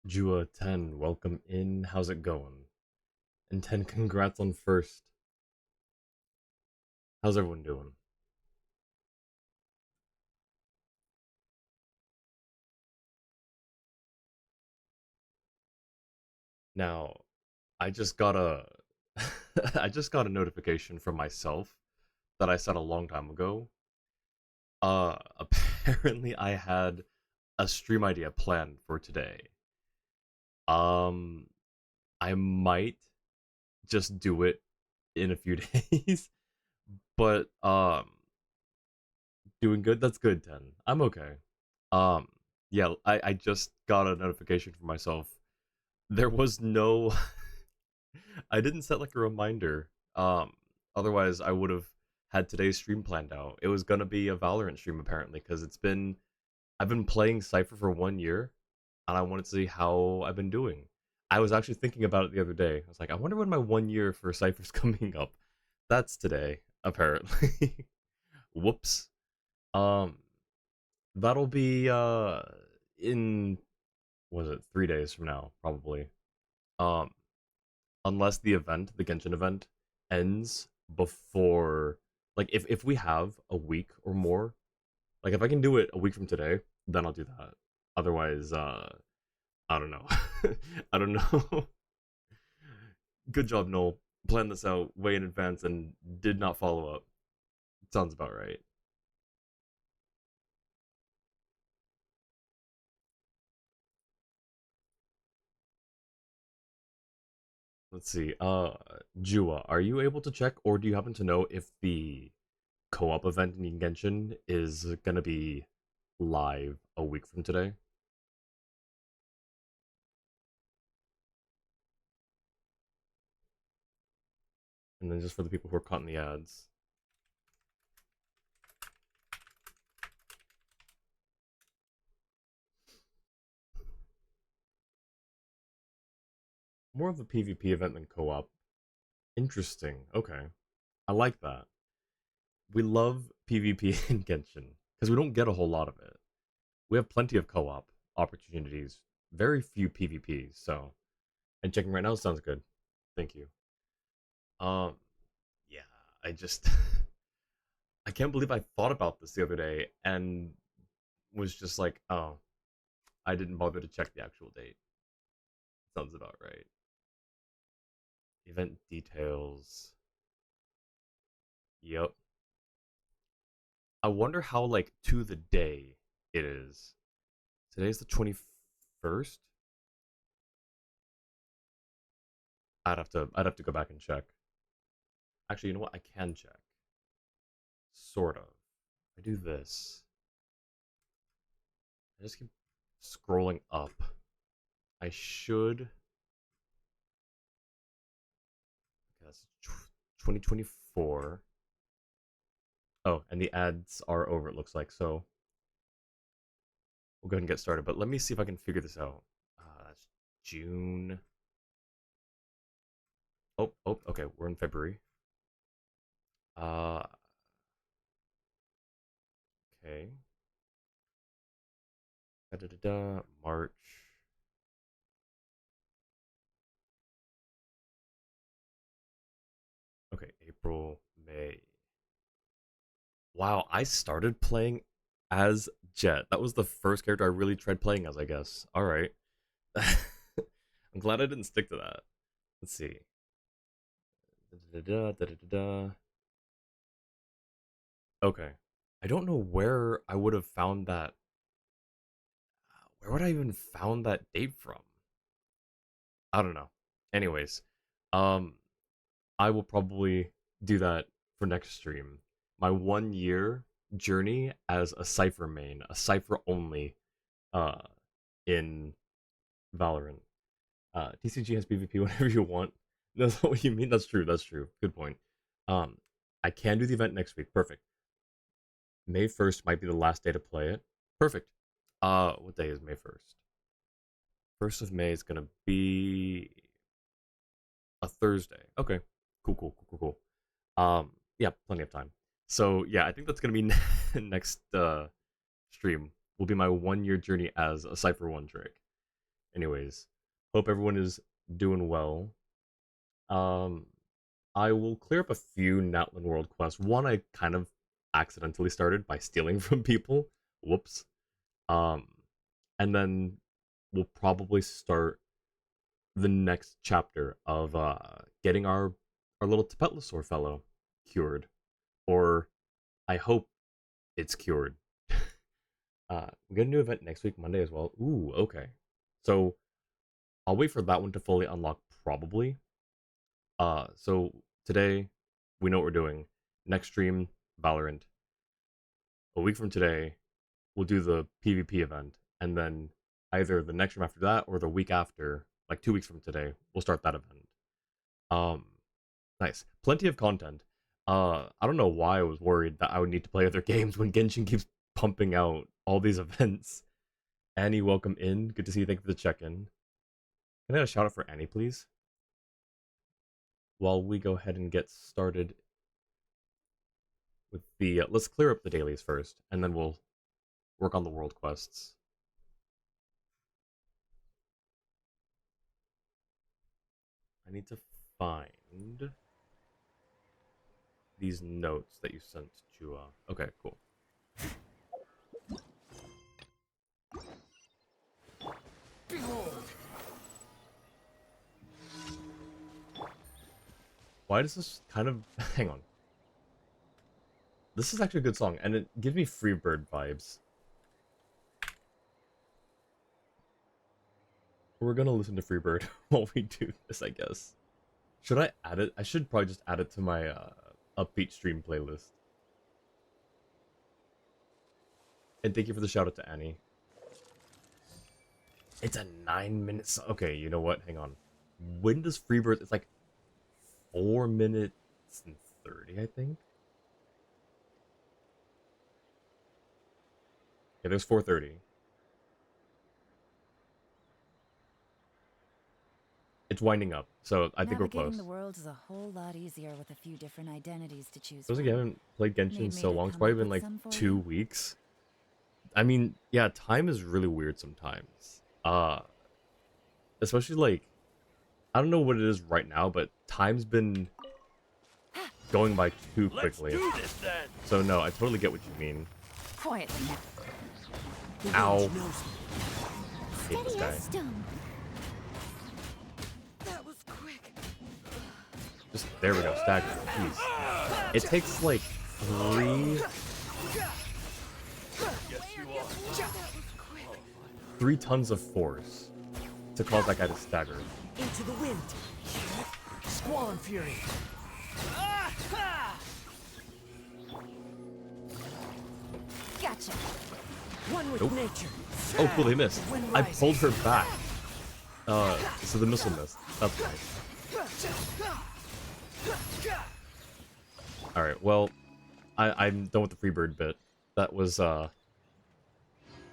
Jua 10, welcome in. How's it going? And 10, congrats on first. How's everyone doing? Now, I just got a I just got a notification from myself that I set a long time ago. Apparently I had a stream idea planned for today. Um I might just do it in a few days, but doing good. That's good, 10. I'm okay. Um yeah, I just got a notification for myself. There was no I didn't set like a reminder. Otherwise I would have had today's stream planned out. It was gonna be a Valorant stream apparently because I've been playing Cypher for 1 year and I wanted to see how I've been doing. I was actually thinking about it the other day. I was like, I wonder when my 1 year for Cypher's coming up. That's today, apparently. Whoops. Um, that'll be in was it 3 days from now, probably. Um, unless the Genshin event, ends before if we have a week or more, like if I can do it a week from today, then I'll do that. Otherwise, I don't know. I don't know. Good job, Noel. Planned this out way in advance and did not follow up. Sounds about right. Let's see. Jua, are you able to check, or do you happen to know if the co-op event in Genshin is gonna be live a week from today? And then just for the people who are caught in the ads, more of a PvP event than co-op. Interesting. Okay, I like that. We love PvP in Genshin because we don't get a whole lot of it. We have plenty of co-op opportunities, very few PvPs. So, and checking right now sounds good. Thank you. Um, yeah, I just I can't believe I thought about this the other day and was just like, oh, I didn't bother to check the actual date. Sounds about right. Event details. Yep. I wonder how like to the day it is. Today's the 21st. I'd have to go back and check. Actually, you know what? I can check. Sort of. I do this. I just keep scrolling up. I should. Okay, that's 2024. Oh, and the ads are over, it looks like. So we'll go ahead and get started. But let me see if I can figure this out. That's June. Oh, okay. We're in February. Uh, okay. Da da da da. March. Okay, April, May. Wow, I started playing as Jet. That was the first character I really tried playing as, I guess. All right. I'm glad I didn't stick to that. Let's see. Da-da-da, da-da-da-da. Okay. I don't know where I would have found that. Where would I even found that date from? I don't know. Anyways, um, I will probably do that for next stream. My 1 year journey as a Cypher main, a Cypher only, uh, in Valorant. TCG has PvP whenever you want. That's not what you mean. That's true. That's true. Good point. Um, I can do the event next week. Perfect. May 1st might be the last day to play it. Perfect. What day is May 1st? 1st of May is gonna be a Thursday. Okay. Cool. Yeah, plenty of time. So yeah, I think that's gonna be next stream. Will be my 1 year journey as a Cypher One Drake. Anyways, hope everyone is doing well. Um, I will clear up a few Natlan World quests. One I kind of accidentally started by stealing from people. Whoops. Um, and then we'll probably start the next chapter of getting our little Tapetlosaur fellow cured, or I hope it's cured. We get a new event next week, Monday as well. Ooh, okay. So I'll wait for that one to fully unlock, probably. So today we know what we're doing. Next stream, Valorant. A week from today, we'll do the PvP event, and then either the next stream after that or the week after, like 2 weeks from today, we'll start that event. Um, nice, plenty of content. I don't know why I was worried that I would need to play other games when Genshin keeps pumping out all these events. Annie, welcome in. Good to see you. Thank you for the check-in. Can I get a shout out for Annie, please? While we go ahead and get started with the let's clear up the dailies first, and then we'll work on the world quests. I need to find these notes that you sent to okay, cool. Behold. Why does this kind of hang on? This is actually a good song, and it gives me Freebird vibes. We're gonna listen to Freebird while we do this, I guess. Should I add it? I should probably just add it to my upbeat stream playlist. And thank you for the shout out to Annie. It's a 9-minute song. Okay, you know what? Hang on. When does Freebird? It's like 4 minutes and 30, I think. Yeah, there's 4:30. It's winding up, so I think we're close. Navigating the world is a whole lot easier with a few different identities to choose Feels like from. you haven't played Genshin in Need so me to long. It's come probably up been with like some for 2 you? weeks. I mean, yeah, time is really weird sometimes. Especially like, I don't know what it is right now, but time's been going by too quickly. Let's do this then. So no, I totally get what you mean. Quietly now. Ow. Wind knows I hate this guy. Stone. that was quick. Just there we go, stagger. Jeez. It takes like 3 Yes, you are. That was quick. 3 tons of force to cause that guy to stagger. Into the wind. Squall fury. Gotcha. One with Nope. nature. Oh, cool, they missed. Wind I rising. pulled her back. So the missile missed. That's nice. Alright, well, I'm done with the Freebird bit. That was,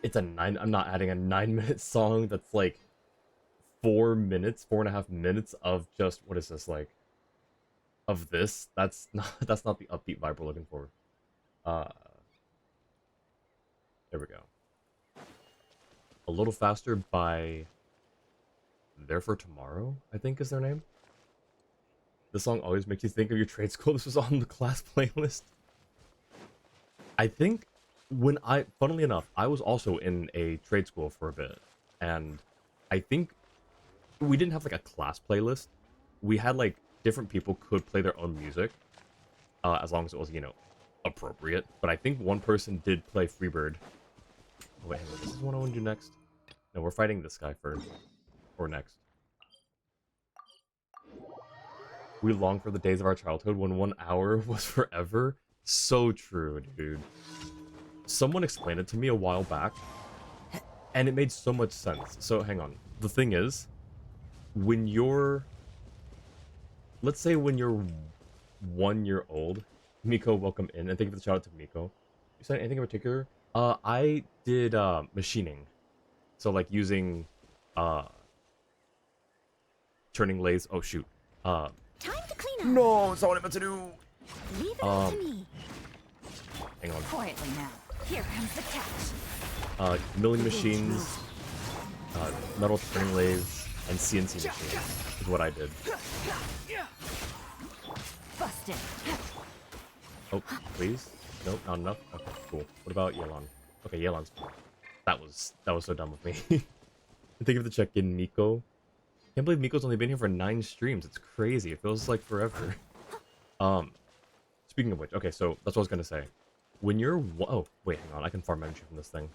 it's a 9, I'm not adding a 9-minute song that's like 4 minutes, 4.5 minutes of just, what is this, like, of this? That's not the upbeat vibe we're looking for. There we go. A Little Faster by There for Tomorrow, I think is their name. This song always makes you think of your trade school. This was on the class playlist. I think funnily enough, I was also in a trade school for a bit. And I think we didn't have like a class playlist. We had like different people could play their own music. As long as it was, you know, appropriate. But I think one person did play Freebird. Oh, wait, hang on, this is what I want to do next. No, we're fighting this guy first. Or next. We long for the days of our childhood when 1 hour was forever. So true, dude. Someone explained it to me a while back, and it made so much sense. So, hang on. The thing is, when you're... Let's say when you're 1 year old... Miko, welcome in, and thank you for the shout out to Miko. You said anything in particular? I did, machining. So, like, using, turning lathes. Oh, shoot. Time to clean up. No, that's not what I meant to do! Leave it up to me. Hang on. Quietly now. Here comes the catch. Milling machines. metal turning lathes, and CNC machines is what I did. Busted. Oh, please? Nope, not enough? Okay, cool. What about Yelan? Okay, Yelan's fine. That was so dumb of me. Thank you for the check-in, Miko. Can't believe Miko's only been here for 9 streams. It's crazy. It feels like forever. Um, Speaking of which, okay, so that's what I was gonna say. When you're oh wait, hang on, I can farm energy from this thing.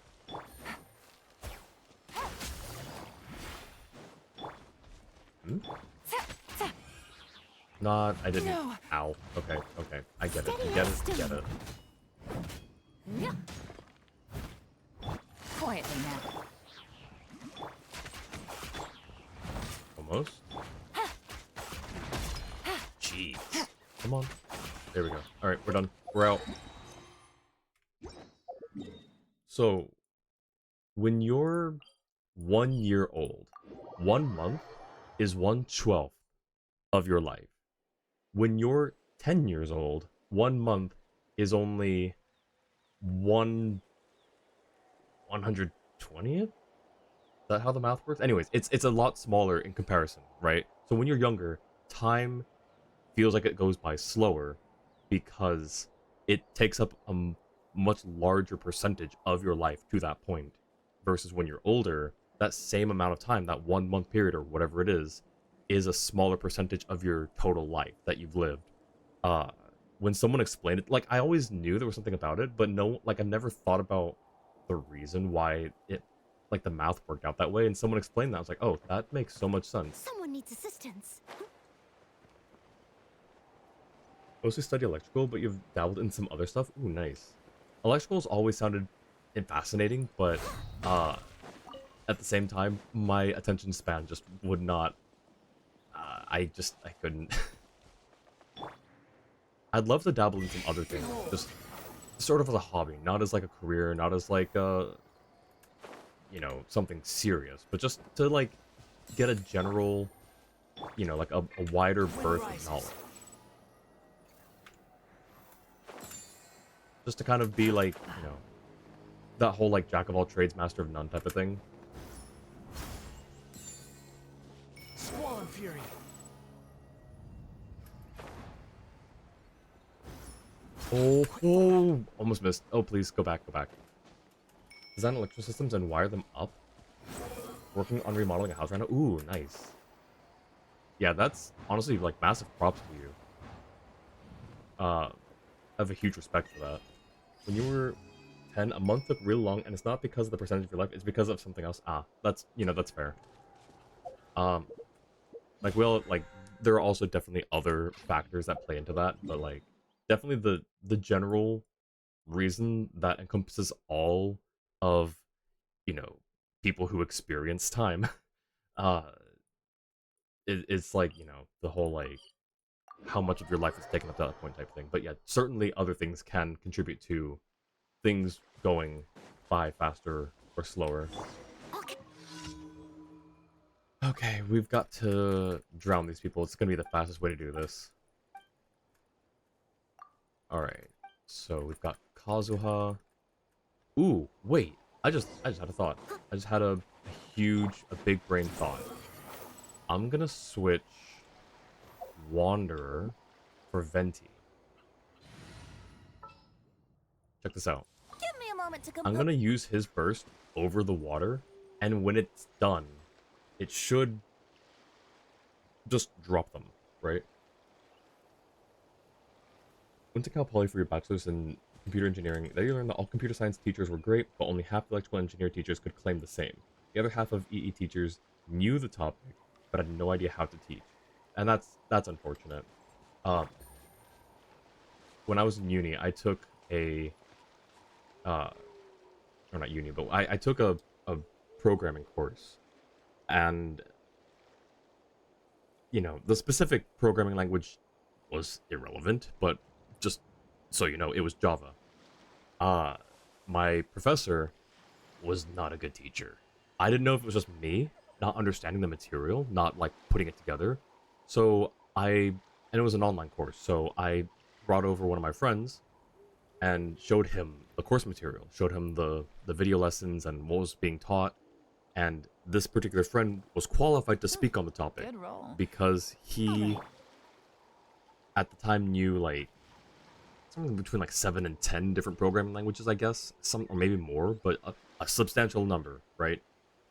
Hmm? Not, I didn't. No. Ow. Okay, okay, I get it. Steady You get and it. You still. get it. Yeah. Quietly now. Almost. Jeez. Come on. There we go. All right, we're done. We're out. So, when you're 1 year old, 1 month is 1/12 of your life. When you're 10 years old, 1 month is only 1/120th? Is that how the math works? Anyways, it's a lot smaller in comparison, right? So when you're younger, time feels like it goes by slower because it takes up a much larger percentage of your life to that point. Versus when you're older, that same amount of time, that 1 month period or whatever it is a smaller percentage of your total life that you've lived. Uh, when someone explained it, like I always knew there was something about it, but no, like I've never thought about the reason why it, like the math worked out that way. And someone explained that, I was like, oh, that makes so much sense. Someone needs assistance. Mostly study electrical, but you've dabbled in some other stuff. Ooh, nice. Electrical's always sounded fascinating, but at the same time, my attention span just would not. I couldn't. I'd love to dabble in some other things, just sort of as a hobby, not as like a career, not as like something serious, but just to like get a general, like a wider berth of knowledge. Just to kind of be like, that whole like jack of all trades, master of none type of thing. Squall Fury. Oh, almost missed. Oh, please go back, go back. Design electrical systems and wire them up. Working on remodeling a house right now. Ooh, nice. Yeah, that's honestly like massive props to you. I have a huge respect for that. When you were 10, a month took real long, and it's not because of the percentage of your life, it's because of something else. Ah, that's fair. Like, well, like, there are also definitely other factors that play into that, but, like, definitely the general reason that encompasses all of, people who experience time, uh, it's like, the whole, like, how much of your life is taken up to that point type thing. But yeah, certainly other things can contribute to things going by faster or slower. Okay, we've got to drown these people. It's gonna be the fastest way to do this. Alright, so we've got Kazuha. Ooh, wait. I just had a thought. I just had a big brain thought. I'm gonna switch Wanderer for Venti. Check this out. Give me a moment to I'm gonna use his burst over the water, and when it's done, it should just drop them, right? Went to Cal Poly for your bachelor's in computer engineering. There you learned that all computer science teachers were great, but only half the electrical engineer teachers could claim the same. The other half of EE teachers knew the topic, but had no idea how to teach. And that's unfortunate. When I was in uni, I took a or not uni, but I took a programming course, and the specific programming language was irrelevant, but just so you know, it was Java. My professor was not a good teacher. I didn't know if it was just me not understanding the material, not like putting it together. So and it was an online course, so I brought over one of my friends and showed him the course material, showed him the video lessons and what was being taught, And this particular friend was qualified to speak on the topic Good roll. because he, at the time, knew like something between like 7 and 10 different programming languages, I guess, some or maybe more, but a substantial number, right?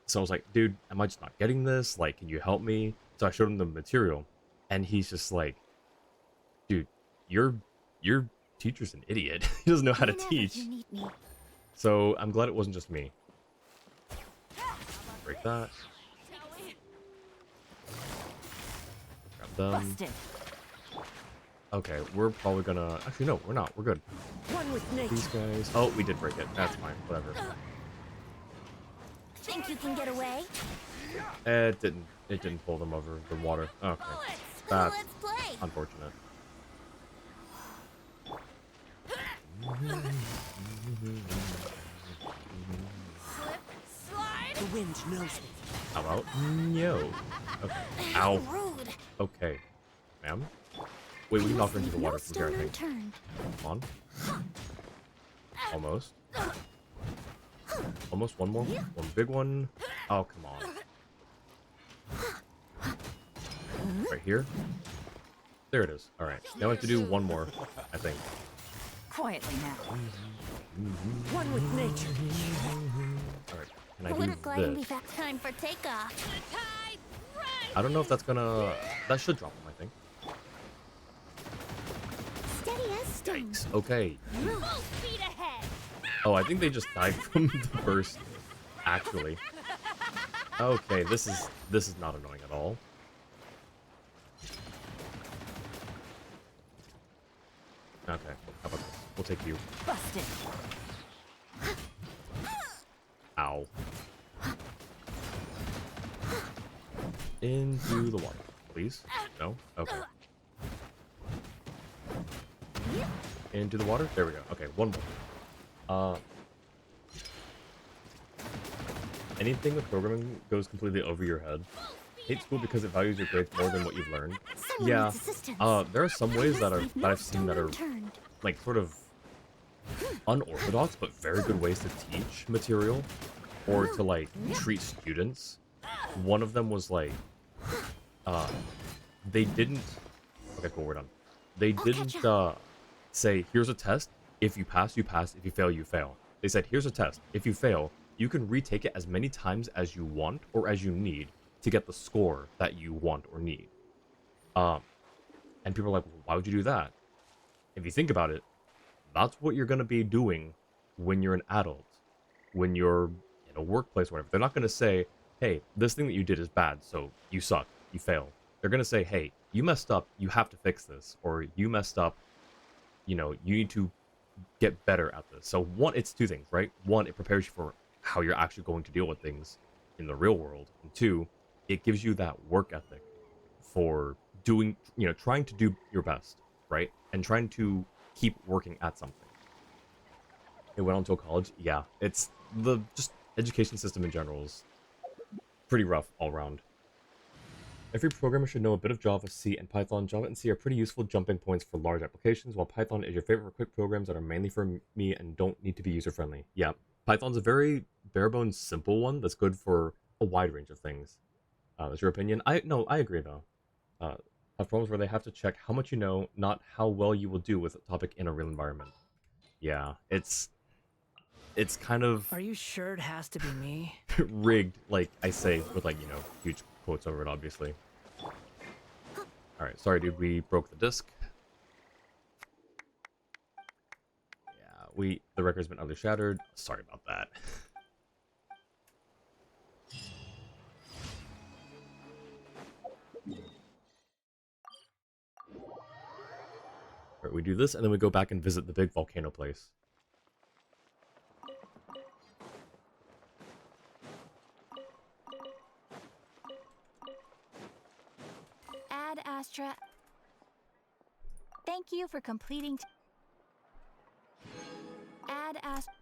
So I was like, dude, am I just not getting this? Like, can you help me? So I showed him the material, and he's just like, dude, your teacher's an idiot. He doesn't know how to Whenever teach. you need me. So I'm glad it wasn't just me. Break that. Grab them. Busted. Okay, we're probably gonna... Actually, no, we're not. We're good. One with These nature. guys... Oh, we did break it. That's fine. Whatever. Think you can get away? It didn't pull them over the water. Okay. That's Let's play. unfortunate. The wind knows me. How about no? Okay. Ow. Rude. Okay. Ma'am? Wait, we can knock her into the water No from here, I stone think. unturned. Come on. Almost. Almost one more. One big one. Oh, come on. Right here. There it is. Alright. Now we have to do one more, I think. Quietly now. One with nature. Alright. Can I do Wouldn't gliding be this? fast? Time for takeoff. I don't know if that's gonna... That should drop him, I think. Steady as stone. Yikes. Okay. Full speed ahead. Oh, I think they just died from the burst, actually. Okay, this is not annoying at all. Okay, how about this? We'll take you. Busted. Ow. Into the water, please. No? Okay. Into the water? There we go. Okay, one more. Anything with programming goes completely over your head. Hate school because it values your grades more than what you've learned. Someone Yeah. needs assistance. There are some ways that Leave that no I've seen stone that are unturned. like sort of unorthodox but very good ways to teach material or to like treat students. One of them was like they didn't okay, cool, we're done. They didn't say here's a test, if you pass you pass, if you fail you fail. They said here's a test, if you fail you can retake it as many times as you want or as you need to get the score that you want or need. And people are like, well, why would you do that? If you think about it, that's what you're going to be doing when you're an adult, when you're in a workplace or whatever. They're not going to say, hey, this thing that you did is bad, so you suck, you fail. They're going to say, hey, you messed up, you have to fix this, or you messed up, you know, you need to get better at this. So one, it's two things, right? One, it prepares you for how you're actually going to deal with things in the real world. And two, it gives you that work ethic for doing, you know, trying to do your best, right? And trying to keep working at something. It went on to a college. Yeah, it's the just education system in general is pretty rough all around. Every programmer should know a bit of Java, C, and Python. Java and C are pretty useful jumping points for large applications, while Python is your favorite for quick programs that are mainly for me and don't need to be user-friendly. Yeah, Python's a very bare-bones simple one that's good for a wide range of things. That's your opinion? No, I agree though. Have problems where they have to check how much you know, not how well you will do with a topic in a real environment. Yeah, it's kind of Are you sure it has to be me? rigged, like I say, with like, you know, huge quotes over it, obviously. Alright, sorry dude, we broke the disc. Yeah, the record's been utterly shattered. Sorry about that. Alright, we do this, and then we go back and visit the big volcano place. Ad Astra. Thank you for completing. Ad Astra.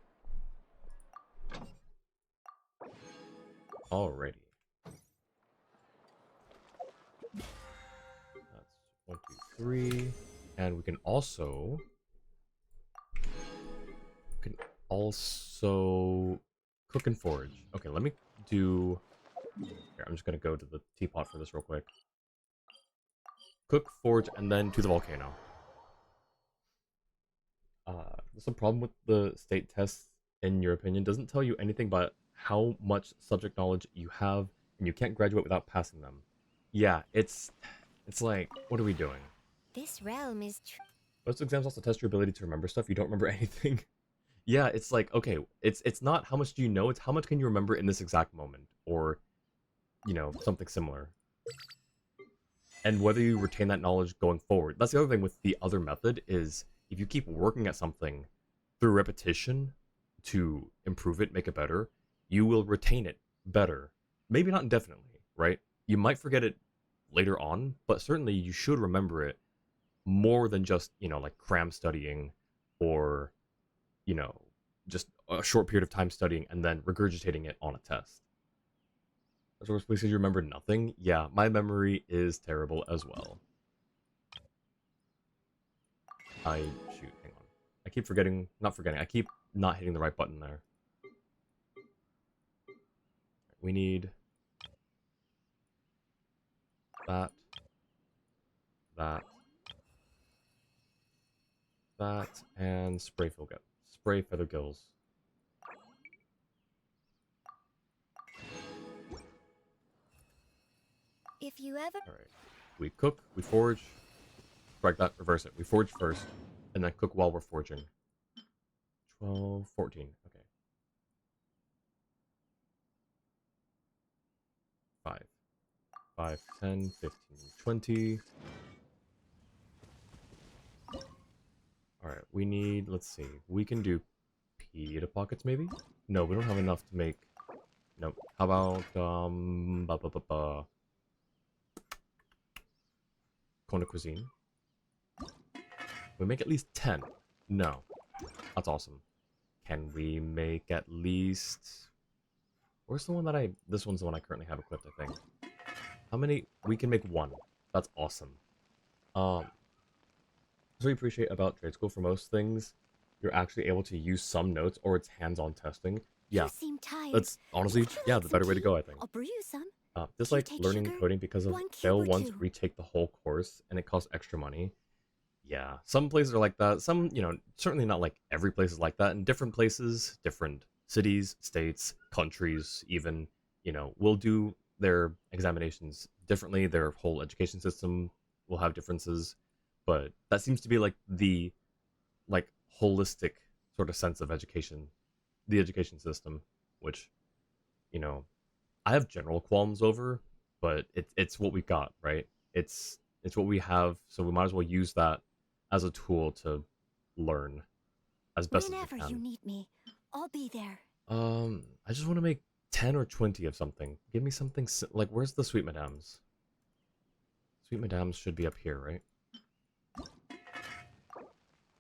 Alrighty. That's 1, 2, 3. And we can also cook and forage. Okay, let me do... Here, I'm just gonna go to the teapot for this real quick. Cook, forge, and then to the volcano. There's a problem with the state tests, in your opinion. Doesn't tell you anything about how much subject knowledge you have, and you can't graduate without passing them. Yeah, it's like, what are we doing? This realm is Most exams also test your ability to remember stuff. You don't remember anything. Yeah, it's like, okay, it's not how much do you know, it's how much can you remember in this exact moment, or, you know, something similar. And whether you retain that knowledge going forward. That's the other thing with the other method is if you keep working at something through repetition to improve it, make it better, you will retain it better. Maybe not indefinitely, right? You might forget it later on, but certainly you should remember it more than just, you know, like cram studying or, you know, just a short period of time studying and then regurgitating it on a test. So places you remember nothing? Yeah, my memory is terrible as well. Shoot, hang on. I keep forgetting, not forgetting, I keep not hitting the right button there. We need that, that, that, and spray feather gills. if you ever Alright. We cook, we forge. Correct that, reverse it. We forge first, and then cook while we're forging. 12, 14, okay. 5. 5, 10, 15, 20. Alright, we need, let's see, we can do pita pockets maybe? No, we don't have enough to make, nope. How about, Kona cuisine? We make at least 10. No. That's awesome. Can we make at least... Where's the one that this one's the one I currently have equipped, I think. How many? We can make 1. That's awesome. So we appreciate about trade school for most things, you're actually able to use some notes or it's hands-on testing. Yeah, you seem tired. that's honestly, Would you yeah, like the some better way to tea? go, I think. I'll brew you some. Just Do you like take learning sugar? coding because of 1 cube fail or once, 2? retake the whole course, and it costs extra money. Yeah, some places are like that. Some, you know, certainly not like every place is like that. In different places, different cities, states, countries, even, you know, will do their examinations differently. Their whole education system will have differences, but that seems to be like the like holistic sort of sense of education, the education system, which, you know, I have general qualms over, but it's what we got, right? It's what we have, so we might as well use that as a tool to learn as best as Whenever we you can. need me, I'll be there. I just want to make 10 or 20 of something. Give me something like, where's the sweet madames? Sweet madames should be up here, right?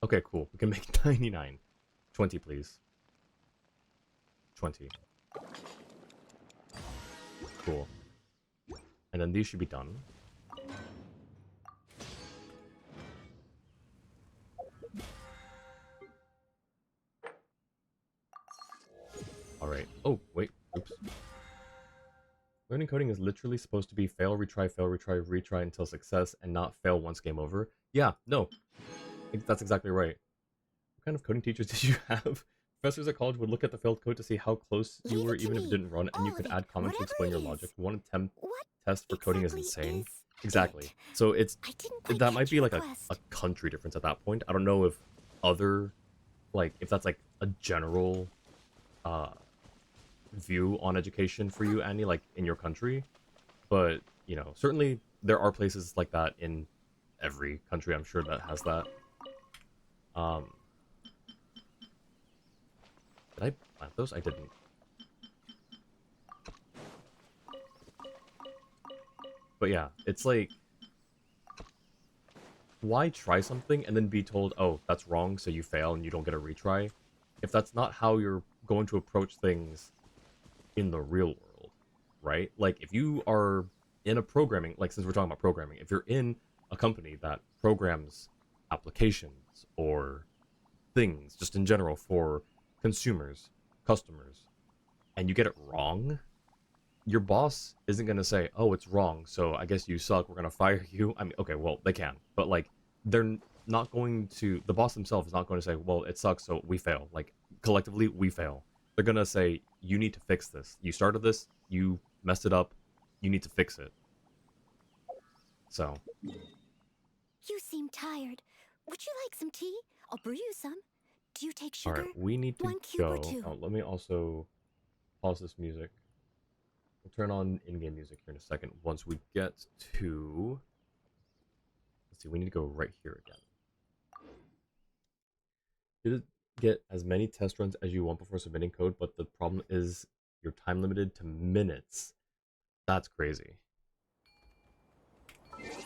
Okay, cool. We can make 99. 20, please. 20. Cool. And then these should be done. Alright. Oh, wait. Oops. Learning coding is literally supposed to be fail, retry, retry until success, and not fail once game over. Yeah, no. That's exactly right. What kind of coding teachers did you have? Professors at college would look at the failed code to see how close you Leave were, it to even if it me. didn't run, and you All could of it. add comments to Whatever explain it your is. logic. One attempt What test for coding is exactly insane. is Exactly. it? So it's I didn't quite that might catch be your like a request. country difference at that point. I don't know if other, like, if that's like a general uh view on education for you, Annie, like in your country. But, you know, certainly there are places like that in every country, I'm sure, that has that. Um, did I plant those? I didn't. But yeah, it's like, why try something and then be told, oh, that's wrong, so you fail and you don't get a retry, if that's not how you're going to approach things in the real world, right? Like, if you are in a programming, like, since we're talking about programming, if you're in a company that programs applications or things just in general for consumers, customers, and you get it wrong, your boss isn't gonna say, "Oh, it's wrong, so I guess you suck. We're gonna fire you." I mean, okay, well, they can, but like, not going to. The boss themselves is not going to say, "Well, it sucks, so we fail." Like, collectively, we fail. They're gonna say, "You need to fix this. You started this. You messed it up. You need to fix it." So, You seem tired. Would you like some tea? I'll brew you some. Do you take all sugar? right, we need to 1 cube or go. 2? Oh, let me also pause this music. We'll turn on in-game music here in a second. Once we get to, let's see, we need to go right here again. Did it get as many test runs as you want before submitting code, but the problem is you're time limited to minutes. That's crazy. Okay.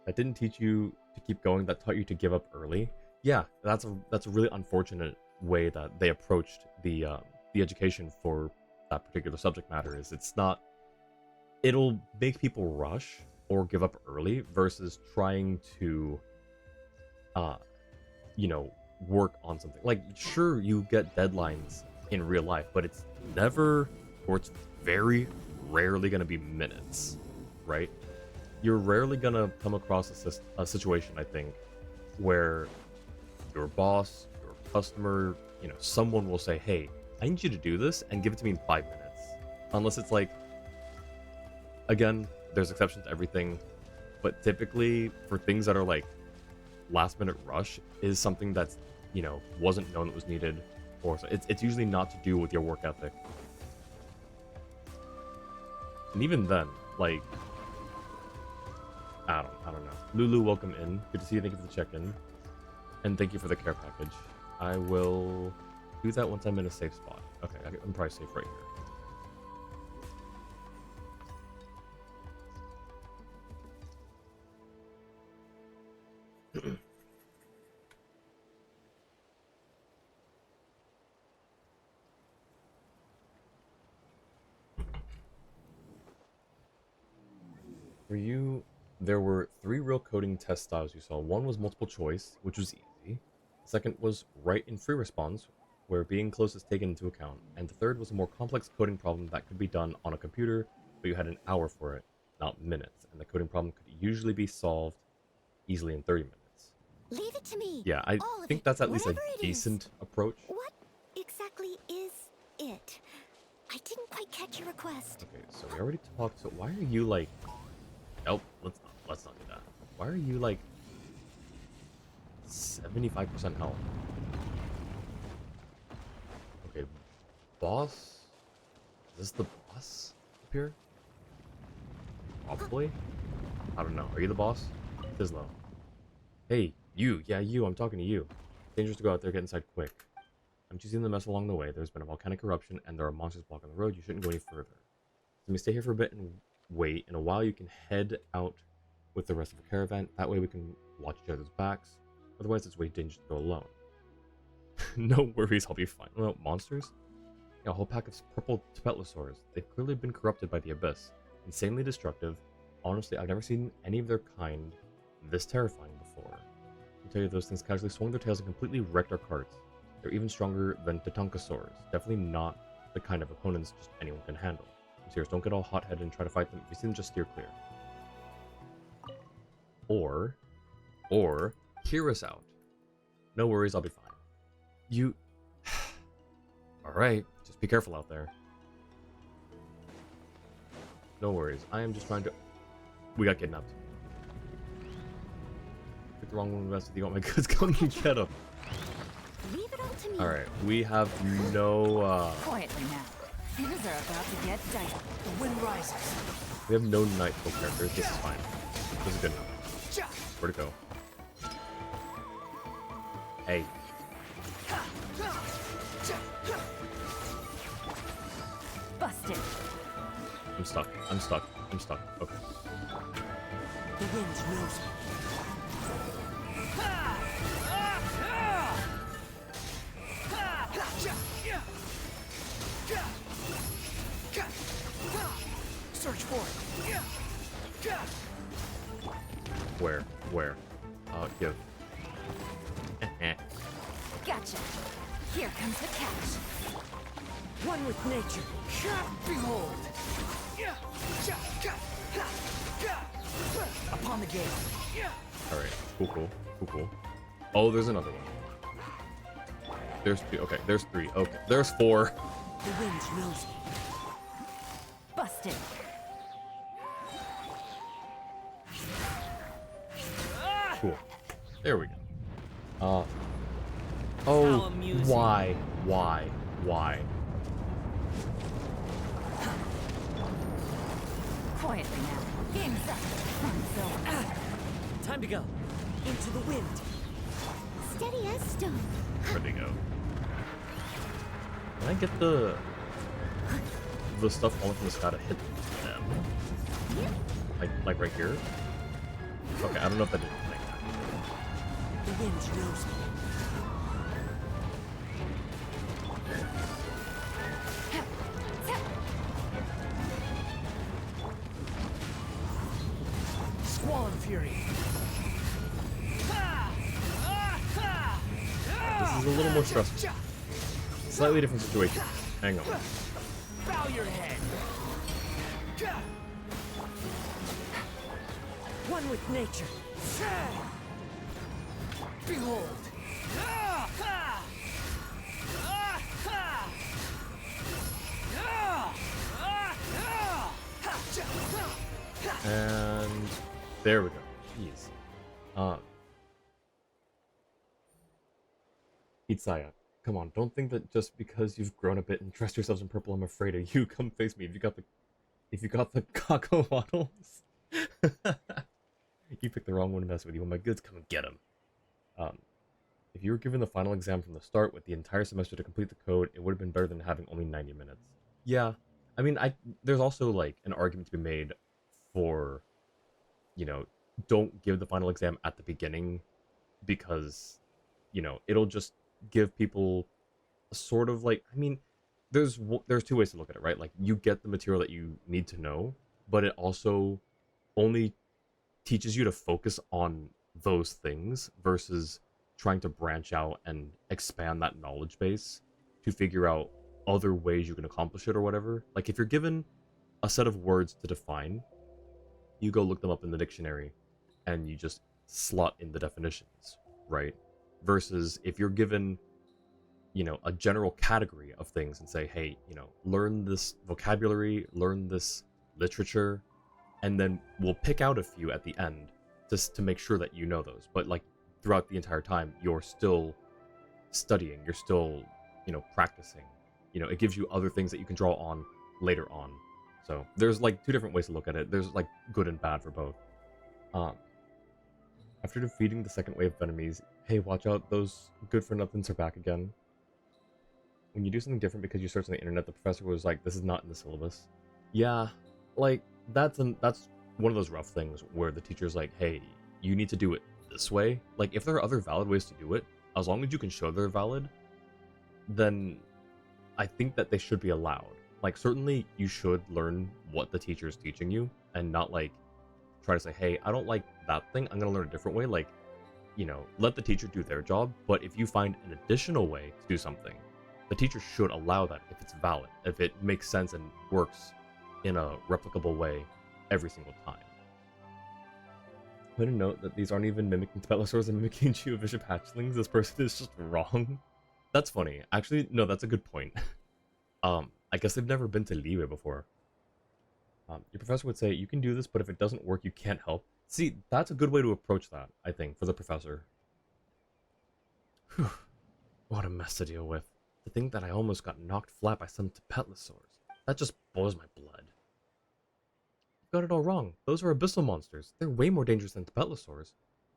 That didn't teach you to keep going. That taught you to give up early. Yeah, that's a really unfortunate way that they approached the education for that particular subject matter. Is it's not. It'll make people rush or give up early versus trying to, uh, you know, work on something. Like, sure, you get deadlines in real life, but it's never, or it's very rarely going to be minutes, right? You're rarely going to come across a situation, I think, where your boss, your customer, you know, someone will say, "Hey, I need you to do this and give it to me in 5 minutes." Unless it's like, again, there's exceptions to everything, but typically for things that are like last minute rush is something that's, you know, wasn't known that was needed, or it's usually not to do with your work ethic. And even then, like, I don't know. Lulu, welcome in. Good to see you. Thank you for the check-in. And thank you for the care package. I will do that once I'm in a safe spot. Okay, I'm probably safe right here. For you, there were 3 real coding test styles you saw. One was multiple choice, which was easy. The second was write and free response, where being close is taken into account. And the third was a more complex coding problem that could be done on a computer, but you had an hour for it, not minutes. And the coding problem could usually be solved easily in 30 minutes. Leave it to me. Yeah, I All of think it, that's at least a whatever it is. decent approach. What exactly is it? I didn't quite catch your request. Okay, so we already talked, so why are you like... Nope, let's not do that. Why are you like 75% health? Okay, boss? Is this the boss up here? Probably? I don't know. Are you the boss? Tislo. Hey, you. Yeah, you. I'm talking to you. Dangerous to go out there. Get inside quick. I'm choosing the mess along the way. There's been a volcanic eruption and there are monsters blocking the road. You shouldn't go any further. Let me stay here for a bit and wait. In a while, you can head out with the rest of the caravan. That way we can watch each other's backs. Otherwise, it's way dangerous to go alone. No worries, I'll be fine. Well, monsters? Yeah, a whole pack of purple Tibetlosaurs. They've clearly been corrupted by the Abyss. Insanely destructive. Honestly, I've never seen any of their kind this terrifying before. I'll tell you, those things casually swung their tails and completely wrecked our carts. They're even stronger than Tatankasaurs. Definitely not the kind of opponents just anyone can handle. I'm serious, don't get all hot-headed and try to fight them. If you see them, just steer clear. Or, hear us out. No worries, I'll be fine. You... Alright, just be careful out there. No worries, I am just trying to... We got kidnapped. Pick the wrong one to mess with you. Want my goods? Come and get them. Leave it all to me. Alright, we have no, Quietly now. Things are about to get dicey. The wind rises. we have no Nightfall characters. This is fine. This is good enough. Where'd it go? Hey. Busted. I'm stuck. I'm stuck. I'm stuck. Okay. The wind's nosy. Search for it. Where? Give. Gotcha. Here comes the catch. One with nature. Behold. Upon the gate. Alright, cool. Oh, there's another one. There's two. Okay, there's three. Okay, there's four. The wind knows me. Busted. Cool. There we go. Oh, How amusing. why? Quietly now. Game's up. Fun zone. Time to go. Into the wind. Steady as stone. Where'd they go? Can I get the stuff falling from the sky to hit them? Like right here? Okay, I don't know if that did anything. The wind knows me. Squall and fury. This is a little more stressful. Slightly different situation. Hang on. Bow your head. One with nature. Behold. And there we go. Jeez. Itsaya, come on, don't think that just because you've grown a bit and dressed yourselves in purple, I'm afraid of you. Come face me if you got the Kako models. You picked the wrong one to mess with you. When my goods, come and get them. If you were given the final exam from the start with the entire semester to complete the code, it would have been better than having only 90 minutes. Yeah, I mean, there's also like an argument to be made for, you know, don't give the final exam at the beginning because, you know, it'll just give people a sort of like, I mean, there's two ways to look at it, right? Like, you get the material that you need to know, but it also only teaches you to focus on those things versus trying to branch out and expand that knowledge base to figure out other ways you can accomplish it or whatever. Like, if you're given a set of words to define, you go look them up in the dictionary and you just slot in the definitions, right? Versus if you're given, you know, a general category of things and say, hey, you know, learn this vocabulary, learn this literature, and then we'll pick out a few at the end just to make sure that you know those. But like throughout the entire time, you're still studying, you're still, you know, practicing. You know, it gives you other things that you can draw on later on. So there's like two different ways to look at it. There's like good and bad for both. After defeating the second wave of enemies, hey, watch out, those good for nothings are back again. When you do something different because you searched on the internet, the professor was like, this is not in the syllabus. Yeah, like, that's one of those rough things where the teacher's like, hey, you need to do it this way. Like, if there are other valid ways to do it, as long as you can show they're valid, then I think that they should be allowed. Like, certainly you should learn what the teacher is teaching you and not, like, try to say, hey, I don't like that thing, I'm gonna learn a different way. Like, you know, let the teacher do their job, but if you find an additional way to do something, the teacher should allow that if it's valid, if it makes sense and works in a replicable way every single time. Put a note that these aren't even mimicking Tepetlosaurs and mimicking Geovicious hatchlings. This person is just wrong. That's funny. Actually, no, that's a good point. I guess they've never been to Liyue before. Your professor would say, you can do this, but if it doesn't work, you can't help. See, that's a good way to approach that, I think, for the professor. Whew. What a mess to deal with. To think that I almost got knocked flat by some Tepetlosaurs. That just boils my blood. You've got it all wrong. Those are abyssal monsters. They're way more dangerous than Tepetlosaurs.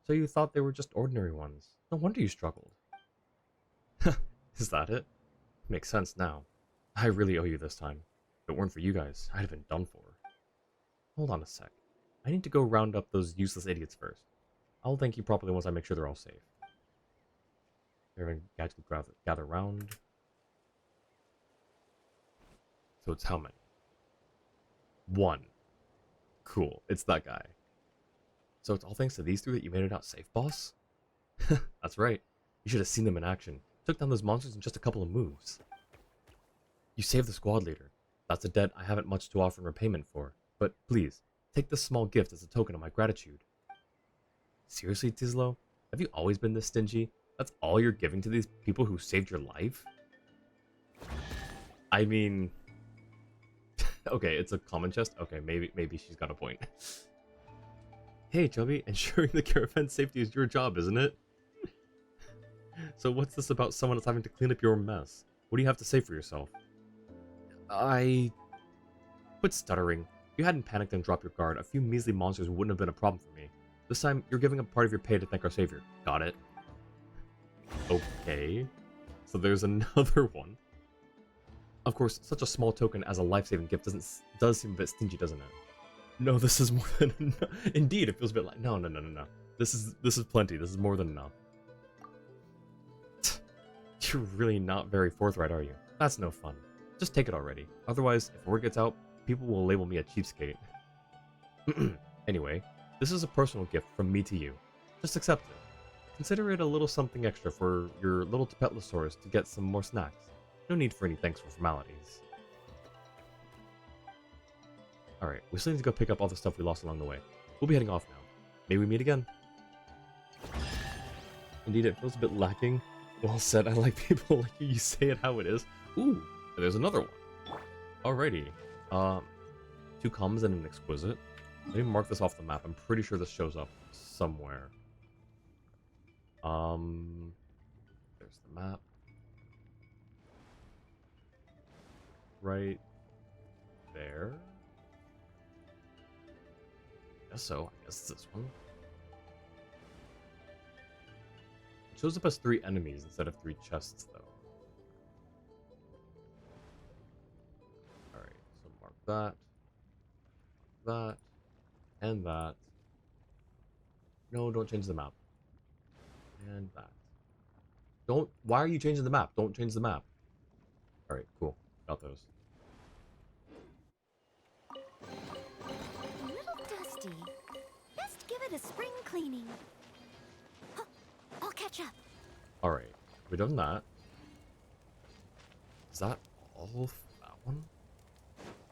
So you thought they were just ordinary ones. No wonder you struggled. Is that it? Makes sense now. I really owe you this time. If it weren't for you guys, I'd have been done for. Hold on a sec. I need to go round up those useless idiots first. I'll thank you properly once I make sure they're all safe. Everyone gather round. So it's how many? 1. Cool, it's that guy. So it's all thanks to these three that you made it out safe, boss? That's right. You should have seen them in action. Took down those monsters in just a couple of moves. You saved the squad leader. That's a debt I haven't much to offer in repayment for. But please, take this small gift as a token of my gratitude. Seriously, Tislo? Have you always been this stingy? That's all you're giving to these people who saved your life? I mean... okay, it's a common chest? Okay, maybe she's got a point. Hey, Chubby, ensuring the caravan's safety is your job, isn't it? So what's this about someone that's having to clean up your mess? What do you have to say for yourself? Quit stuttering. If you hadn't panicked and dropped your guard, a few measly monsters wouldn't have been a problem for me. This time, you're giving up part of your pay to thank our savior. Got it? Okay. So there's another one. Of course, such a small token as a life-saving gift does seem a bit stingy, doesn't it? No, this is more than enough. Indeed, it feels a bit like... No. This is plenty. This is more than enough. You're really not very forthright, are you? That's no fun. Just take it already. Otherwise, if word gets out, people will label me a cheapskate. Anyway, this is a personal gift from me to you. Just accept it. Consider it a little something extra for your little Tapetlosaurus to get some more snacks. No need for any thanks for formalities. Alright, we still need to go pick up all the stuff we lost along the way. We'll be heading off now. May we meet again? Indeed, it feels a bit lacking. Well said, I like people like you say it how it is. Ooh, there's another one. Alrighty. 2 commons and an exquisite. Let me mark this off the map. I'm pretty sure this shows up somewhere. There's the map. Right there. Guess so. I guess it's this one. It shows up as 3 enemies instead of 3 chests, though. Alright, so mark that, and that. No, don't change the map. And that. Don't. Why are you changing the map? Don't change the map. Alright, cool. Got those. A little dusty. Best give it a spring cleaning. Huh, I'll catch up. Alright, we've done that. Is that all for that one?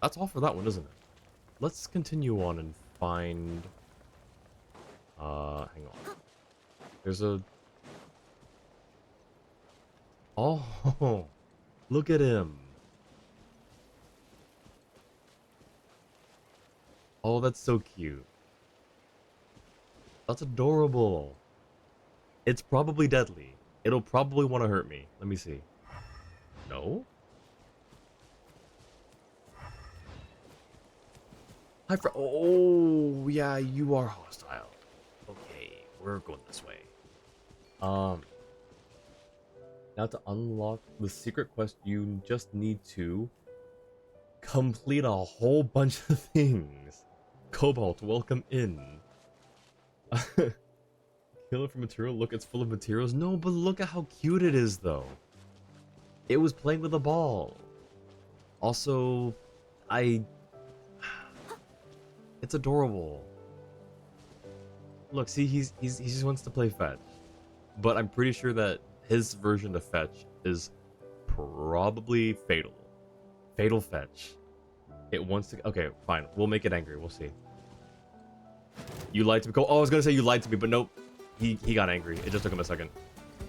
That's all for that one, isn't it? Let's continue on and find... hang on. There's a... Oh! Look at him! Oh, that's so cute. That's adorable. It's probably deadly. It'll probably want to hurt me. Let me see. No? Hi, oh, yeah, you are hostile. Okay, we're going this way. Now to unlock the secret quest, you just need to complete a whole bunch of things. Cobalt, welcome in. Kill it for material. Look, it's full of materials. No, but look at how cute it is, though. It was playing with a ball. Also, it's adorable. Look, see, he just wants to play fetch, but I'm pretty sure that his version of fetch is probably fatal. Fatal fetch. It wants to. Okay, fine. We'll make it angry. We'll see. You lied to me. Oh, I was gonna say you lied to me, but nope. He got angry. It just took him a second.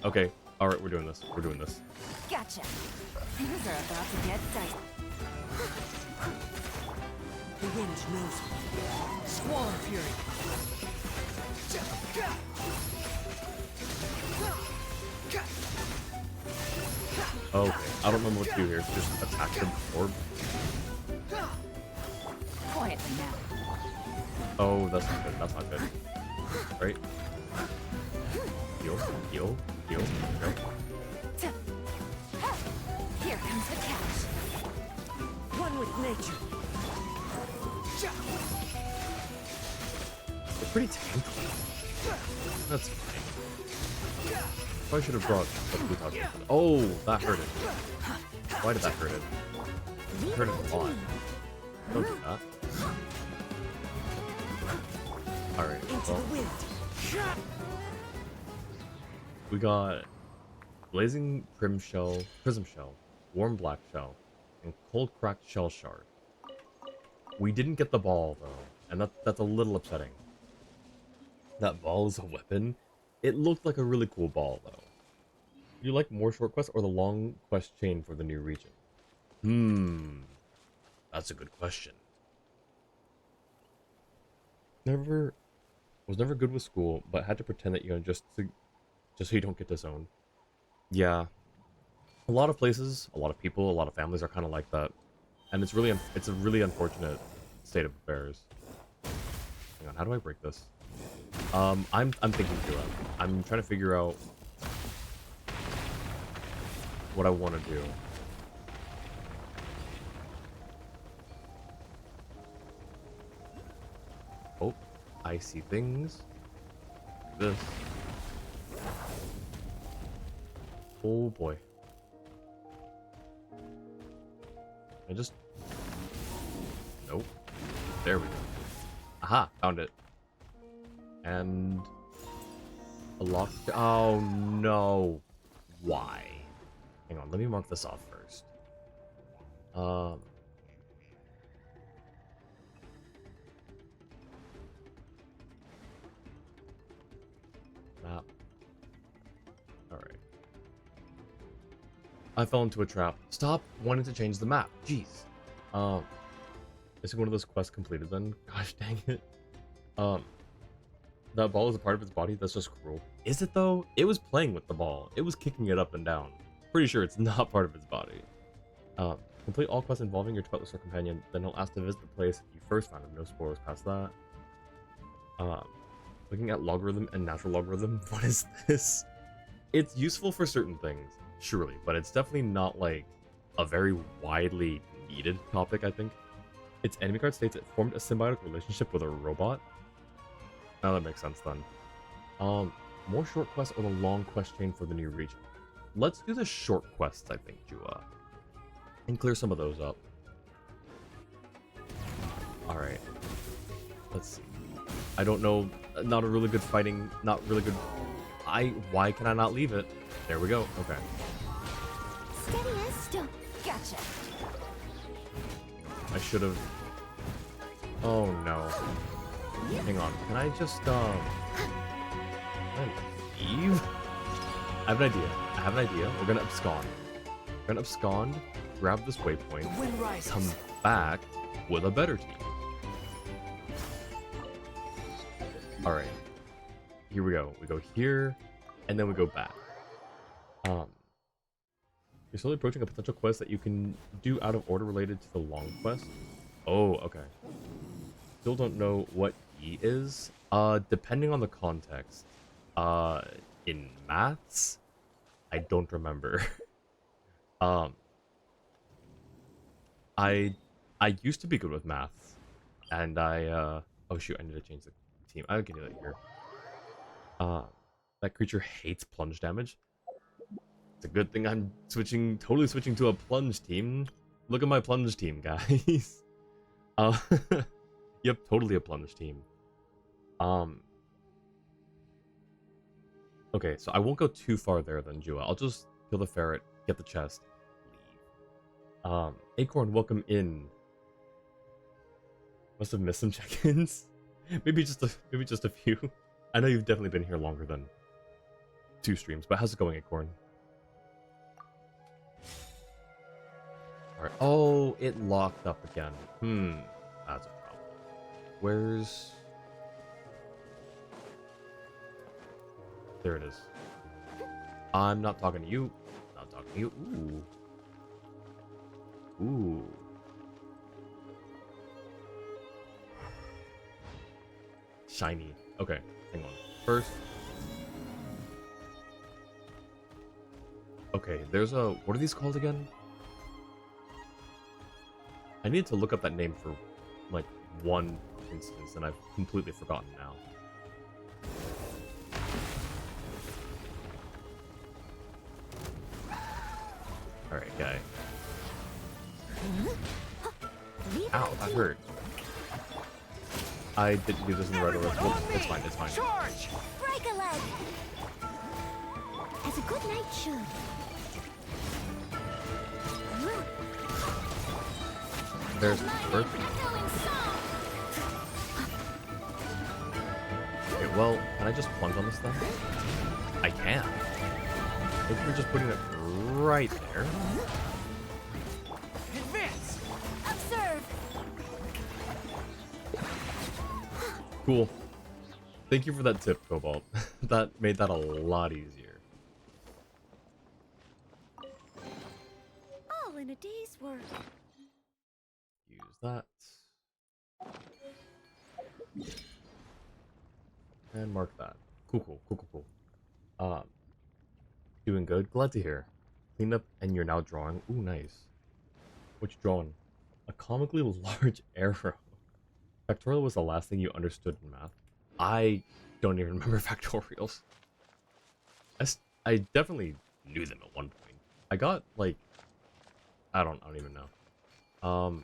Okay. All right, we're doing this. We're doing this. Gotcha. Things are about to get dicey. The wind knows me. Squall and fury. Okay. I don't remember what to do here. Just attack the orb. Quietly now. Oh, that's not good. That's not good. Right? Heal. Heal. Heal. Okay. Here comes the catch. One with nature. They're pretty tanky. That's fine. Probably should have brought the blue touch. Oh, that hurt it. Why did that hurt it? It hurt it a lot. Don't do that. Alright, well, we got Blazing Prism Shell, Warm Black Shell, and Cold Cracked Shell Shard. We didn't get the ball, though, and that's a little upsetting. That ball is a weapon. It looked like a really cool ball, though. Do you like more short quests or the long quest chain for the new region? That's a good question. Was never good with school, but had to pretend that just so you don't get disowned. Yeah, a lot of places, a lot of people, a lot of families are kind of like that, and it's a really unfortunate state of affairs. Hang on, how do I break this? I'm thinking through it. I'm trying to figure out what I want to do. Oh, I see things. This. Oh boy. Nope. There we go. Aha, found it. And a lock. Oh no. Why? Hang on, let me mark this off first. Map. Alright. I fell into a trap. Stop wanting to change the map. Jeez. Is one of those quests completed then? Gosh dang it. That ball is a part of its body? That's just cruel. Is it though? It was playing with the ball. It was kicking it up and down. Pretty sure it's not part of its body. Complete all quests involving your Twilight Star companion, then he'll ask to visit the place you first found him. No spoilers past that. Looking at logarithm and natural logarithm, what is this? It's useful for certain things, surely, but it's definitely not like a very widely needed topic, I think. Its enemy card states it formed a symbiotic relationship with a robot. Now that makes sense then. More short quests or the long quest chain for the new region? Let's do the short quests, I think, Jua. And clear some of those up. Alright. Let's see. I don't know. Not a really good fighting. Not really good. Why can I not leave it? There we go. Okay. Steady as stone. Gotcha. I should have. Oh no. Hang on. Can I just can I leave? I have an idea. We're gonna abscond. Grab this waypoint, Wind rises. come back with a better team. Alright. Here we go. We go here, and then we go back. You're slowly approaching a potential quest that you can do out of order related to the long quest. Oh, okay. Still don't know what E is. Depending on the context. In maths, I don't remember. I used to be good with maths, and oh shoot, I need to change the team. I'll give you that here. That creature hates plunge damage. It's a good thing I'm totally switching to a plunge team. Look at my plunge team, guys. Yep, totally a plunge team. Okay, so I won't go too far there then, Jua. I'll just kill the ferret, get the chest, leave. Acorn, welcome in. Must have missed some check-ins. maybe just a few. I know you've definitely been here longer than 2 streams, but how's it going, Acorn? Alright. Oh, it locked up again. That's a problem. Where's... There it is. I'm not talking to you. Not talking to you. Ooh. Ooh. Shiny. Okay, hang on. First. Okay, there's a... What are these called again? I need to look up that name for, like, one instance, and I've completely forgotten now. Alright, guy. Ow, that hurt. I didn't do this in the right order. Well, it's fine, it's fine. Charge! Break a leg. As a good knight should. There's bird. Okay, well, can I just plunge on this thing? I can. Maybe we're just putting it right there. Advance! Observe! Cool. Thank you for that tip, Cobalt. That made that a lot easier. All in a day's work. Use that. And mark that. Cool. Doing good. Glad to hear. Clean up and you're now drawing. Ooh, nice. What you drawing? A comically large arrow. Factorial was the last thing you understood in math. I don't even remember factorials. I definitely knew them at one point. I got, like... I don't even know.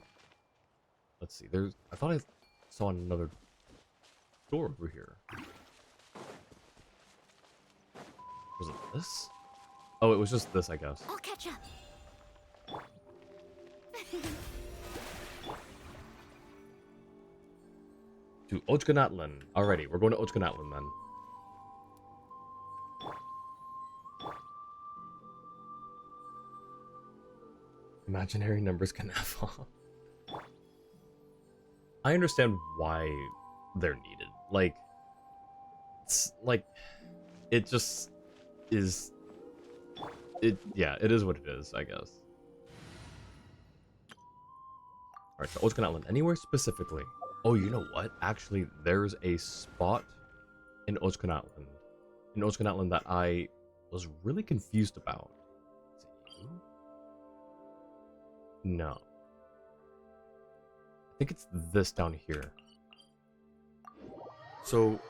Let's see. I thought I saw another door over here. Was it this? Oh, it was just this, I guess. I'll catch up. To Natlan. Alrighty, we're going to Natlan then. Imaginary numbers can have off. I understand why they're needed. Like, it's like, it just is. Yeah, it is what it is, I guess. Alright, so Natlan. Anywhere specifically? Oh, you know what? Actually, there's a spot in Natlan that I was really confused about. Is it you? No. I think it's this down here. So,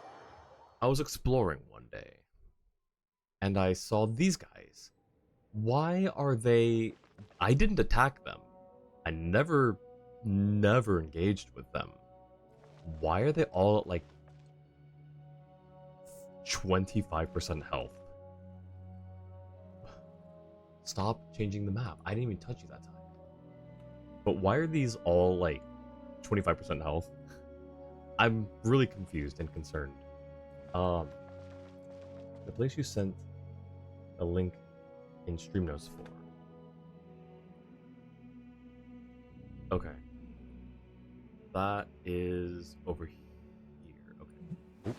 I was exploring one day, and I saw these guys. Why are they... I didn't attack them. I never engaged with them. Why are they all at, like, 25% health? Stop changing the map. I didn't even touch you that time. But why are these all, like, 25% health? I'm really confused and concerned. The place you sent a link in stream notes for. Okay. That is over here. Okay. Oop.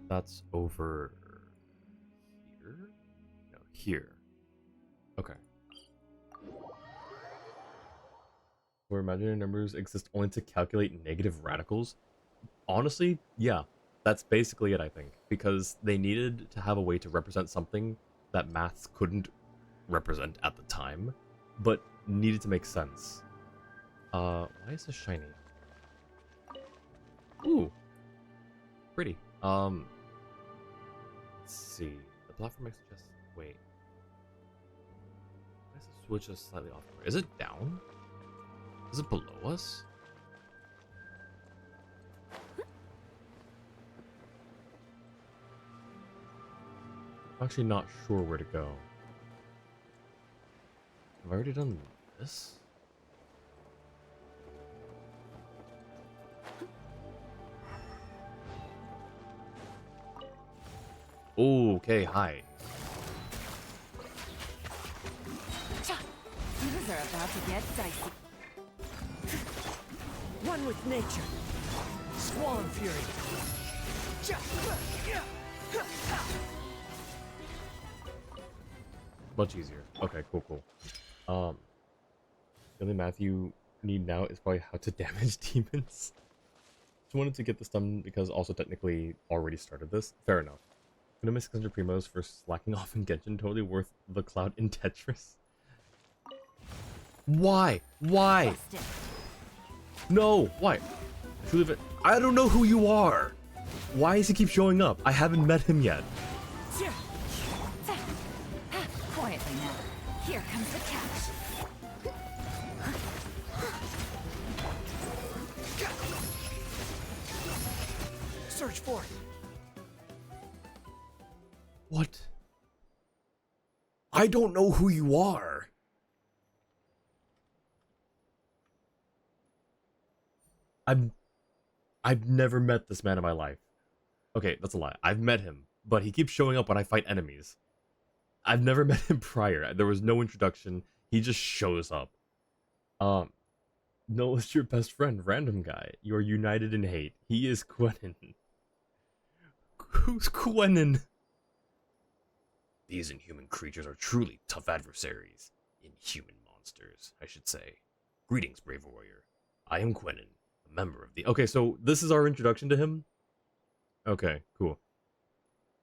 That's over here? No, here. Okay. Where imaginary numbers exist only to calculate negative radicals? Honestly, yeah. That's basically it, I think. Because they needed to have a way to represent something that maths couldn't represent at the time, but needed to make sense. Why is this shiny? Ooh. Pretty. Let's see. The platform makes just... Wait. Why is the switch just slightly off? Is it down? Is it below us? I'm actually not sure where to go. Have I already done this? Okay, hi. Things are about to get dicey. One with nature. Squall fury. Much easier. Okay, cool. The only math you need now is probably how to damage demons. Just wanted to get this done because also technically already started this. Fair enough. Gonna miss 600 primos for slacking off in Genshin. Totally worth the cloud in Tetris. Why? Why? No, why? I don't know who you are. Why does he keep showing up? I haven't met him yet. Quietly now. Here comes the catch. Search for it. What? I don't know who you are. I've never met this man in my life. Okay, that's a lie. I've met him, but he keeps showing up when I fight enemies. I've never met him prior. There was no introduction. He just shows up. Um, no, it's your best friend, random guy. You are united in hate. He is Quenin. Who's Quenin? These inhuman creatures are truly tough adversaries. Inhuman monsters, I should say. Greetings, brave warrior. I am Quenin, a member of the... Okay, so this is our introduction to him? Okay, cool.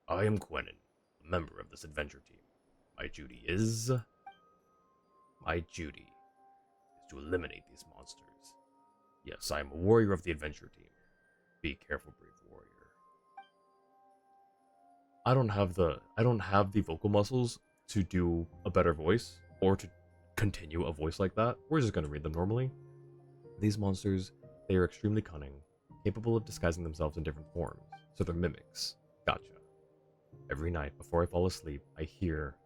I am Quenin, a member of this adventure team. My duty is to eliminate these monsters. Yes, I am a warrior of the adventure team. Be careful, brave warrior. I don't have the vocal muscles to do a better voice or to continue a voice like that. We're just gonna read them normally. These monsters, they are extremely cunning, capable of disguising themselves in different forms, so they're mimics. Gotcha. Every night before I fall asleep, I hear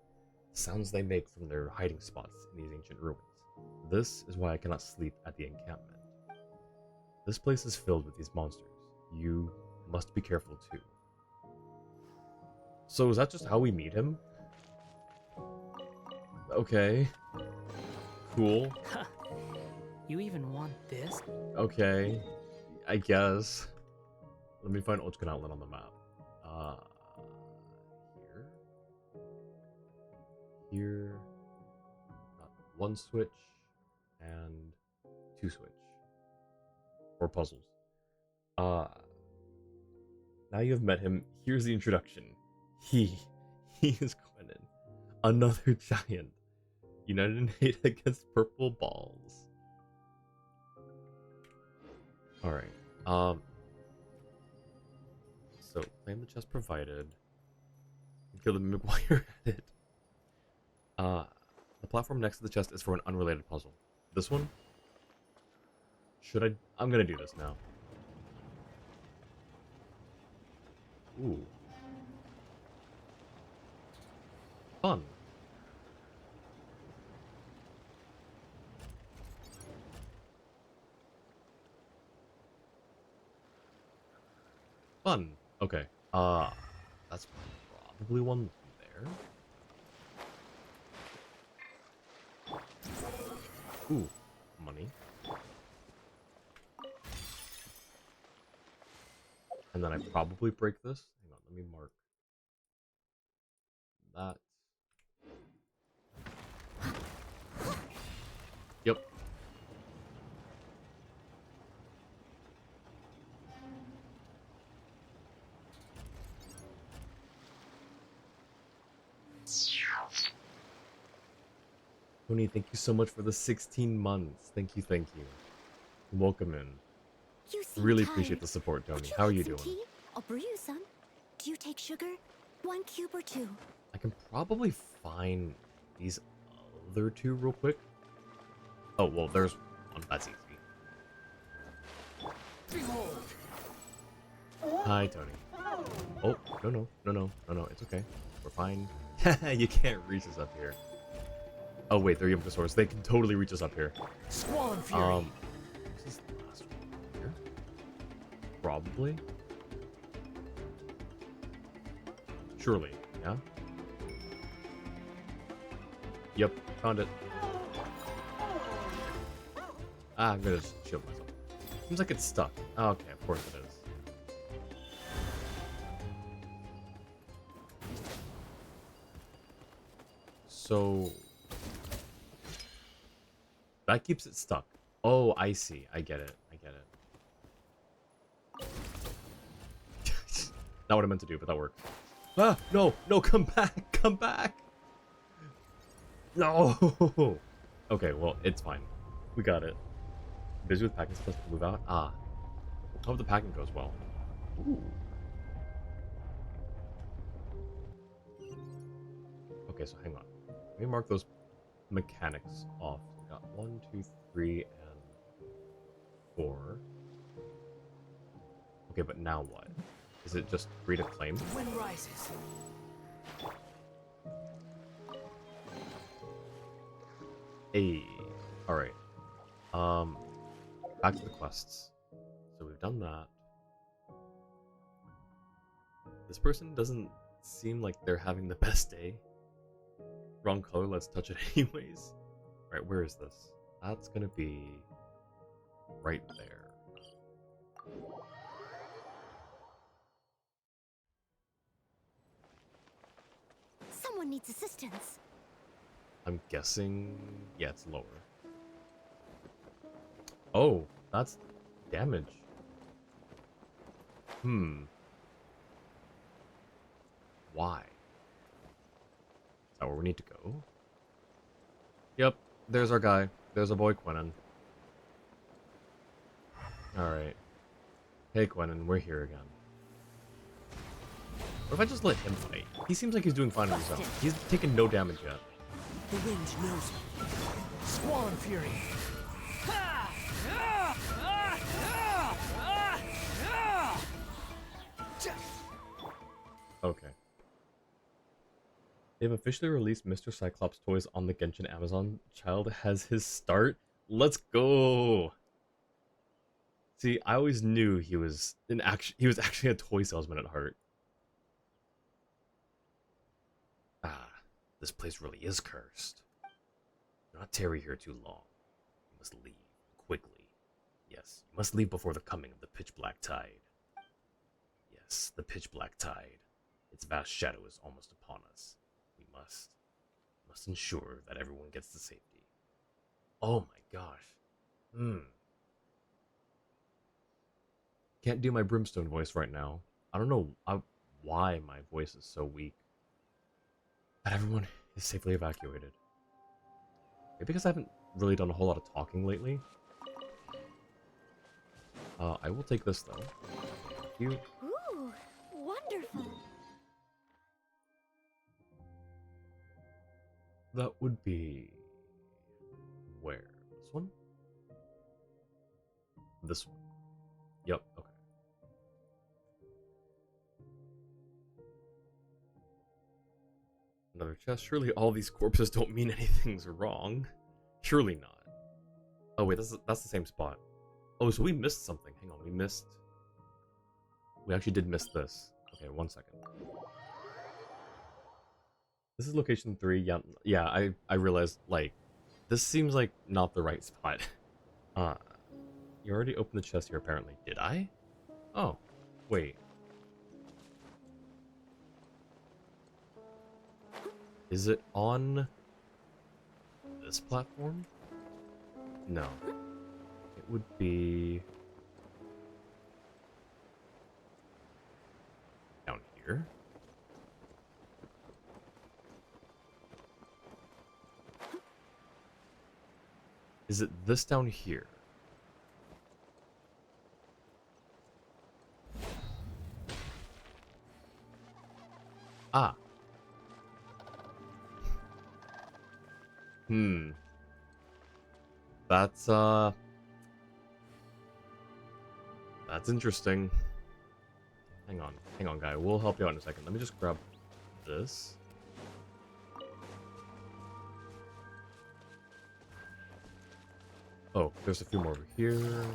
sounds they make from their hiding spots in these ancient ruins. This is why I cannot sleep at the encampment. This place is filled with these monsters. You must be careful too. So is that just how we meet him? Okay. Cool. You even want this? Okay. I guess. Let me find Ochkan Outlet on the map. Here. Here. Got one switch and two switch. Or puzzles. Now you have met him. Here's the introduction. He is Quenin, another giant, united in hate against purple balls. All right. So claim the chest provided. Kill the mimic while you're at it. The platform next to the chest is for an unrelated puzzle. This one? Should I? I'm gonna do this now. Ooh. Fun. Fun. Okay. That's probably one there. Ooh, money. And then I probably break this. Hang on, let me mark that. Yep. Tony, thank you so much for the 16 months. Thank you, thank you. Welcome in. You seem Really tired. appreciate the support, Tony. Would How are like you some doing? Tea? I'll brew you some. Do you take sugar? 1 cube or 2? I can probably find these other two real quick. Oh, well, there's one. That's easy. Behold. Hi, Tony. Oh, no, it's okay. We're fine. You can't reach us up here. Oh, wait, they're Yumkosaurus. They can totally reach us up here. Squall and fury. This is the last one here. Probably. Surely, yeah? Yep, found it. Ah, I'm gonna just shield myself. Seems like it's stuck. Oh, okay, of course it is. So... that keeps it stuck. Oh, I see. I get it. Not what I meant to do, but that worked. Ah, no, come back, come back. No. Okay, well, it's fine. We got it. Busy with packing supposed to move out. Ah. Hope the packing goes well. Ooh. Okay, so hang on. Let me mark those mechanics off. We got 1, 2, 3, and 4. Okay, but now what? Is it just free to claim? The wind rises. Hey, all right. Back to the quests. So we've done that. This person doesn't seem like they're having the best day. Wrong color, let's touch it anyways. Alright, where is this? That's gonna be right there. Someone needs assistance. I'm guessing... yeah, it's lower. Oh, that's damage. Why? Is that where we need to go? Yep, there's our guy. There's our boy Quentin. Alright. Hey Quentin, we're here again. What if I just let him fight? He seems like he's doing fine on his own. He's taken no damage yet. The wind knows me. Squall Fury. Okay. They've officially released Mr. Cyclops toys on the Genshin Amazon. Child has his start. Let's go! See, I always knew he was actually a toy salesman at heart. Ah, this place really is cursed. Do not tarry here too long. You must leave quickly. Yes, you must leave before the coming of the pitch black tide. Yes, the pitch black tide. Its vast shadow is almost upon us. We must ensure that everyone gets to safety. Oh my gosh. Can't do my brimstone voice right now. I don't know why my voice is so weak. That everyone is safely evacuated. Maybe because I haven't really done a whole lot of talking lately. I will take this though. Thank you. Ooh, wonderful. That would be... where? This one? This one. Yep, okay. Another chest. Surely all these corpses don't mean anything's wrong. Surely not. Oh wait, that's the same spot. Oh, so we missed something. Hang on, we actually did miss this. Okay, 1 second. This is location 3. Yeah, I realized, like, this seems like not the right spot. You already opened the chest here, apparently. Did I? Oh, wait. Is it on this platform? No. It would be... down here? Is it this down here? Ah. That's interesting. Hang on, guy. We'll help you out in a second. Let me just grab this. Oh, there's a few more over here.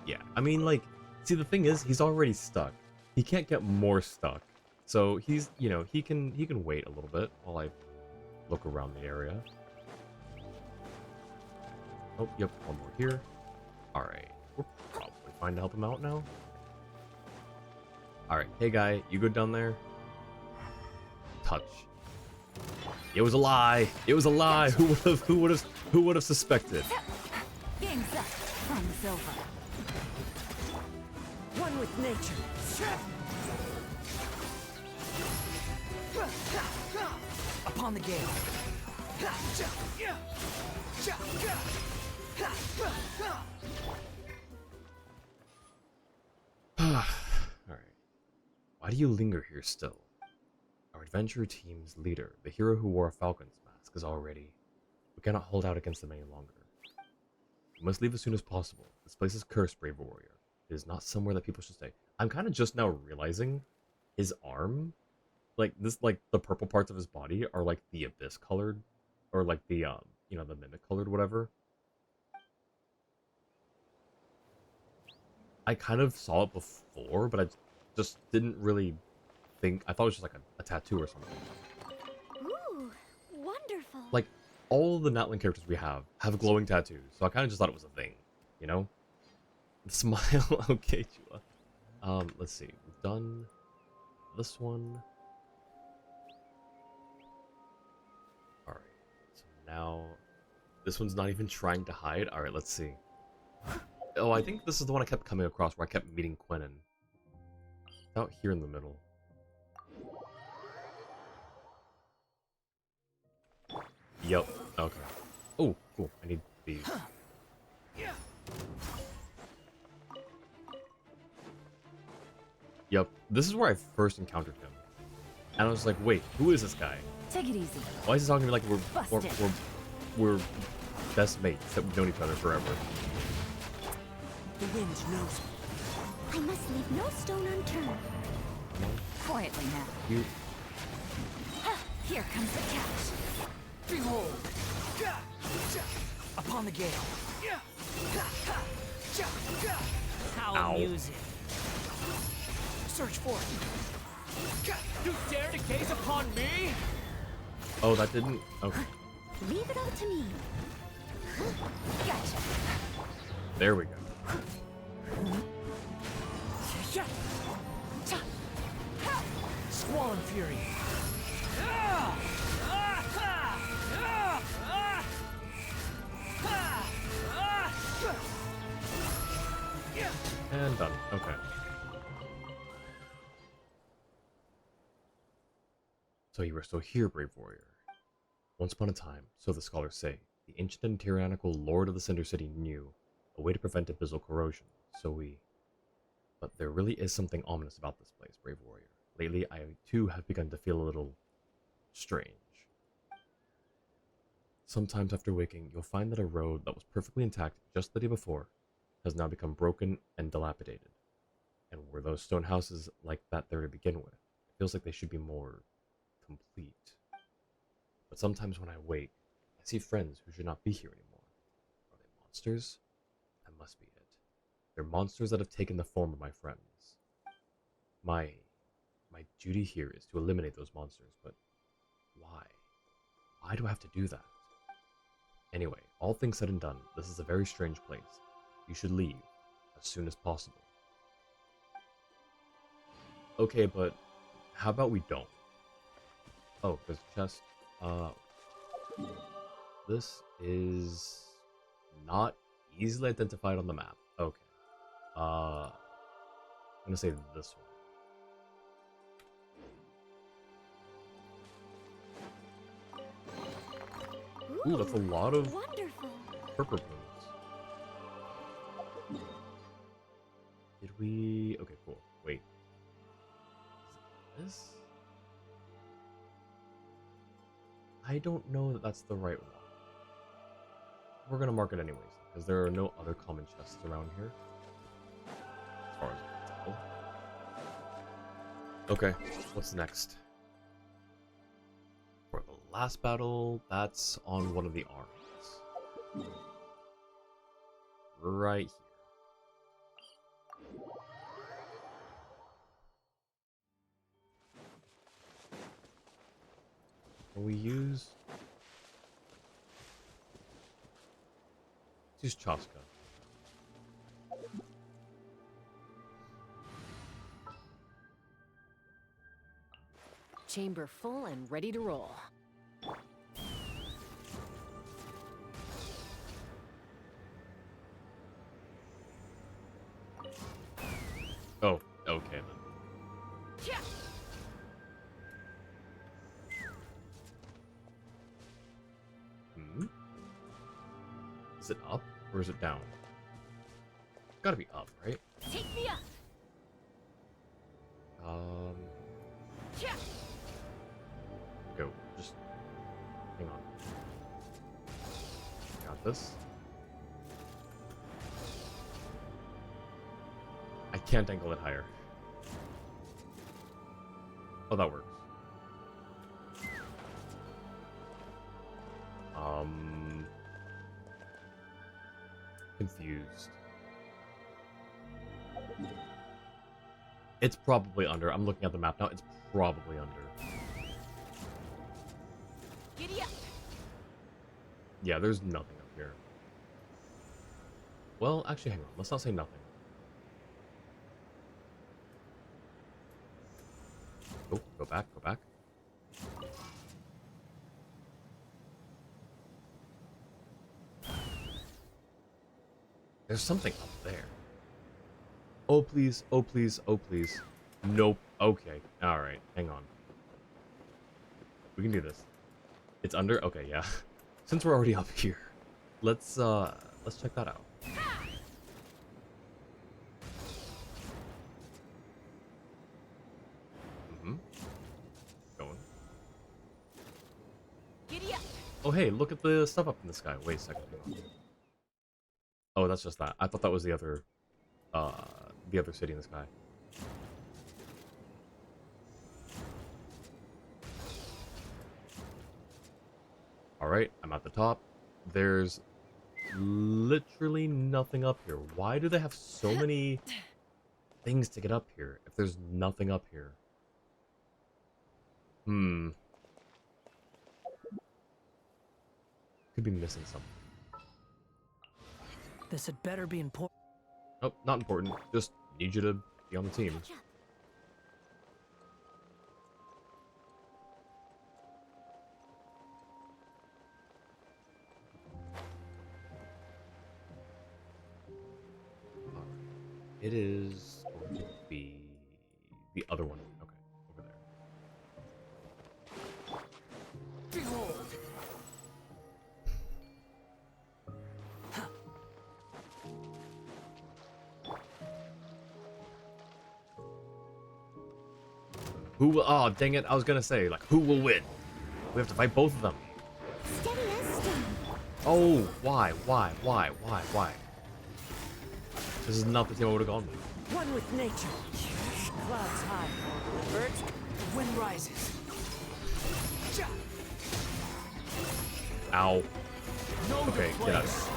Yeah, I mean, like, see, the thing is, he's already stuck. He can't get more stuck. So he's, you know, he can wait a little bit while I look around the area. Oh, yep, one more here. Alright, we're probably fine to help him out now. Alright, hey guy, you good down there? Touch. It was a lie! It was a lie! Who would have suspected? Game's up. Fun's over. One with nature. Upon the gale. Alright. Why do you linger here still? Our adventure team's leader, the hero who wore a falcon's mask, is all ready. We cannot hold out against them any longer. We must leave as soon as possible. This place is cursed, brave warrior. It is not somewhere that people should stay. I'm kind of just now realizing his arm, like this, like the purple parts of his body are like the abyss colored, or like the you know, the mimic colored whatever. I kind of saw it before, but I just didn't really think. I thought it was just like a tattoo or something. Ooh, wonderful. Like all the Natlan characters we have glowing tattoos, so I kind of just thought it was a thing, you know. Smile, okay, Chula. Let's see. We've done this one. All right. So now this one's not even trying to hide. All right, let's see. Oh, I think this is the one I kept coming across where I kept meeting Quentin. It's out here in the middle. Yep. Okay. Oh, cool. I need these. Yep. This is where I first encountered him. And I was like, wait, who is this guy? Take it easy. Why is he talking to me like Busted. we're best mates that we've known each other forever? The wind knows me. I must leave no stone unturned. Come on. Quietly now. You. Here comes the catch. Behold! Upon the gale. How Ow. amusing. Search for it. You dare to gaze upon me? Oh, that didn't. Okay. Leave it all to me. Gotcha. There we go. Squall and fury. And done. Okay. So you were still here, brave warrior. Once upon a time, so the scholars say, the ancient and tyrannical lord of the Cinder City knew a way to prevent abyssal corrosion. But there really is something ominous about this place, brave warrior. Lately, I too have begun to feel a little strange. Sometimes after waking, you'll find that a road that was perfectly intact just the day before has now become broken and dilapidated. And were those stone houses like that there to begin with? It feels like they should be more complete. But sometimes when I wake, I see friends who should not be here anymore. Are they monsters? That must be it. They're monsters that have taken the form of my friends. My duty here is to eliminate those monsters, but why? Why do I have to do that? Anyway, all things said and done, this is a very strange place. You should leave as soon as possible. Okay, but how about we don't? Oh, there's a chest. This is not easily identified on the map. Okay. I'm gonna say this one. Ooh, that's a lot of Wonderful. purple plumes. Did we... Okay, cool. Wait. Is it this? I don't know that that's the right one. We're gonna mark it anyways, because there are no other common chests around here. As far as I can tell. Okay, what's next? For the last battle, that's on one of the arms. Right here. Can we use... Let's use Chaska. Chamber full and ready to roll. Oh, okay then. Hmm? Is it up or is it down? It's gotta be up, right? Take me up. Go. Just hang on. Got this. I can't angle it higher. Oh, that works. confused. It's probably under. I'm looking at the map now. It's probably under. Giddy up. Yeah, there's nothing up here. Well, actually, hang on. Let's not say nothing. Oh, go back, go back. There's something up there. Oh, please. Oh, please. Oh, please. Nope. Okay. Alright. Hang on. We can do this. It's under? Okay, yeah. Since we're already up here, let's check that out. Going. Giddy up. Oh, hey, look at the stuff up in the sky. Wait a second. Hang on. Oh, that's just that. I thought that was the other city in the sky. Alright, I'm at the top. There's literally nothing up here. Why do they have so many things to get up here if there's nothing up here? Could be missing something. This had better be important. Oh, not important. Just need you to be on the team. Catch up. It is going to be the other one. Okay, over there. Behold. Who will? Oh, dang it! I was gonna say, like, who will win? We have to fight both of them. Steady as stone. Oh, why? Why? This is not the team I would have gone with. One with nature. Clouds high. Birds, wind rises. Ja. Ow. Know Okay, your get out of place.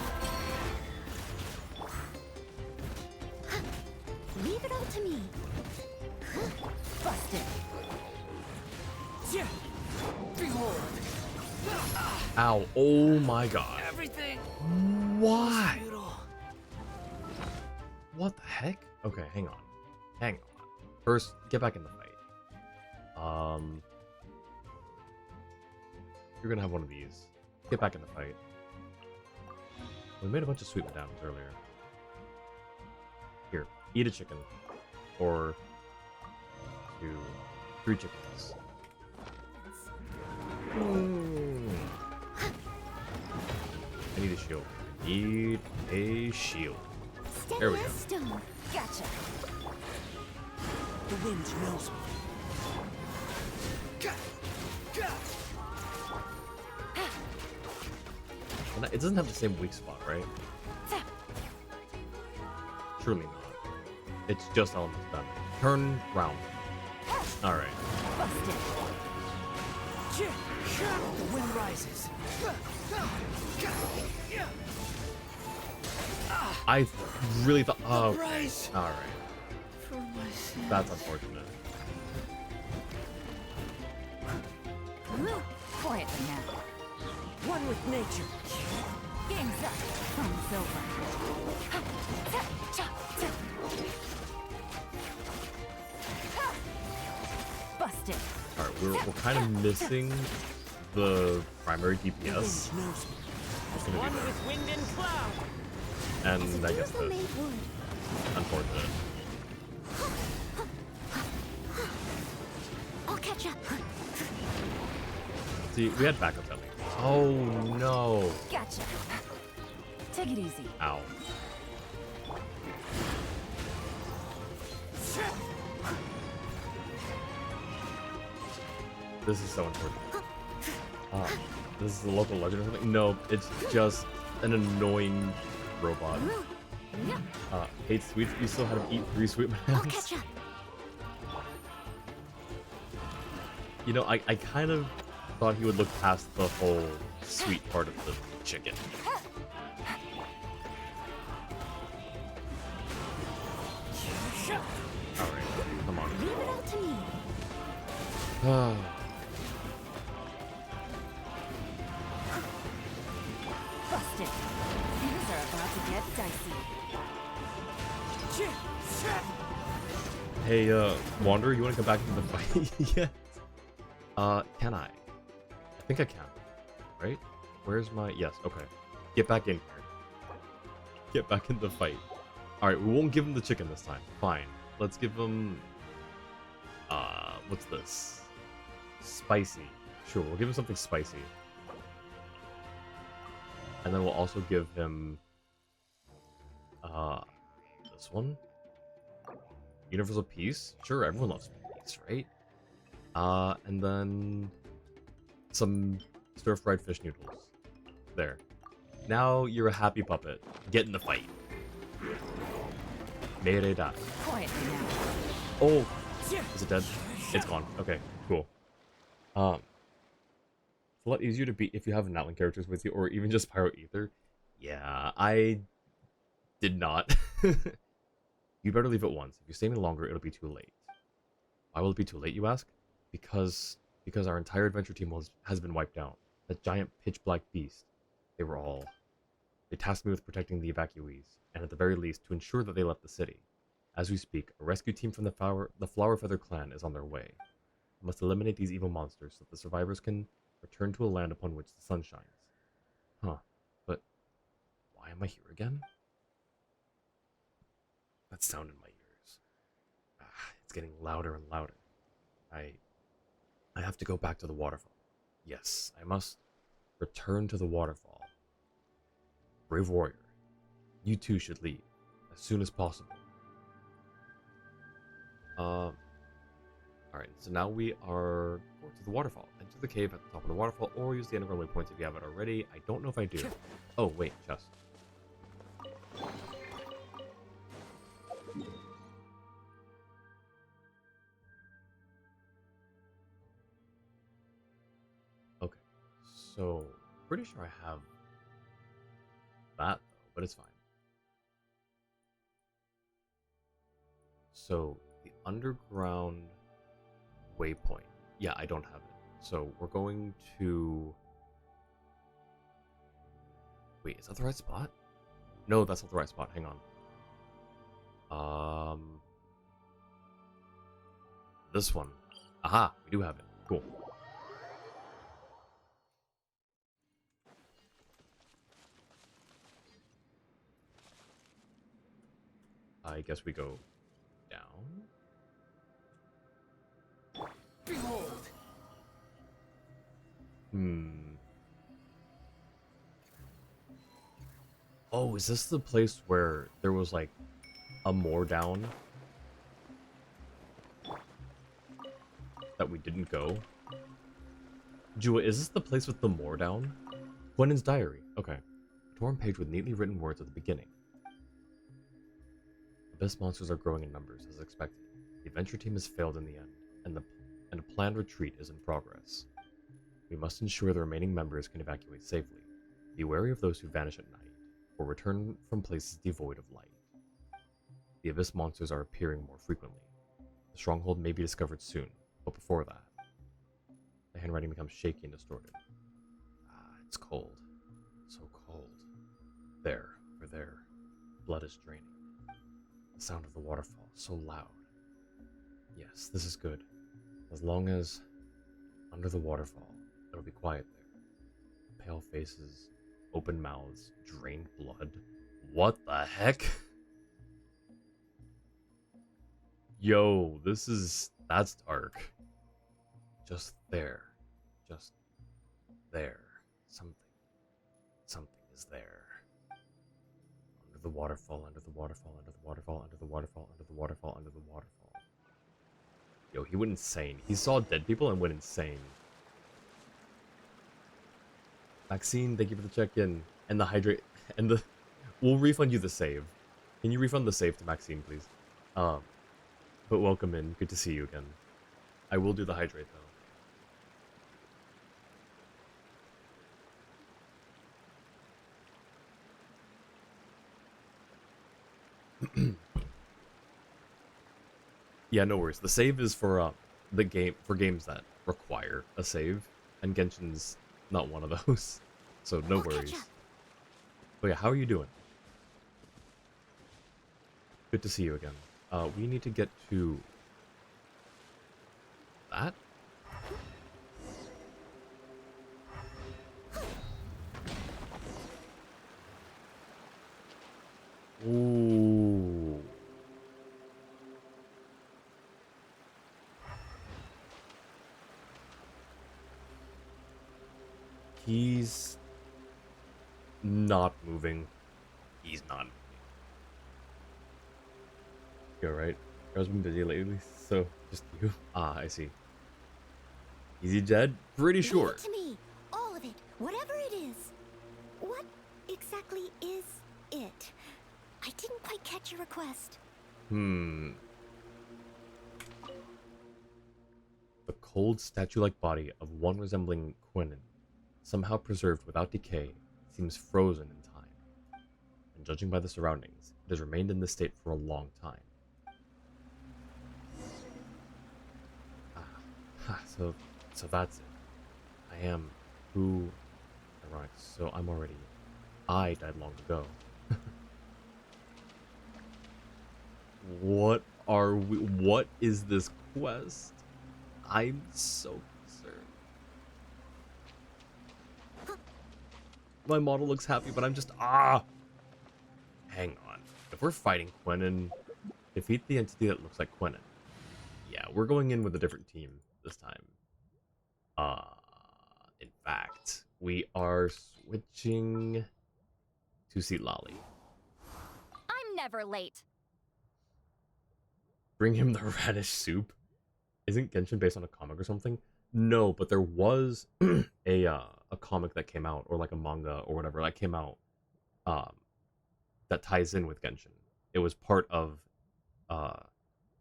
here. Leave it all to me. Busted. Ja. Behold. Ow. Oh my god. Everything. Why? Futile. What the heck? Okay, hang on. Hang on. First, get back in the fight. You're gonna have one of these. Get back in the fight. We made a bunch of sweet madames earlier. Here, eat a chicken. Or 3 chickens. I need a shield. I need a shield. Steady There we as go. stone. Gotcha. The wind knows me. And it doesn't have the same weak spot, right? Surely not. It's just elements done. Turn round. Alright. Busted. The wind rises. I really thought. Oh, Rise alright. for my sin. That's unfortunate. Quietly now. One with nature. Game's up. Fun's over. Busted. Alright, we're kind of missing the primary The DPS. wind knows me. It's gonna be One there. with wind and cloud. And I guess Beautiful the made wood. unfortunate. I'll catch up. See, we had backups at least. Oh no. Gotcha. Take it easy. Ow. This is so unfortunate. This is a local legend or something? No, it's just an annoying robot. Hates sweets. You still had to eat 3 sweet I'll bananas. catch up. You know, I kind of thought he would look past the whole sweet part of the chicken. Busted. Things are about to get dicey. Hey, Wanderer, you want to come back into the fight? Yeah. Can I? I think I can. Right? Where's my... Yes, okay. Get back in here. Get back in the fight. Alright, we won't give him the chicken this time. Fine. Let's give him... what's this? Spicy. Sure, we'll give him something spicy. And then we'll also give him... this one? Universal Peace? Sure, everyone loves peace, right? And then... some stir-fried fish noodles. There. Now you're a happy puppet. Get in the fight. Mayday die. Quietly now. Oh! Is it dead? It's gone. Okay, cool. It's a lot easier to beat if you have Natlan characters with you, or even just Pyro Ether. Yeah, I did not. You better leave it once. If you stay any longer, it'll be too late. Why will it be too late, you ask? Because our entire adventure team has been wiped out. That giant pitch-black beast. They tasked me with protecting the evacuees, and at the very least, to ensure that they left the city. As we speak, a rescue team from the Flower Feather clan is on their way. We must eliminate these evil monsters so that the survivors can return to a land upon which the sun shines. Huh. But why am I here again? That sound in my ears. It's getting louder and louder. I have to go back to the waterfall. Yes, I must return to the waterfall. Brave warrior, you too should leave as soon as possible. Alright, so now we are going to the waterfall. Enter the cave at the top of the waterfall, or use the underground waypoints if you have it already. I don't know if I do. Oh, wait, chest. Okay, so pretty sure I have that, though, but it's fine. So, the underground waypoint. Yeah, I don't have it. So, we're going to... Wait, is that the right spot? No, that's not the right spot. Hang on. This one. Aha, we do have it. Cool. I guess we go down. Behold! Oh, is this the place where there was like a more down that we didn't go? Jua, is this the place with the more down? Gwynen's diary. Okay. A torn page with neatly written words at the beginning. Abyss monsters are growing in numbers, as expected. The adventure team has failed in the end, and a planned retreat is in progress. We must ensure the remaining members can evacuate safely. Be wary of those who vanish at night, or return from places devoid of light. The Abyss monsters are appearing more frequently. The stronghold may be discovered soon, but before that, the handwriting becomes shaky and distorted. It's cold. So cold. There, over there, blood is draining. The sound of the waterfall, so loud. Yes, this is good. As long as, under the waterfall, it'll be quiet there. Pale faces, open mouths, drained blood. What the heck? Yo, that's dark. Just there. Just there. Something is there. Under the waterfall, under the waterfall, under the waterfall, under the waterfall, under the waterfall, under the waterfall. Yo, he went insane. He saw dead people and went insane. Maxine, thank you for the check-in. And the hydrate, and the... We'll refund you the save. Can you refund the save to Maxine, please? But welcome in. Good to see you again. I will do the hydrate, though. Yeah, no worries. The save is for, the game for games that require a save, and Genshin's not one of those. So no We'll catch worries. up. But yeah, how are you doing? Good to see you again. We need to get to that. Ooh. He's not moving. He's not moving. You alright? I was been busy lately, so just you. Ah, I see. Easy Jed? Pretty Leave sure. it to me. All of it. Whatever it is. What exactly is it? I didn't quite catch your request. The cold statue-like body of one resembling Quinin, somehow preserved without decay, seems frozen in time. And judging by the surroundings, it has remained in this state for a long time. So that's it. I am who... Ironic, so I'm already... I died long ago. What are we... What is this quest? I'm so concerned. My model looks happy, but I'm just... Ah! Hang on. If we're fighting Quinin, defeat the entity that looks like Quinin. Yeah, we're going in with a different team this time. In fact, we are switching to Seat Lolly. I'm never late. Bring him the radish soup. Isn't Genshin based on a comic or something? No, but there was a comic that came out, or like a manga or whatever that came out, that ties in with Genshin. It was part of a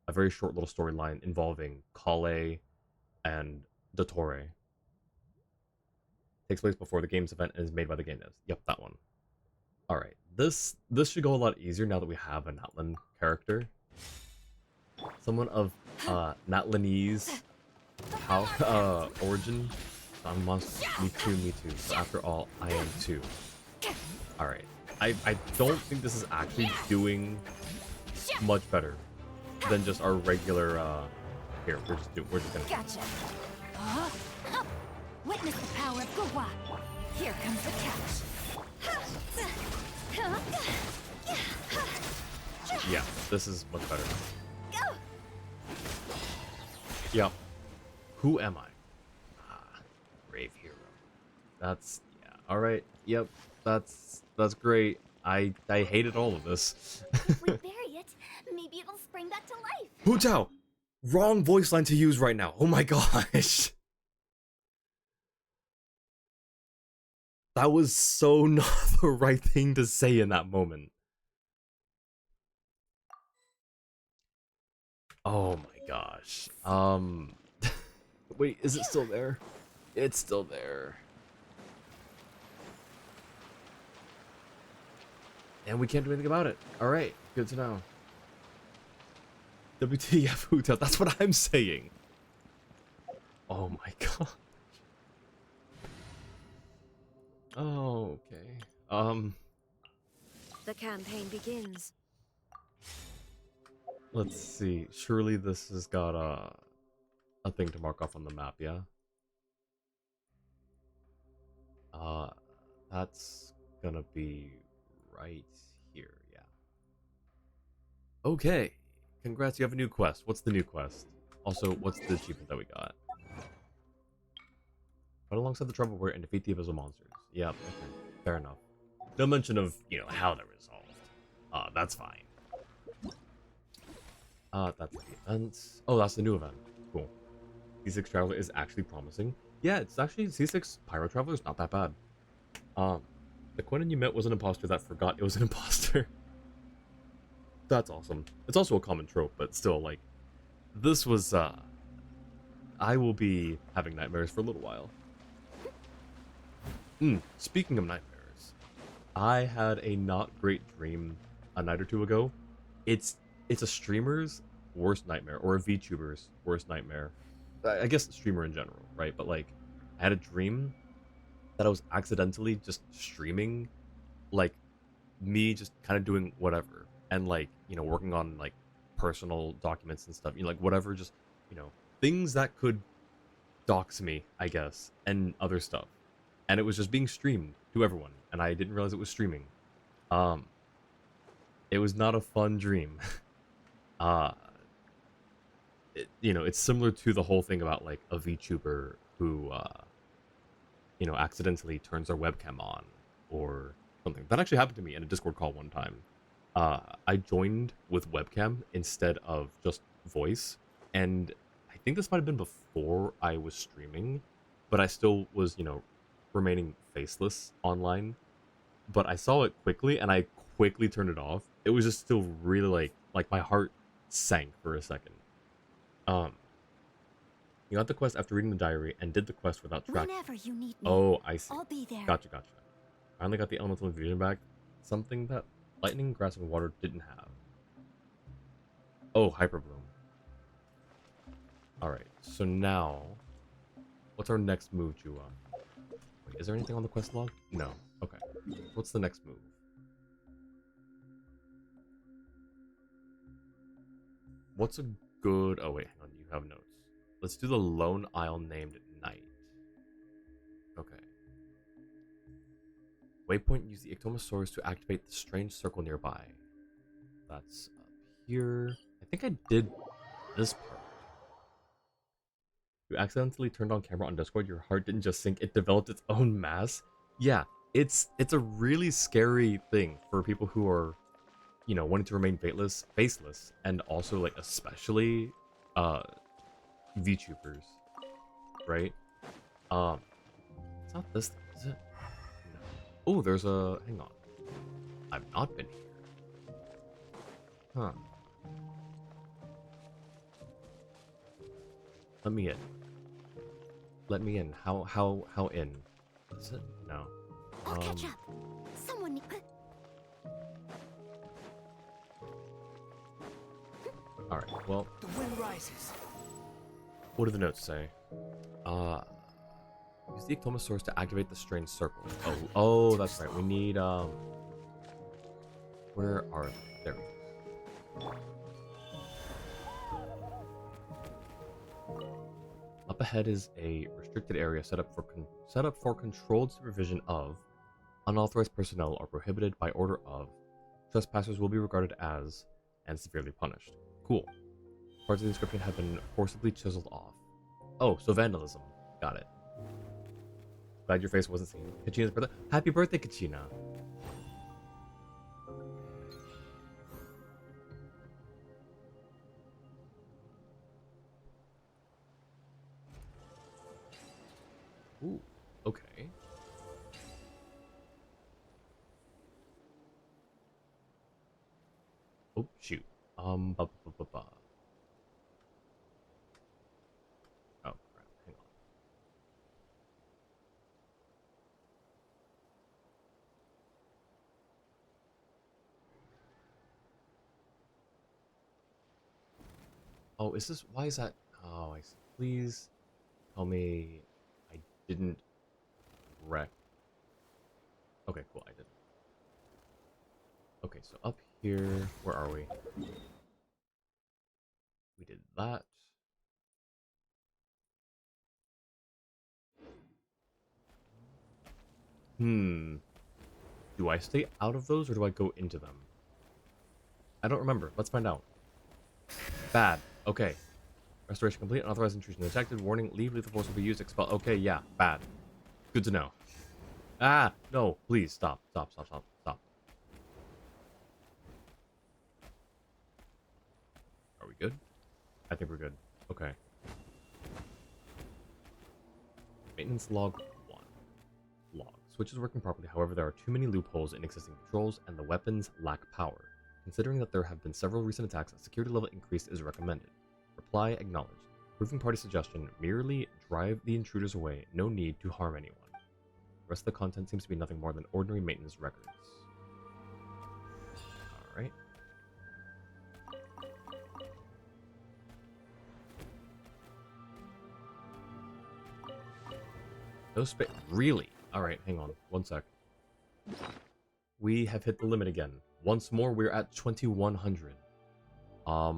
very short little storyline involving Kale and Dottore. Takes place before the game's event and is made by the game devs. Yep, that one. All right, this should go a lot easier now that we have a Natlan character. Someone of Natlanese origin. I'm monster. Me too. But after all, I am too. All right. I don't think this is actually doing much better than just our regular. Here, we're just gonna. Gotcha. Witness the power of Gua. Here comes the catch. Yeah, this is much better. Yeah. Who am I? Brave hero. That's yeah. All right. Yep. That's great. I hated all of this. If we bury it, maybe it'll spring back to life. Hu Tao! Wrong voice line to use right now. Oh my gosh. That was so not the right thing to say in that moment. Oh my gosh. Wait, is it still there? It's still there. And we can't do anything about it. Alright, good to know. WTF, Hu Tao, that's what I'm saying. Oh my god. Oh, okay. The campaign begins. Let's see. Surely this has got a thing to mark off on the map, yeah? That's gonna be right here, yeah. Okay. Congrats, you have a new quest. What's the new quest? Also, what's the achievement that we got? Fight alongside the trouble warrior and defeat the abyssal monsters. Yep, okay. Fair enough. No mention of, you know, how they're resolved. That's fine. That's the event. Oh, that's the new event. Cool. C6 Traveler is actually promising. Yeah, it's actually C6 Pyro Traveler is not that bad. The Quinin you met was an imposter that forgot it was an imposter. That's awesome. It's also a common trope, but still, like, this was, I will be having nightmares for a little while. Speaking of nightmares, I had a not great dream a night or two ago. It's a streamer's worst nightmare, or a VTuber's worst nightmare. I guess streamer in general, right? But like, I had a dream that I was accidentally just streaming, like me just kind of doing whatever, and like working on like personal documents and stuff, like whatever, just things that could dox me, I guess, and other stuff. And it was just being streamed to everyone, and I didn't realize it was streaming. Um, it was not a fun dream. uh, it's similar to the whole thing about like a VTuber who, accidentally turns their webcam on or something. That actually happened to me in a Discord call one time. I joined with webcam instead of just voice, and I think this might have been before I was streaming, but I still was, remaining faceless online. But I saw it quickly, and I quickly turned it off. It was just still really like my heart sank for a second. Um, you got the quest after reading the diary and did the quest without tracking. Whenever you need me, Oh, I see. I'll be there. Gotcha. I only got the elemental infusion back, something that lightning, grass, and water didn't have. Oh, hyper bloom. All right, so now, what's our next move, Jua? Wait, is there anything on the quest log? No. Okay. What's the next move? What's a good... Oh, wait, hang on. You have notes. Let's do the Lone Isle named Night. Okay. Waypoint, use the Ictomosaurus to activate the strange circle nearby. That's up here. I think I did this part. You accidentally turned on camera on Discord. Your heart didn't just sink, it developed its own mass. Yeah, it's a really scary thing for people who are, wanting to remain faceless, and also like especially VTubers, right? It's not this thing, is it? No. Oh, there's a... Hang on. I've not been here. Huh. Let me in. Let me in. How in? Is it? No. I'll catch up. Someone need... Alright, well... The wind rises. What do the notes say? Use the Ectomosaurus to activate the strange circle. Oh, that's right. We need, where are they? There we go. Up ahead is a restricted area set up for controlled supervision of unauthorized personnel are prohibited by order of. Trespassers will be regarded as and severely punished. Cool. Parts of the inscription have been forcibly chiseled off. Oh, so vandalism. Got it. Glad your face wasn't seen. Kachina's birthday. Happy birthday, Kachina. Ooh, okay. Oh, shoot. Ba, ba, ba, ba, ba. Oh, crap. Hang on. Oh, is this... Why is that... Oh, I see. Please tell me I didn't wreck. Okay, cool. I didn't. Okay, so up here... Where are we? We did that. Do I stay out of those or do I go into them? I don't remember. Let's find out. Bad. Okay. Restoration complete. Unauthorized intrusion detected. Warning. Leave lethal force will be used. Expel. Okay, yeah. Bad. Good to know. Ah! No. Please. Stop. Stop. Stop. Stop. Stop. Are we good? I think we're good. Okay. Maintenance log 1. Log. Switch is working properly, however there are too many loopholes in existing controls and the weapons lack power. Considering that there have been several recent attacks, a security level increase is recommended. Reply acknowledged. Proving party suggestion, merely drive the intruders away, no need to harm anyone. The rest of the content seems to be nothing more than ordinary maintenance records. Alright. No space. Really? Alright, hang on. 1 sec. We have hit the limit again. Once more, we're at 2100. I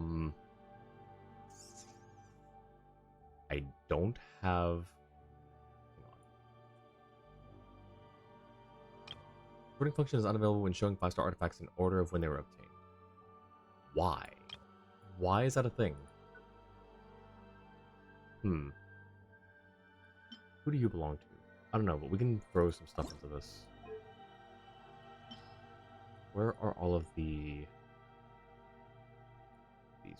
don't have... Hang on. Sorting function is unavailable when showing 5-star artifacts in order of when they were obtained. Why? Why is that a thing? Who do you belong to? I don't know, but we can throw some stuff into this. Where are all of these ones?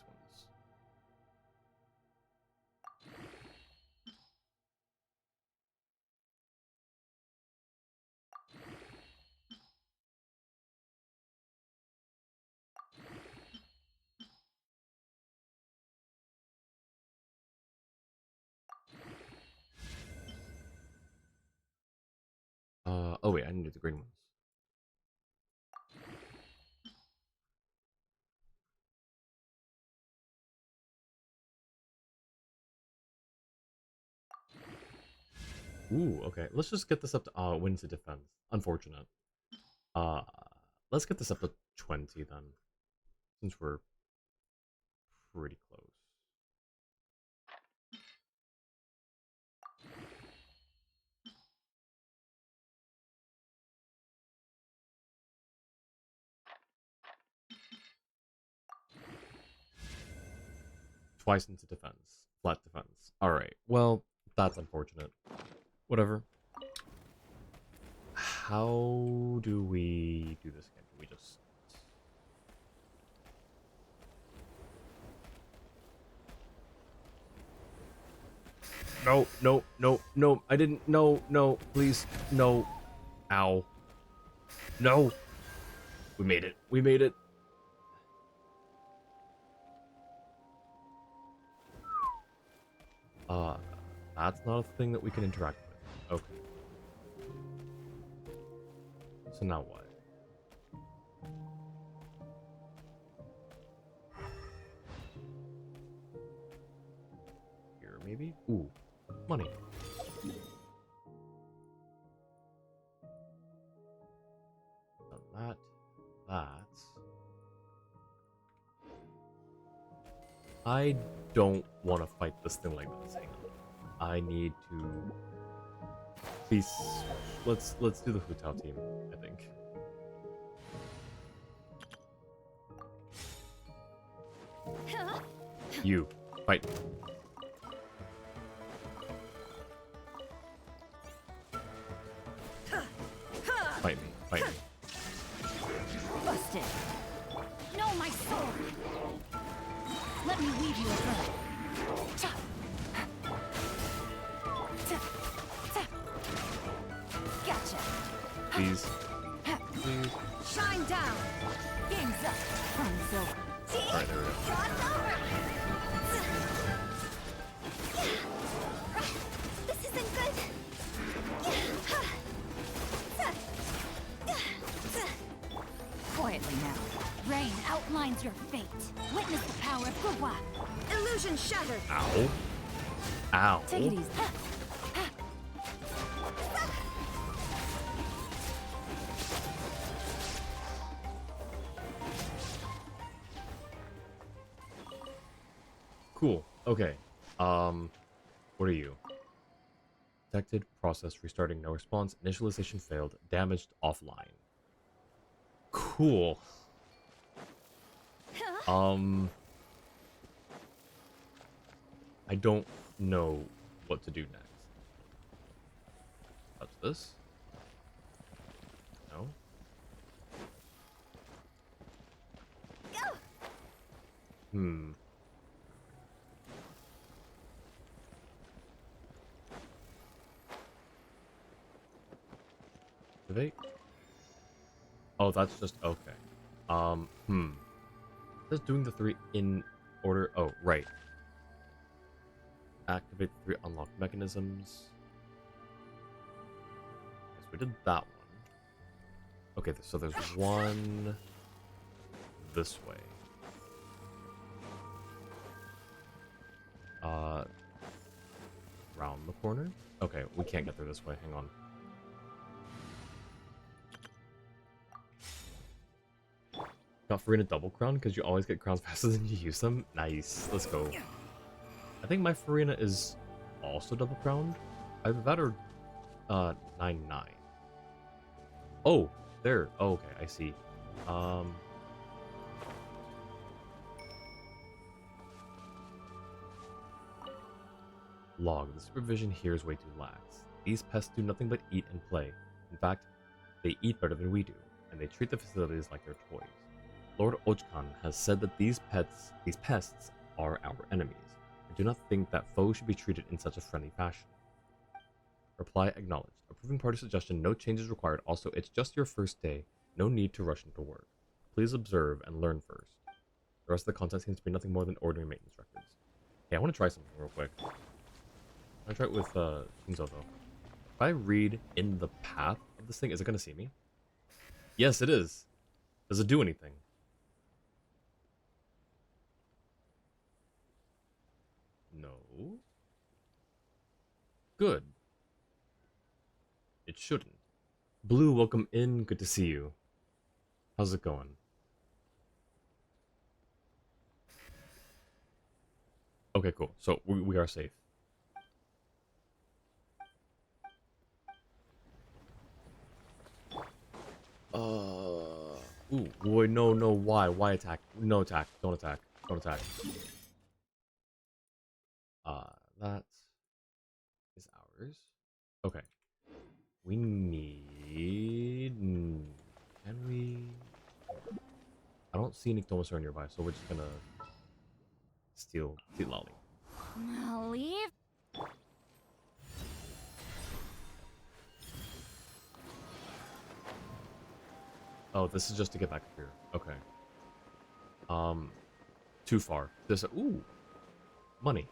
Oh wait, I need the green ones. Ooh, okay. Let's just get this up to win to defense. Unfortunate. Uh let's get this up to 20 then. Since we're pretty close. Twice into defense. Flat defense. Alright. Well, that's unfortunate. Whatever. How do we do this again? Do we just... No, no, no, no. I didn't. No, no, please. No. Ow. No. We made it. We made it. That's not a thing that we can interact with. Okay. So now what? Here, maybe? Ooh. Money. Done that. I don't want to fight this thing like this. Hang on. I need to... Please, let's do the Hu Tao team, I think. You, fight. Fight me, fight me. Busted. No, my sword. Let me weave you a thread. Gotcha. Please. Please. Shine down. Game's up. Fun's over. Alright, there we go. It's over. This isn't good. Quietly now. Rain outlines your fate. Witness the power of Gugwa. Illusion shattered. Ow. Ow. Take it easy. Cool. Okay. What are you? Detected, process, restarting, no response, initialization failed, damaged, offline. Cool. I don't know what to do next. Touch this? No? Hmm. Activate? Oh, that's just okay. Just doing the 3 in order. Oh, right. Activate the 3 unlocked mechanisms. Yes, we did that one. Okay, so there's one this way. around the corner. Okay, we can't get through this way. Hang on. Got Farina double crown because you always get crowns faster than you use them. Nice. Let's go. I think my Farina is also double crowned. Either that or 9-9. Oh, there. Oh, okay, I see. Log. The supervision here is way too lax. These pests do nothing but eat and play. In fact, they eat better than we do, and they treat the facilities like their toys. Lord Ochkan has said that these pests are our enemies. I do not think that foes should be treated in such a friendly fashion. Reply acknowledged. Approving party suggestion, no changes required. Also, it's just your first day. No need to rush into work. Please observe and learn first. The rest of the content seems to be nothing more than ordinary maintenance records. Hey, I want to try something real quick. I'll try it with Shinzo though. If I read in the path of this thing, is it going to see me? Yes, it is. Does it do anything? No. Good. It shouldn't. Blue, welcome in. Good to see you. How's it going? Okay, cool. So we are safe. Ooh, boy, no, why? Why attack? No attack. Don't attack. Don't attack. That is ours. Okay. We need... Can we... I don't see any Tomasaur nearby, so we're just gonna... steal Lolly. I'll leave. Oh, this is just to get back up here. Okay. Too far. This... Ooh! Money.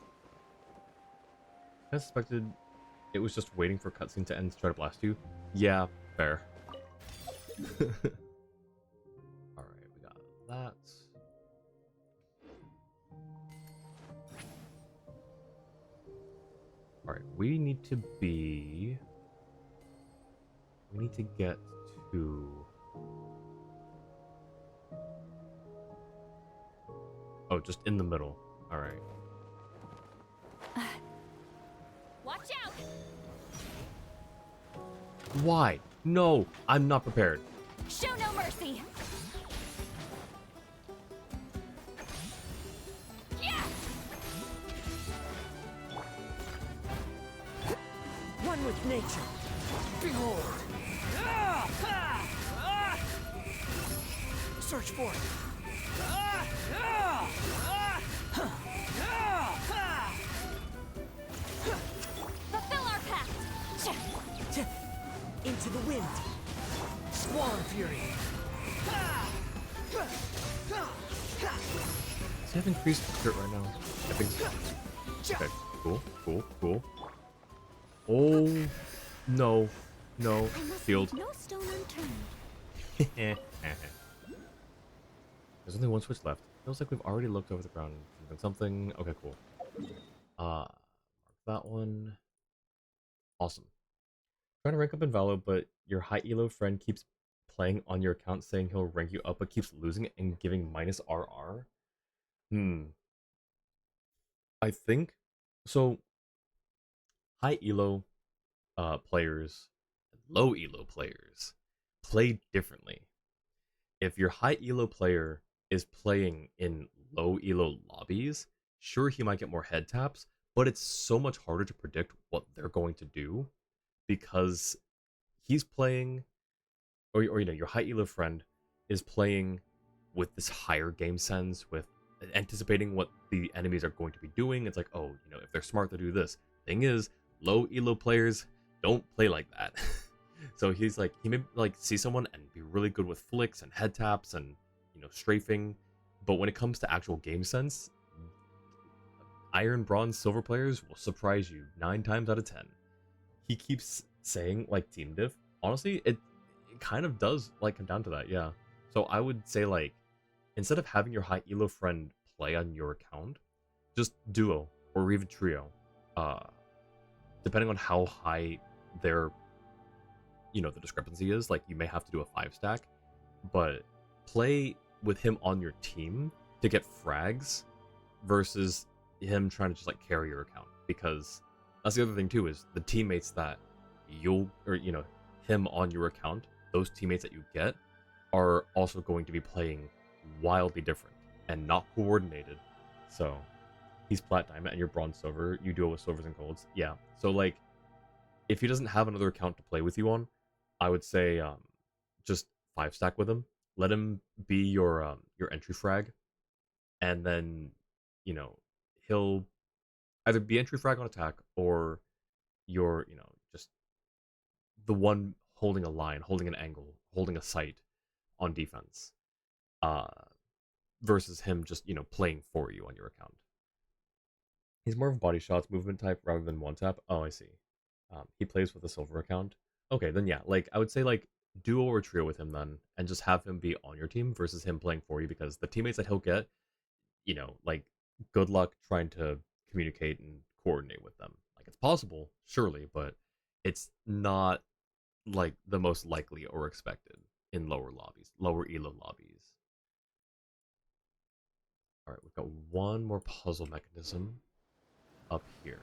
I suspected it was just waiting for cutscene to end to try to blast you. Yeah, fair. Alright, we got that. Alright, we need to be... We need to get to... Oh, just in the middle. Alright. Watch out! Why? No, I'm not prepared. Show no mercy! Yeah! One with nature. Behold. Search for it. Fulfill our pact! Into the wind. Squall fury. Does he have increased crit right now? I think so. Okay, cool. Oh, no. I must Field. leave no stone unturned. There's only one switch left. Feels like we've already looked over the ground and done something. Okay, cool. Mark that one. Awesome. Trying to rank up in Valo, but your high elo friend keeps playing on your account saying he'll rank you up, but keeps losing and giving minus RR. I think so. High elo players, low elo players play differently. If your high elo player is playing in low elo lobbies, sure, he might get more head taps, but it's so much harder to predict what they're going to do because he's playing, or you know, your high elo friend is playing with this higher game sense, with anticipating what the enemies are going to be doing. It's like, oh, you know, if they're smart, they do this. Thing is, low elo players don't play like that. So he's like, he may like see someone and be really good with flicks and head taps and, you know, strafing, but when it comes to actual game sense, iron, bronze, silver players will surprise you 9 times out of 10. He keeps saying like team diff. Honestly, it kind of does like come down to that, yeah. So I would say like, instead of having your high elo friend play on your account, just duo or even trio. depending on how high their, the discrepancy is, like, you may have to do a 5-stack, but play with him on your team to get frags versus him trying to just, like, carry your account. Because that's the other thing, too, is the teammates that him on your account, those teammates that you get are also going to be playing wildly different and not coordinated. So he's plat diamond and you're bronze silver, you duo with silvers and golds. Yeah. So like if he doesn't have another account to play with you on, I would say just 5-stack with him. Let him be your entry frag, and then he'll either be entry frag on attack or you're just the one holding a line, holding an angle, holding a sight on defense, versus him just playing for you on your account. He's more of a body shots movement type rather than one tap. Oh, I see. He plays with a silver account. Okay, then yeah, like I would say like duo or trio with him then, and just have him be on your team versus him playing for you, because the teammates that he'll get, like good luck trying to communicate and coordinate with them. Like it's possible, surely, but it's not like the most likely or expected in lower lobbies, lower elo lobbies. All right, we've got one more puzzle mechanism up here.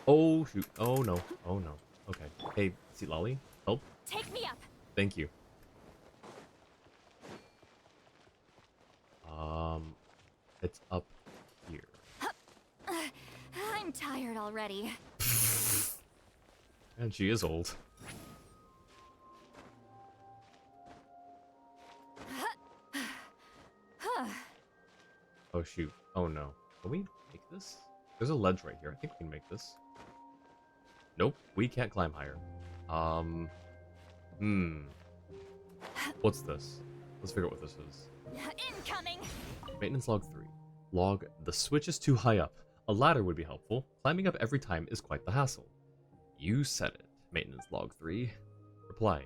Oh shoot! Oh no! Oh no! Okay. Hey, see Lolly, help! Take me up. Thank you. It's up here. I'm tired already. And she is old. Oh shoot. Oh no. Can we make this? There's a ledge right here. I think we can make this. Nope, we can't climb higher. What's this? Let's figure out what this is. Incoming. Maintenance log 3. Log, the switch is too high up. A ladder would be helpful. Climbing up every time is quite the hassle. You said it. Maintenance log 3. Reply.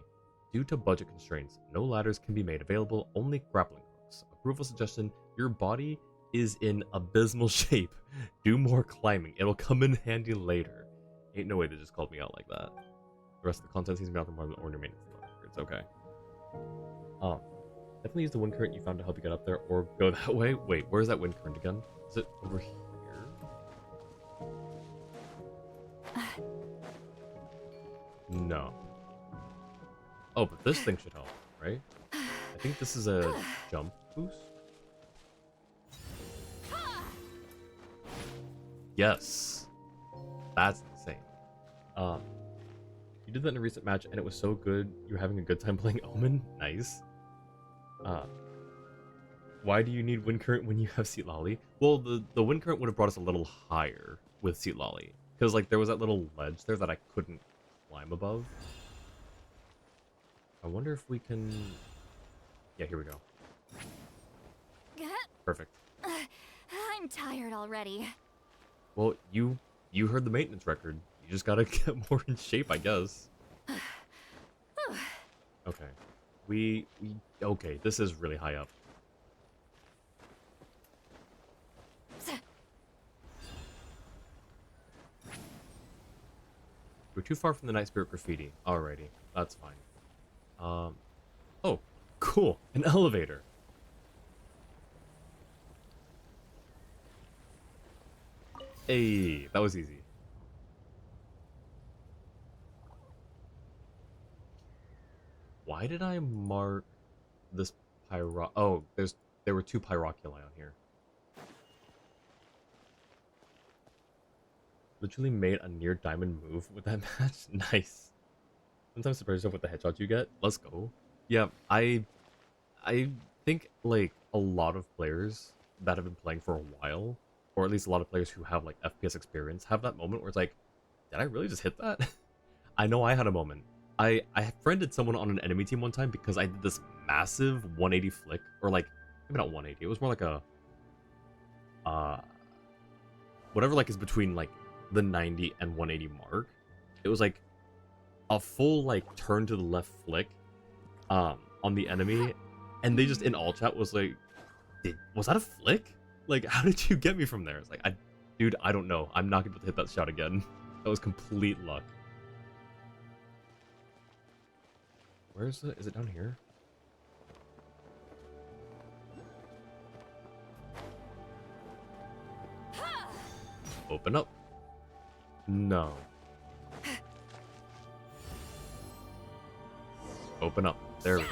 Due to budget constraints, no ladders can be made available, only grappling hooks. Approval suggestion, your body is in abysmal shape. Do more climbing. It'll come in handy later. Ain't no way they just called me out like that. The rest of the content seems to be out more than ordinary maintenance log. It's okay. Definitely use the wind current you found to help you get up there, or go that way. Wait, where's that wind current again? Is it over here? No. Oh, but this thing should help, right? I think this is a jump boost. Yes. That's insane. You did that in a recent match and it was so good. You were having a good time playing Omen? Nice. Why do you need wind current when you have Seat Lolly? Well, the wind current would have brought us a little higher with Seat Lolly, because like there was that little ledge there that I couldn't climb above. I wonder if we can. Yeah, here we go. Perfect. I'm tired already. Well, you heard the maintenance record. You just gotta get more in shape, I guess. Okay. Okay, this is really high up. We're too far from the Night Spirit graffiti. Alrighty, that's fine. Oh, cool, an elevator. Hey, that was easy. Why did I mark this pyro? Oh, there were 2 pyroculi on here. Literally made a near diamond move with that match. Nice. Sometimes surprise yourself with the headshots you get. Let's go. Yeah, I think like a lot of players that have been playing for a while, or at least a lot of players who have like FPS experience, have that moment where it's like, did I really just hit that? I know I had a moment. I friended someone on an enemy team one time because I did this massive 180 flick, or like maybe not 180. It was more like a whatever like is between like the 90 and 180 mark. It was like a full like turn to the left flick on the enemy, and they just in all chat was like, was that a flick? Like, how did you get me from there? It's like Dude, I don't know. I'm not going to be able to hit that shot again. That was complete luck. Where is it? Is it down here? Open up. No. Open up. There we go.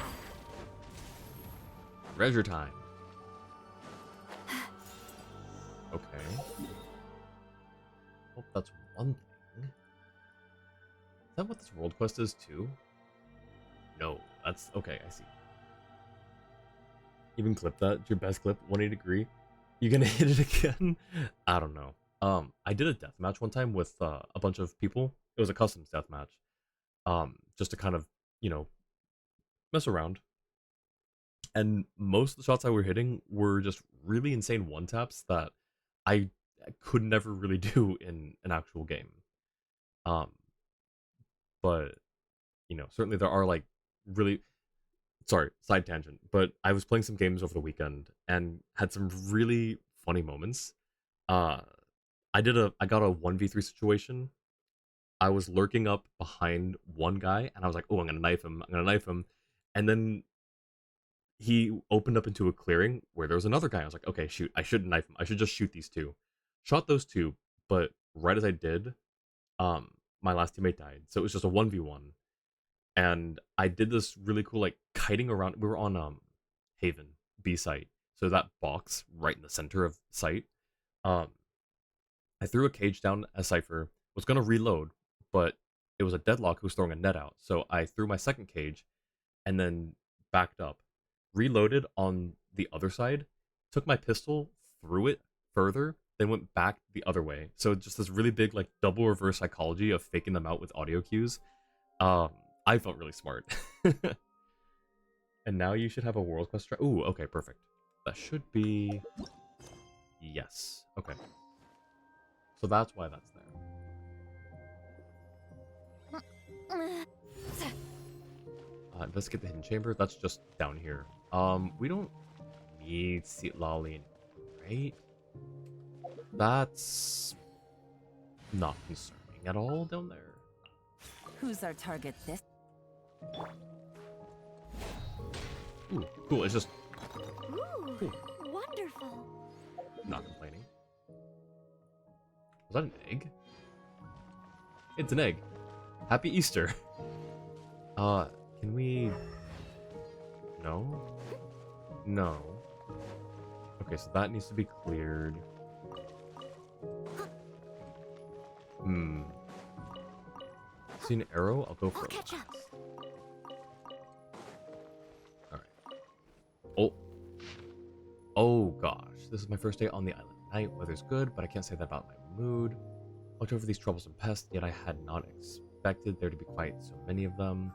Treasure time. Okay. Well, that's one thing. Is that what this world quest is too? No, that's okay. I see. Even clip that. It's your best clip. 180 degree. You gonna hit it again? I don't know. I did a death match one time with a bunch of people. It was a custom death match. Just to kind of, you know, mess around. And most of the shots I were hitting were just really insane one taps that I could never really do in an actual game. But you know, certainly there are like really, sorry, side tangent, but I was playing some games over the weekend and had some really funny moments. I got a 1v3 situation. I was lurking up behind one guy and I was like, "Oh, I'm going to knife him. I'm going to knife him." And then he opened up into a clearing where there was another guy. I was like, "Okay, shoot. I shouldn't knife him. I should just shoot these two." Shot those two, but right as I did, my last teammate died. So it was just a 1v1. And I did this really cool like kiting around. We were on Haven B site, so that box right in the center of site. I threw a cage down a cipher. Was gonna reload, but it was a deadlock who was throwing a net out. So I threw my second cage, and then backed up, reloaded on the other side, took my pistol, threw it further, then went back the other way. So just this really big like double reverse psychology of faking them out with audio cues. I felt really smart. And now you should have a world quest. Ooh, okay, perfect. That should be... Yes. Okay. So that's why that's there. Investigate the hidden chamber. That's just down here. We don't need Seat Lolly, right? That's not concerning at all down there. Who's our target this? Ooh, cool. It's just Ooh, cool. wonderful. Not complaining. Was that an egg? It's an egg. Happy Easter. Can we... No? No. Okay, so that needs to be cleared. See an arrow? I'll go for I'll it. catch up. Alright. Oh. Oh gosh. This is my first day on the island. Night weather's good, but I can't say that about my mood. Watch over these troublesome pests, yet I had not expected there to be quite so many of them.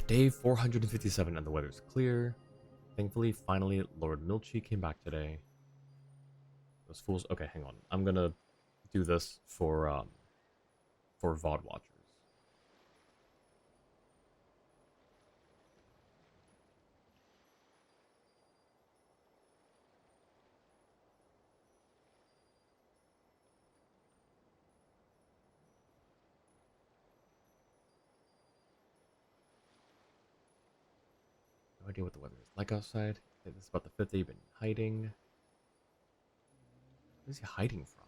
Day 457 and the weather's clear. Thankfully, finally, Lord Milchi came back today. Those fools. Okay, hang on. I'm gonna do this for VOD watchers. No idea what the weather is like outside. Okay, this is about the fifth day you've been hiding. Where is he hiding from?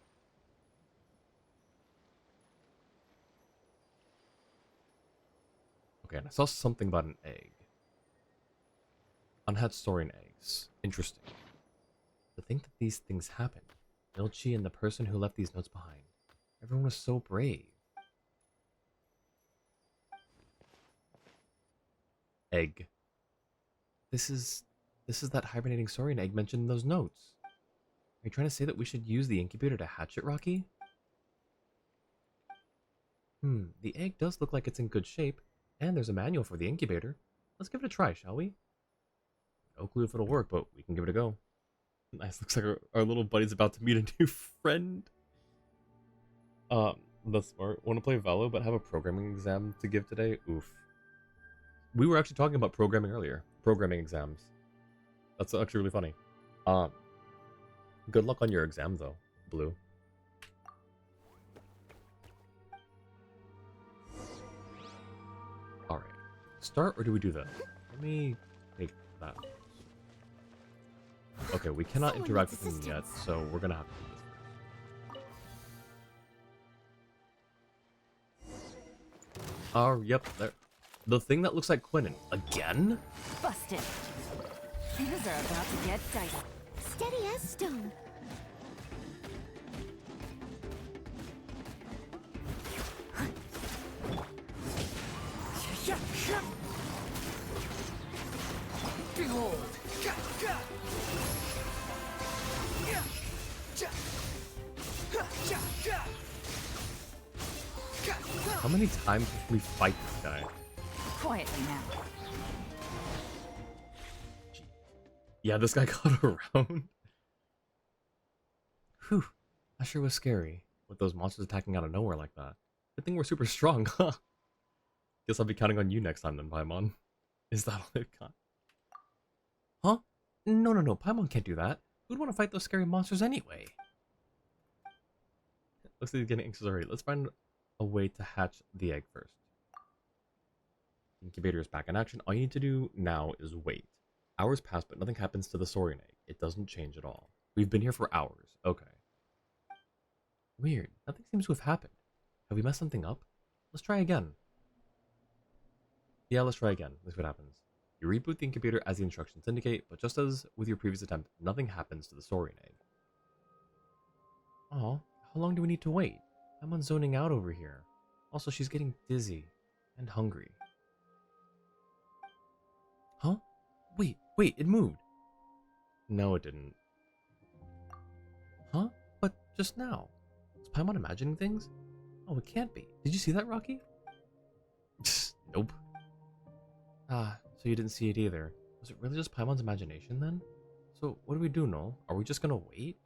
Okay, and I saw something about an egg. Unhatched saurian eggs. Interesting. To think that these things happened. Milchi and the person who left these notes behind. Everyone was so brave. Egg. This is that hibernating saurian egg mentioned in those notes. Are you trying to say that we should use the incubator to hatch it, Rocky? The egg does look like it's in good shape, and there's a manual for the incubator. Let's give it a try, shall we? No clue if it'll work, but we can give it a go. Nice, looks like our little buddy's about to meet a new friend. That's smart. Want to play Valo, but have a programming exam to give today? Oof. We were actually talking about programming earlier. Programming exams. That's actually really funny. Good luck on your exam, though, Blue. Alright. Start, or do we do that? Let me take that. Okay, we cannot Someone interact needs with him yet, assistance. so we're gonna have to do this first. Oh, yep, there. The thing that looks like Quinnen. Again? Busted. Things are about to get dicey. Steady as stone. Behold! How many times can we fight this guy? Quietly now. Yeah, this guy got around. Whew. That sure was scary. With those monsters attacking out of nowhere like that. Good thing we're super strong, huh? Guess I'll be counting on you next time then, Paimon. Is that all they've got? Huh? No, Paimon can't do that. Who'd want to fight those scary monsters anyway? Looks like he's getting anxious already. Let's find a way to hatch the egg first. Incubator is back in action. All you need to do now is wait. Hours pass, but nothing happens to the Saurian egg. It doesn't change at all. We've been here for hours. Okay. Weird. Nothing seems to have happened. Have we messed something up? Let's try again. Yeah, let's try again. Let's see what happens. You reboot the incubator as the instructions indicate, but just as with your previous attempt, nothing happens to the Saurian egg. Aw, how long do we need to wait? I'm on zoning out over here. Also, she's getting dizzy and hungry. Huh? Wait, it moved. No, it didn't. Huh? But just now. Is Paimon imagining things? Oh, it can't be. Did you see that, Rocky? Nope. Ah, so you didn't see it either. Was it really just Paimon's imagination then? So what do we do, Noel? Are we just gonna wait?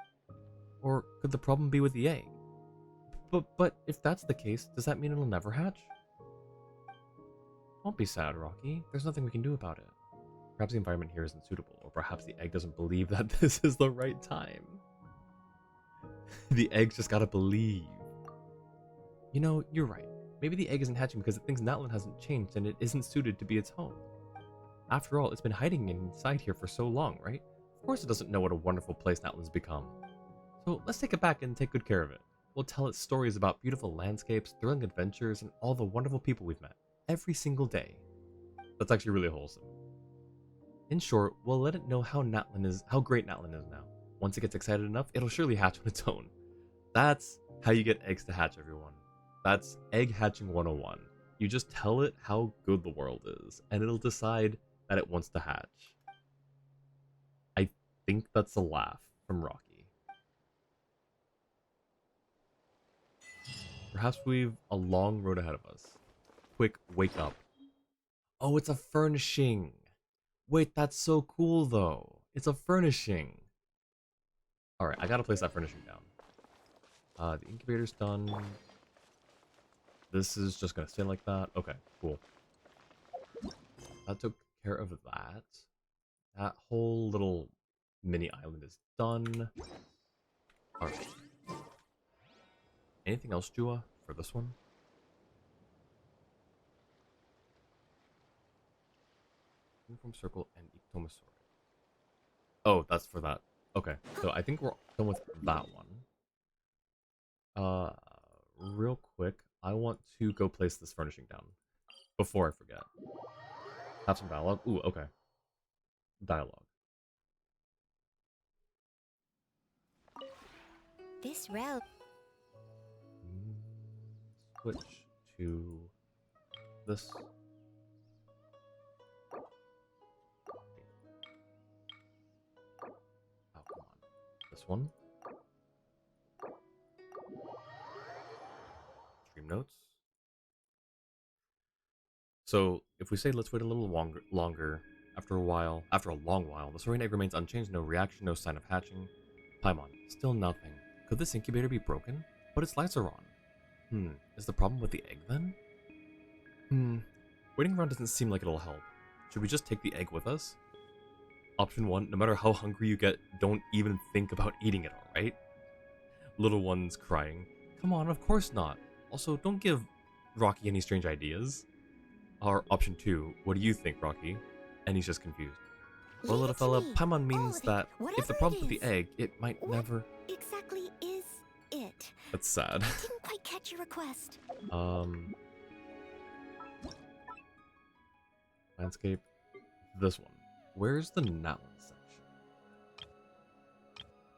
Or could the problem be with the egg? But if that's the case, does that mean it'll never hatch? Don't be sad, Rocky. There's nothing we can do about it. Perhaps the environment here isn't suitable, or perhaps the egg doesn't believe that this is the right time. The egg's just gotta believe. You know, you're right. Maybe the egg isn't hatching because it thinks Natlan hasn't changed and it isn't suited to be its home. After all, it's been hiding inside here for so long, right? Of course it doesn't know what a wonderful place Natlan's become. So let's take it back and take good care of it. We'll tell it stories about beautiful landscapes, thrilling adventures, and all the wonderful people we've met every single day. That's actually really wholesome. In short, we'll let it know how great Natlan is now. Once it gets excited enough, it'll surely hatch on its own. That's how you get eggs to hatch, everyone. That's egg hatching 101. You just tell it how good the world is, and it'll decide that it wants to hatch. I think that's a laugh from Rocky. Perhaps we've a long road ahead of us. Quick, wake up. Oh, it's a furnishing. Wait, that's so cool though. It's a furnishing. Alright, I gotta place that furnishing down. The incubator's done. This is just gonna stay like that. Okay, cool. That took care of that. That whole little mini island is done. Alright. Anything else, Jua, for this one? Uniform circle and Ectomosaur. Oh, that's for that. Okay, so I think we're done with that one. Real quick, I want to go place this furnishing down before I forget. Have some dialogue. Ooh, okay. Dialogue. This route. Switch to this. Oh, come on. This one. Stream notes. So, if we say let's wait a little longer, after a long while, the Saurian egg remains unchanged, no reaction, no sign of hatching. Paimon, still nothing. Could this incubator be broken? But its lights are on. Is the problem with the egg then? Waiting around doesn't seem like it'll help. Should we just take the egg with us? Option 1, no matter how hungry you get, don't even think about eating it, alright? Little one's crying. Come on, of course not. Also, don't give Rocky any strange ideas. Or option 2, what do you think, Rocky? And he's just confused. Well, Leave little it to fella, me. Paimon All means of it. that if Whatever the it problem's with the is. egg, it might What never... exactly is it? That's sad. I didn't quite catch your request. Landscape. This one. Where's the Natlan section?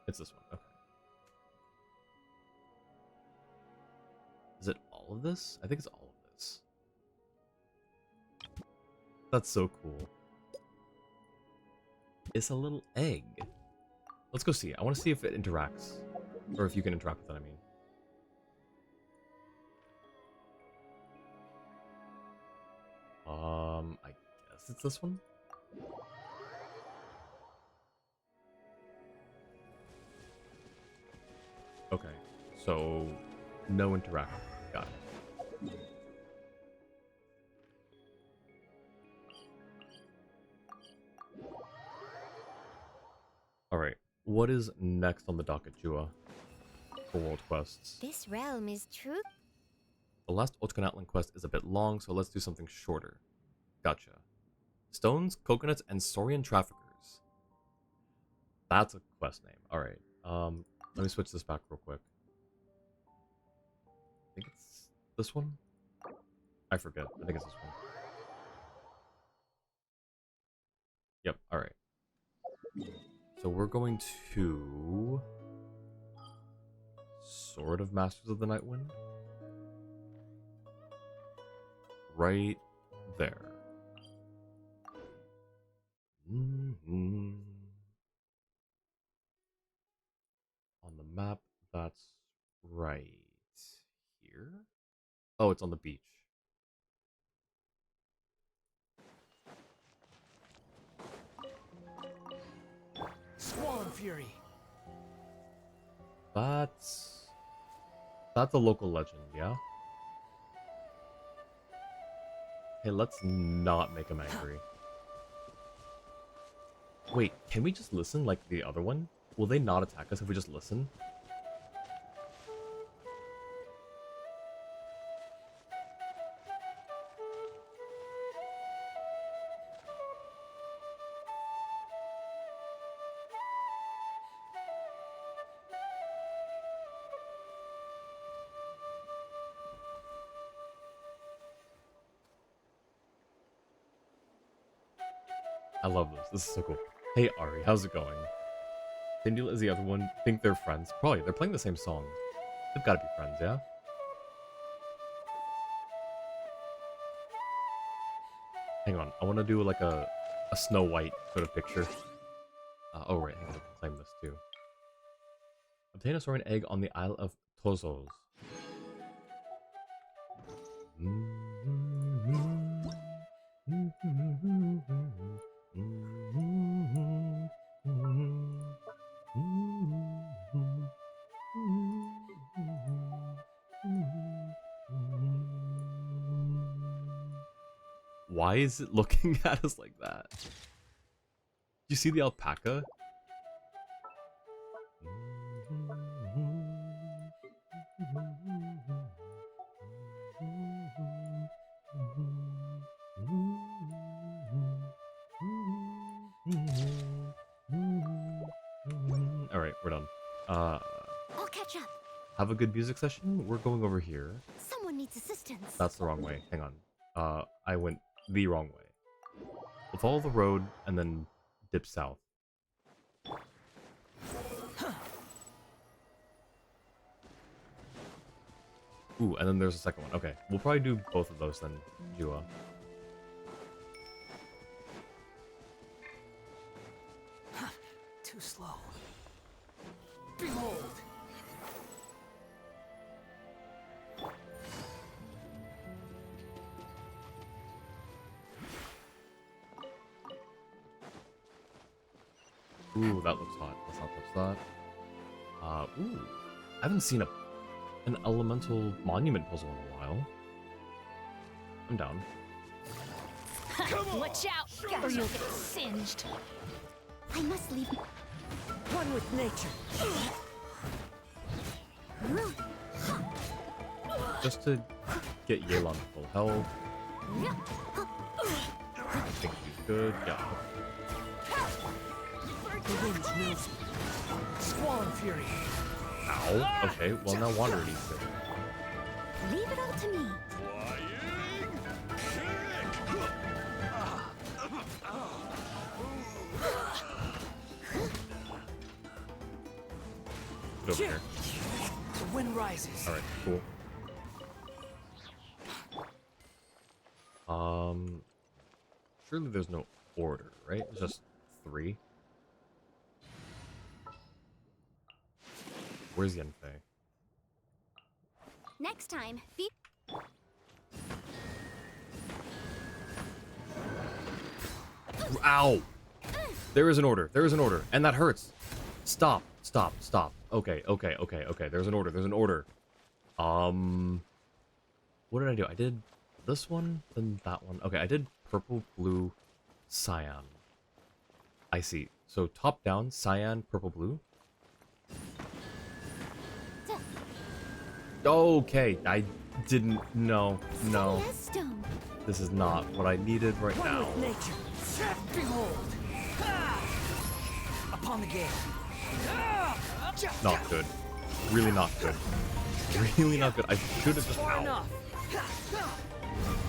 It's this one, okay. Is it all of this? I think it's all of this. That's so cool. It's a little egg. Let's go see. I want to see if it interacts. Or if you can interact with it, I mean. I guess it's this one? Okay, so no interaction. Got it. Alright, what is next on the docket, Jua? For world quests. This realm is true. The last Natlan quest is a bit long, so let's do something shorter. Gotcha. Stones, coconuts, and Saurian traffickers. That's a quest name. Alright, let me switch this back real quick. I think it's this one? I forget. I think it's this one. Yep, alright. So we're going to... Sword of Masters of the Nightwind? Right there. On the map, that's right here? Oh, it's on the beach. Swarm Fury. That's a local legend, yeah? Hey, let's not make him angry. Wait, can we just listen like the other one? Will they not attack us if we just listen? I love this. This is so cool. Hey Ari, how's it going? Tindula is the other one. Think they're friends? Probably. They're playing the same song. They've got to be friends, yeah? Hang on. I want to do like a Snow White sort of picture. Oh, right. Hang on. I can claim this too. Obtain a Saurian egg on the Isle of Tozos. Why is it looking at us like that? You see the alpaca? Alright, we're done. I'll catch up. Have a good music session. We're going over here. Someone needs assistance. That's the wrong way. Hang on. I went the wrong way. We'll follow the road and then dip south. Ooh, and then there's a second one. Okay, we'll probably do both of those then, Jua. Too slow. Behold. Ooh, that looks hot. Let's not touch that. Ooh. I haven't seen an elemental monument puzzle in a while. I'm down. Watch out, or you'll get singed. I must leave. One with nature. Just to get Yelan to full health. I think he's good. Yeah. The wind knows me. Squall fury. Ow. Okay, well now Wanderer needs to. Leave it all to me. Get over here. The wind rises. Alright, cool. Surely there's no order, right? It's just 3. Where's Yenfei? Next time, be. Ow! There is an order. There is an order. And that hurts. Stop. Stop. Stop. Okay. Okay. Okay. Okay. There's an order. There's an order. What did I do? I did this one, then that one. Okay, I did purple, blue, cyan. I see. So top down, cyan, purple, blue. Okay, I didn't. No. No. Yes, stone. This is not what I needed right One now. with nature. Behold. Upon the gate. Not good. Really not good. Really not good. I should have just. Far Ow. enough.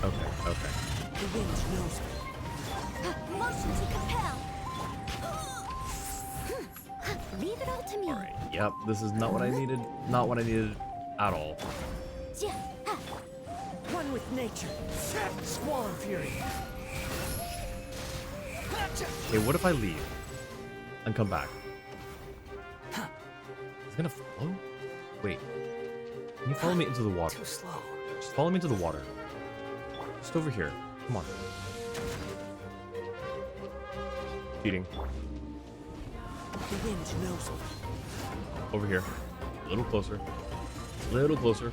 Okay, okay. The wind knows me. Motion to compel. Leave it all to me. Alright, yep, this is not what I needed. Not what I needed at all. One with nature. Squall fury. Okay, what if I leave and come back? It's gonna flow? Wait. Can you follow me into the water? Too slow. Just follow me into the water. Just over here. Come on. Cheating. The wind knows me. Over here. A little closer. A little closer.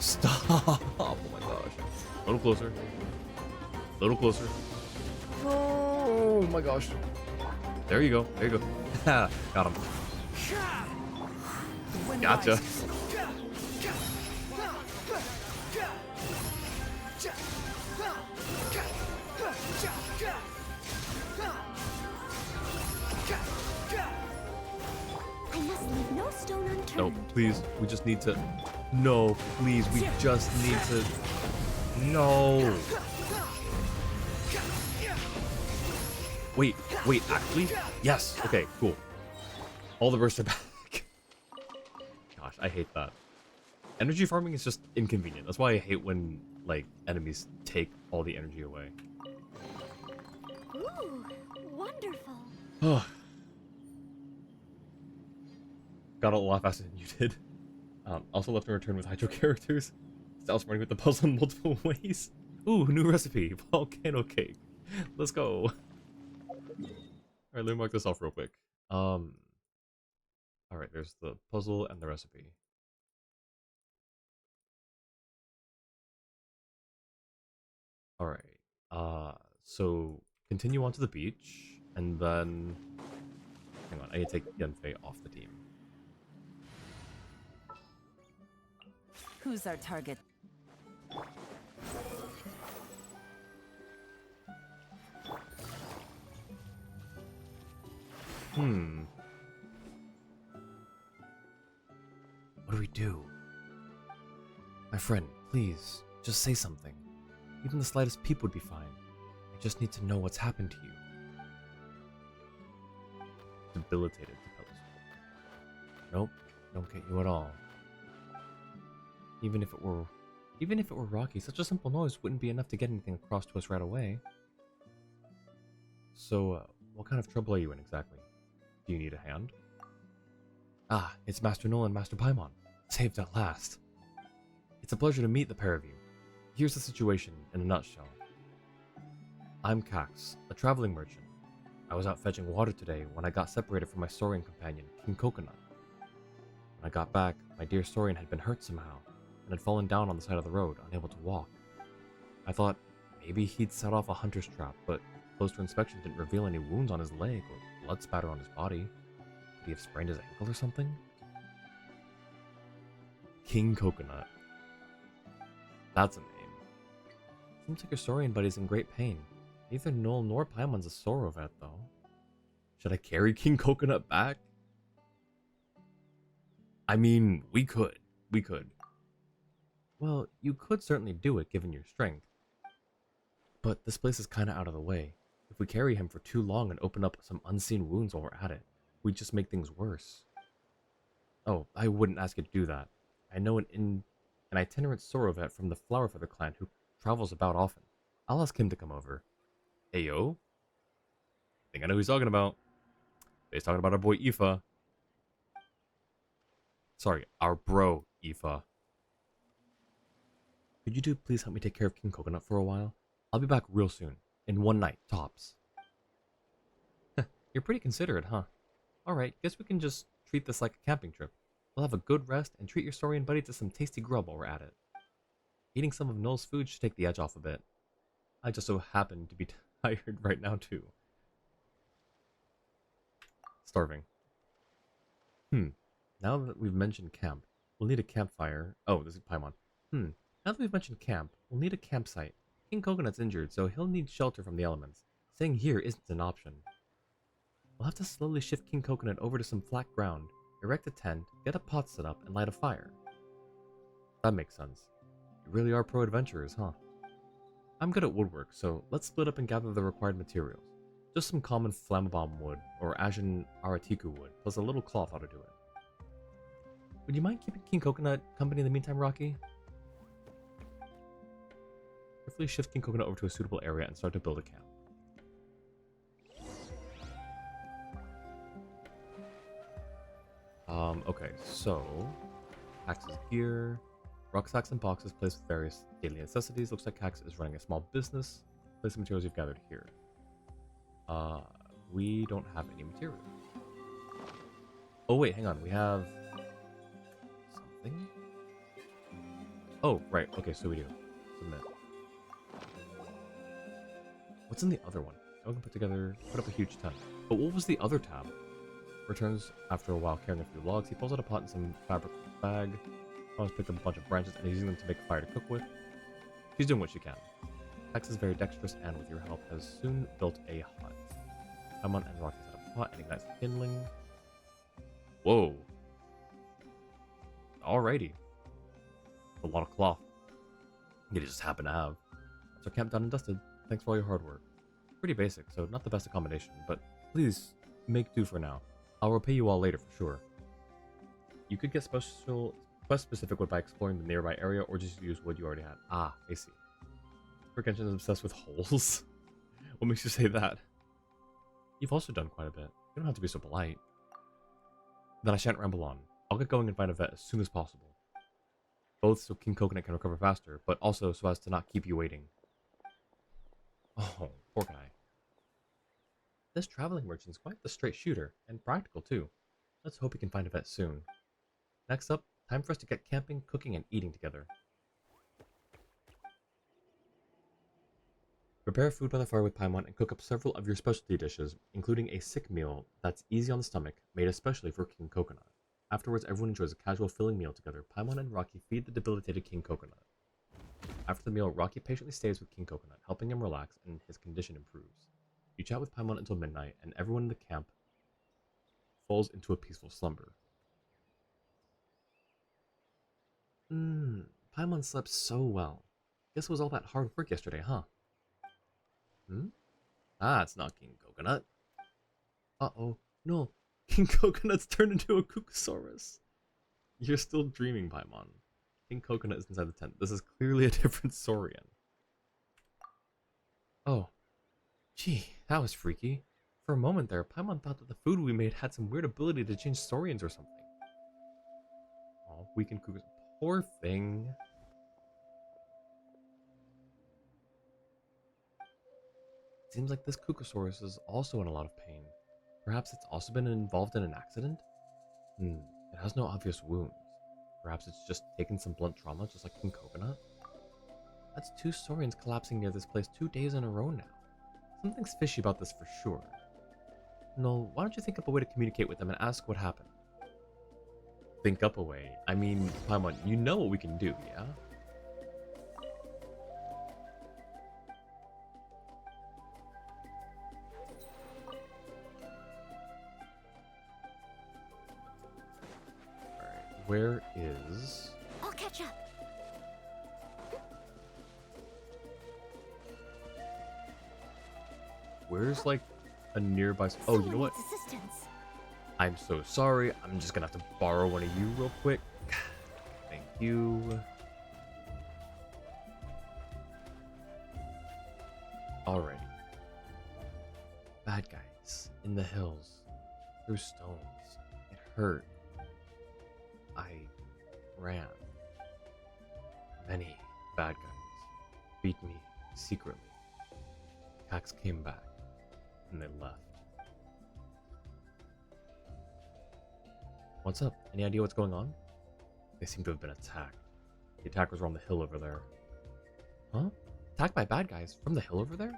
Stop! Oh my gosh. A little closer. A little closer. Oh my gosh. There you go. There you go. Got him. The wind Gotcha. rises. I must leave no stone unturned. No, please. We just need to. No, please. We just need to. No. Wait, wait, actually? Yes. Okay, cool. All the bursts are back. Gosh, I hate that. Energy farming is just inconvenient. That's why I hate when, like, enemies take all the energy away. Ooh, wonderful. Got a lot faster than you did. Also left in return with hydro characters. Styles running with the puzzle in multiple ways. Ooh, new recipe. Volcano cake. Let's go. Alright, let me mark this off real quick. Alright, there's the puzzle and the recipe. Alright. So continue on to the beach, and then hang on, I need to take Yenfei off the team. Who's our target? What do we do? My friend, please, just say something. Even the slightest peep would be fine. I just need to know what's happened to you. Debilitated, suppose. Nope, don't get you at all. Even if it were Rocky, such a simple noise wouldn't be enough to get anything across to us right away. So, what kind of trouble are you in exactly? Do you need a hand? Ah, it's Master Nolan and Master Paimon. Saved at last. It's a pleasure to meet the pair of you. Here's the situation in a nutshell. I'm Cax, a traveling merchant. I was out fetching water today when I got separated from my saurian companion, King Coconut. When I got back, my dear saurian had been hurt somehow, and had fallen down on the side of the road, unable to walk. I thought maybe he'd set off a hunter's trap, but Closer inspection didn't reveal any wounds on his leg or blood spatter on his body. Could he have sprained his ankle or something? King Coconut. That's a name. Seems like your Saurian buddy's in great pain. Neither Null nor Paimon's a Soro vet, though. Should I carry King Coconut back? I mean, we could. We could. Well, you could certainly do it, given your strength. But this place is kinda out of the way. If we carry him for too long and open up some unseen wounds while we're at it, we'd just make things worse. Oh, I wouldn't ask you to do that. I know an itinerant Soro vet from the Flowerfeather clan who travels about often. I'll ask him to come over. Ayo? Think I know who he's talking about. He's talking about our boy Aoife. Sorry, our bro Aoife. Could you two please help me take care of King Coconut for a while? I'll be back real soon. In one night, tops. You're pretty considerate, huh? Alright, guess we can just treat this like a camping trip. We'll have a good rest and treat your Saurian buddy to some tasty grub while we're at it. Eating some of Null's food should take the edge off a bit. I just so happen to be tired right now too. Starving. Now that we've mentioned camp, we'll need a campfire. Oh, this is Paimon. Now that we've mentioned camp, we'll need a campsite. King Coconut's injured, so he'll need shelter from the elements. Staying here isn't an option. We'll have to slowly shift King Coconut over to some flat ground, erect a tent, get a pot set up, and light a fire. That makes sense. You really are pro adventurers, huh? I'm good at woodwork, so let's split up and gather the required materials. Just some common flammabomb wood, or Asian Aratiku wood, plus a little cloth ought to do it. Would you mind keeping King Coconut company in the meantime, Rocky? Carefully shift King Coconut over to a suitable area and start to build a camp. Okay, so Cax's gear, rucksacks and boxes placed with various daily necessities. Looks like Cax is running a small business. Place the materials you've gathered here. We don't have any materials. Oh wait, hang on. We have something. Oh right. Okay, so we do. Submit. What's in the other one? I can put up a huge tent. But what was the other tab? Returns after a while carrying a few logs. He pulls out a pot and some fabric from his bag. Mom's picked up a bunch of branches and is using them to make a fire to cook with. She's doing what she can. Hex is very dexterous and with your help has soon built a hut. Paimon and Rocky set up a pot and ignite some kindling. Whoa. Alrighty. A lot of cloth. You just happen to have. That's our camp done and dusted. Thanks for all your hard work. Pretty basic, so not the best accommodation, but please make do for now. I'll repay you all later for sure. You could get quest-specific wood by exploring the nearby area or just use wood you already had. Ah, I see. Genshin is obsessed with holes. What makes you say that? You've also done quite a bit. You don't have to be so polite. Then I shan't ramble on. I'll get going and find a vet as soon as possible. Both so King Coconut can recover faster, but also so as to not keep you waiting. Oh, poor guy. This traveling merchant's quite the straight shooter, and practical too. Let's hope he can find a vet soon. Next up, time for us to get camping, cooking, and eating together. Prepare food by the fire with Paimon and cook up several of your specialty dishes, including a sick meal that's easy on the stomach, made especially for King Coconut. Afterwards, everyone enjoys a casual filling meal together. Paimon and Rocky feed the debilitated King Coconut. After the meal, Rocky patiently stays with King Coconut, helping him relax and his condition improves. You chat with Paimon until midnight, and everyone in the camp falls into a peaceful slumber. Paimon slept so well. Guess it was all that hard work yesterday, huh? Ah, it's not King Coconut. Uh-oh. No. King Coconut's turned into a Kukusaurus. You're still dreaming, Paimon. King Coconut is inside the tent. This is clearly a different Saurian. Oh. Gee, that was freaky. For a moment there, Paimon thought that the food we made had some weird ability to change Saurians or something. Oh, weakened Kukus. Poor thing. Seems like this Kukusaurus is also in a lot of pain. Perhaps it's also been involved in an accident? It has no obvious wounds. Perhaps it's just taken some blunt trauma, just like King Coconut? That's 2 Saurians collapsing near this place 2 days in a row now. Something's fishy about this for sure. No, why don't you think up a way to communicate with them and ask what happened? Think up a way? I mean, Paimon, you know what we can do, yeah? Alright, where is... I'll catch up. Where's, like, a nearby... Oh, you know what? Someone needs assistance. I'm so sorry. I'm just gonna have to borrow one of you real quick. Thank you. Alrighty. Bad guys in the hills. Through stones. It hurt. I ran. Many bad guys beat me secretly. Cax came back and they left. What's up? Any idea what's going on? They seem to have been attacked. The attackers were on the hill over there. Huh? Attacked by bad guys from the hill over there?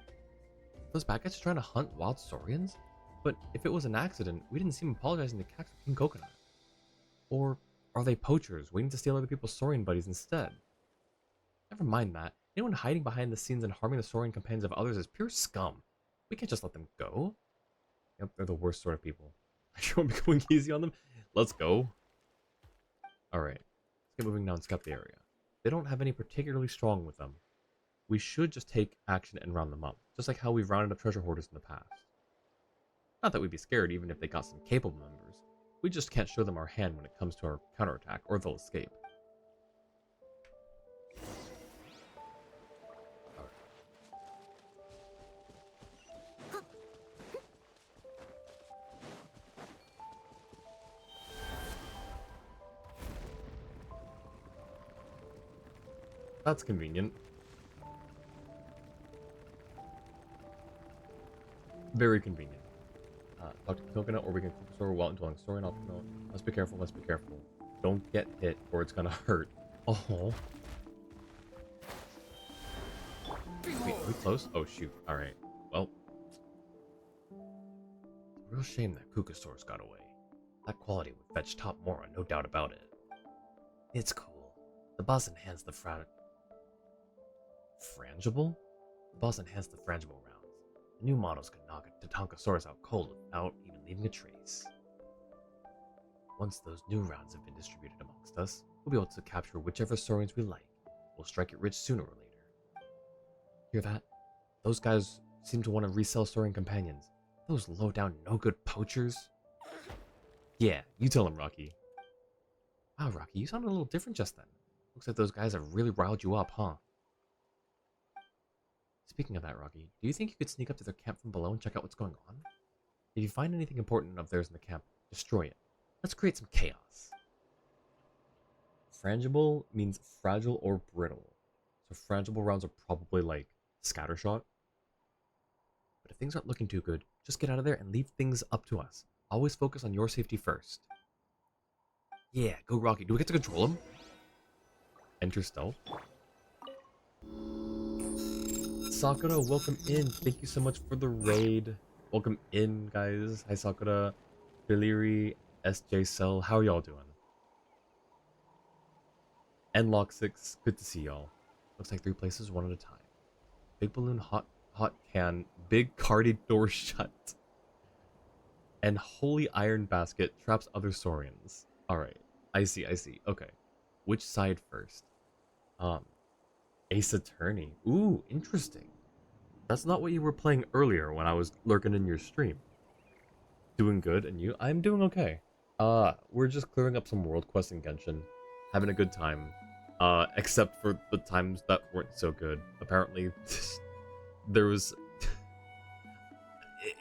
Those bad guys are trying to hunt wild saurians? But if it was an accident, we didn't see them apologizing to Cax or King Coconut. Or are they poachers waiting to steal other people's saurian buddies instead? Never mind that. Anyone hiding behind the scenes and harming the saurian companions of others is pure scum. We can't just let them go. Yep, they're the worst sort of people. I sure won't be going easy on them. Let's go. Alright. Let's get moving now and scout the area. They don't have any particularly strong with them. We should just take action and round them up. Just like how we've rounded up treasure hoarders in the past. Not that we'd be scared even if they got some capable members. We just can't show them our hand when it comes to our counterattack, or they'll escape. That's convenient. Very convenient. Talk to Coconut, or we can store while until I'm storing up. No, let's be careful. Let's be careful. Don't get hit, or it's gonna hurt. Oh. Wait, are we close? Oh shoot! All right. Well, it's a real shame that Kukasaurus got away. That quality would fetch top Mora, no doubt about it. It's cool. The boss enhanced the frangible? The boss enhanced the frangible rounds. The new models could knock a Tatankasaurus out cold without even leaving a trace. Once those new rounds have been distributed amongst us, we'll be able to capture whichever saurians we like. We'll strike it rich sooner or later. Hear that? Those guys seem to want to resell saurian companions. Those low-down, no-good poachers? Yeah, you tell them, Rocky. Wow, Rocky, you sounded a little different just then. Looks like those guys have really riled you up, huh? Speaking of that, Rocky, do you think you could sneak up to their camp from below and check out what's going on? If you find anything important of theirs in the camp, destroy it. Let's create some chaos. Frangible means fragile or brittle. So frangible rounds are probably like scattershot. But if things aren't looking too good, just get out of there and leave things up to us. Always focus on your safety first. Yeah, go Rocky. Do we get to control him? Enter stealth. Sakura, welcome in. Thank you so much for the raid. Welcome in, guys. Hi, Sakura, Deliri, SJ Cell. How are y'all doing? Nlock 6, good to see y'all. Looks like 3 places, one at a time. Big balloon, hot can, big carded door shut. And holy iron basket traps other saurians. Alright, I see. Okay. Which side first? Ace Attorney. Ooh, interesting. That's not what you were playing earlier when I was lurking in your stream. Doing good, and you? I'm doing okay. We're just clearing up some world quests in Genshin. Having a good time. Except for the times that weren't so good. Apparently, there was...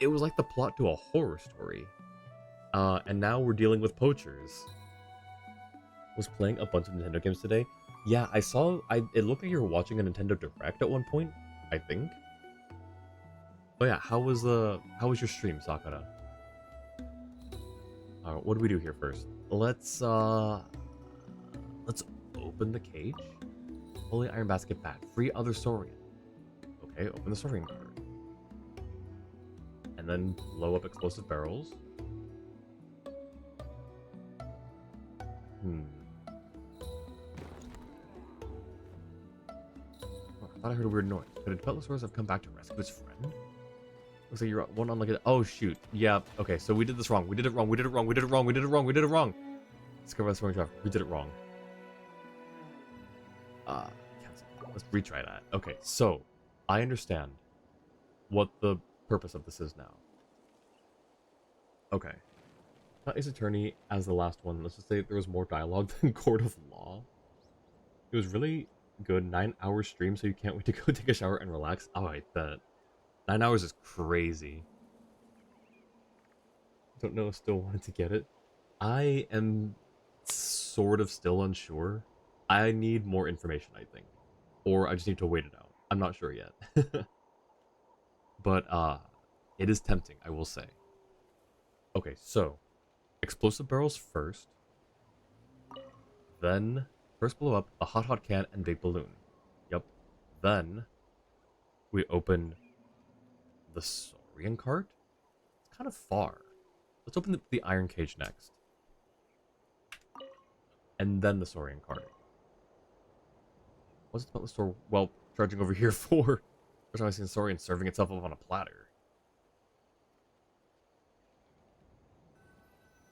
it was like the plot to a horror story. And now we're dealing with poachers. Was playing a bunch of Nintendo games today. Yeah, I saw... it looked like you were watching a Nintendo Direct at one point, I think. But yeah, how was your stream, Sakura? What do we do here first? Let's open the cage. Holy Iron Basket Bat. Free other Saurian. Okay, open the Saurian card. and then blow up explosive barrels. Oh, I thought I heard a weird noise. Could a Peltosaurus have come back to rescue his friend? Looks like you're one on like a... Oh, shoot. Yeah, okay, so we did this wrong. We did it wrong. We did it wrong. We did it wrong. We did it wrong. We did it wrong. Discover the soaring traffic. We did it wrong. Cancel. Let's retry that. Okay, so I understand what the purpose of this is now. Okay. Not Ace Attorney as the last one. Let's just say there was more dialogue than Court of Law. It was really good. 9-hour stream, so you can't wait to go take a shower and relax. Oh, I bet. 9 hours is crazy. Don't know if still wanted to get it. I am sort of still unsure. I need more information, I think. Or I just need to wait it out. I'm not sure yet. But, it is tempting, I will say. Okay, so, explosive barrels first. Then, first blow up the hot can and big balloon. Yep. Then, we open the Saurian cart? It's kind of far. Let's open the iron cage next. And then the Saurian cart. What's it about the store? Well, charging over here for... First time I've seen Saurian serving itself up on a platter.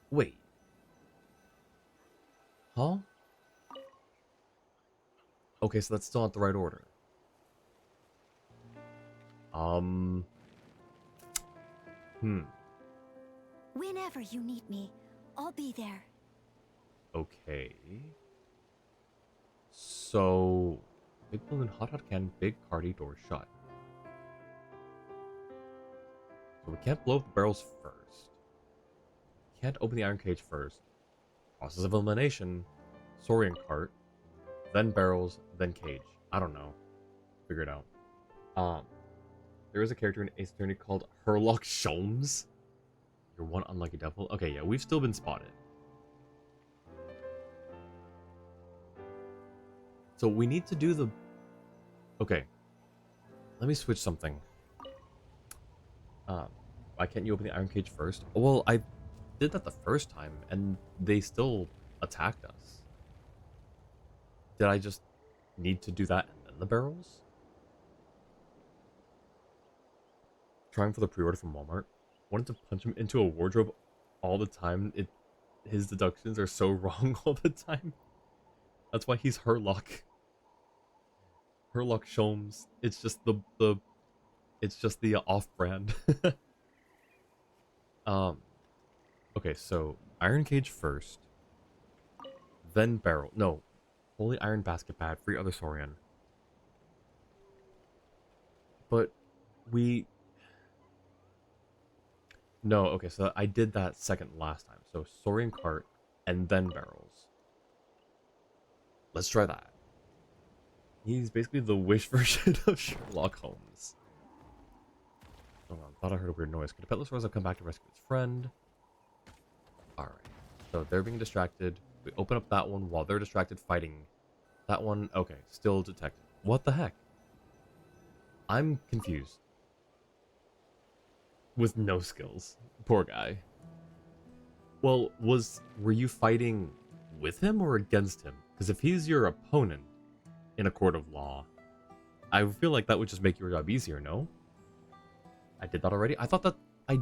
Wait. Huh? Okay, so that's still not the right order. Whenever you need me, I'll be there. Okay. So, big balloon, hot can, big carty, door shut. So we can't blow up the barrels first. Can't open the iron cage first. Process of elimination, Saurian cart, then barrels, then cage. I don't know. Figure it out. There is a character in Ace Attorney called Herlock Sholmes. You're one unlucky devil. Okay, yeah, we've still been spotted. So we need to do the... Okay. Let me switch something. Why can't you open the iron cage first? Well, I did that the first time, and they still attacked us. Did I just need to do that and then the barrels? Trying for the pre-order from Walmart. Wanted to punch him into a wardrobe all the time. His deductions are so wrong all the time. That's why he's Herlock. Herlock Sholmes. It's just the off-brand. Okay, so iron cage first, then barrel. No, holy iron basket pad, free other Saurian. But no, okay, so I did that second last time. So Saurian cart and then barrels. Let's try that. He's basically the Wish version of Sherlock Holmes. Hold on, thought I heard a weird noise. Could a Peltosaurus have come back to rescue his friend? Alright, so they're being distracted. We open up that one while they're distracted fighting. That one, okay, still detected. What the heck? I'm confused. With no skills. Poor guy. Well, were you fighting with him or against him? Because if he's your opponent in a court of law, I feel like that would just make your job easier, no? I did that already? I thought I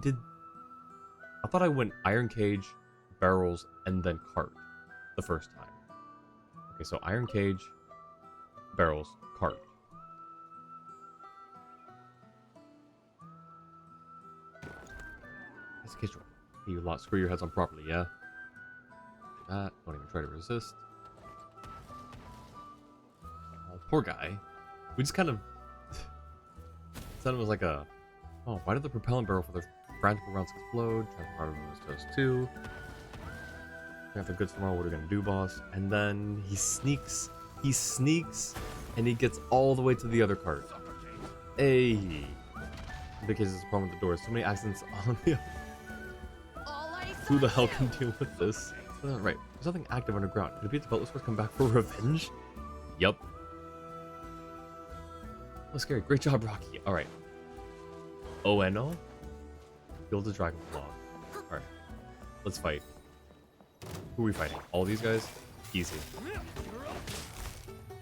went iron cage, barrels, and then cart the first time. Okay, so iron cage, barrels, cart. It's a cage roll. You lot screw your heads on properly, yeah? That. Don't even try to resist. Oh, poor guy. We just kind of said it was like a... Oh, why did the propellant barrel for the frangible rounds explode? Transfer part of those toast too. We have the goods tomorrow. What are we gonna do, boss? And then he sneaks, and he gets all the way to the other cart. Hey, because there's a problem with the doors. So many accidents on the. Who the hell can deal with this? Right, there's nothing active underground. Could it be the Peltosaurus come back for revenge? Yup. Oh, scary. Great job, Rocky. All right. Oeno? Build a dragon claw. Alright. Let's fight. Who are we fighting? All these guys? Easy.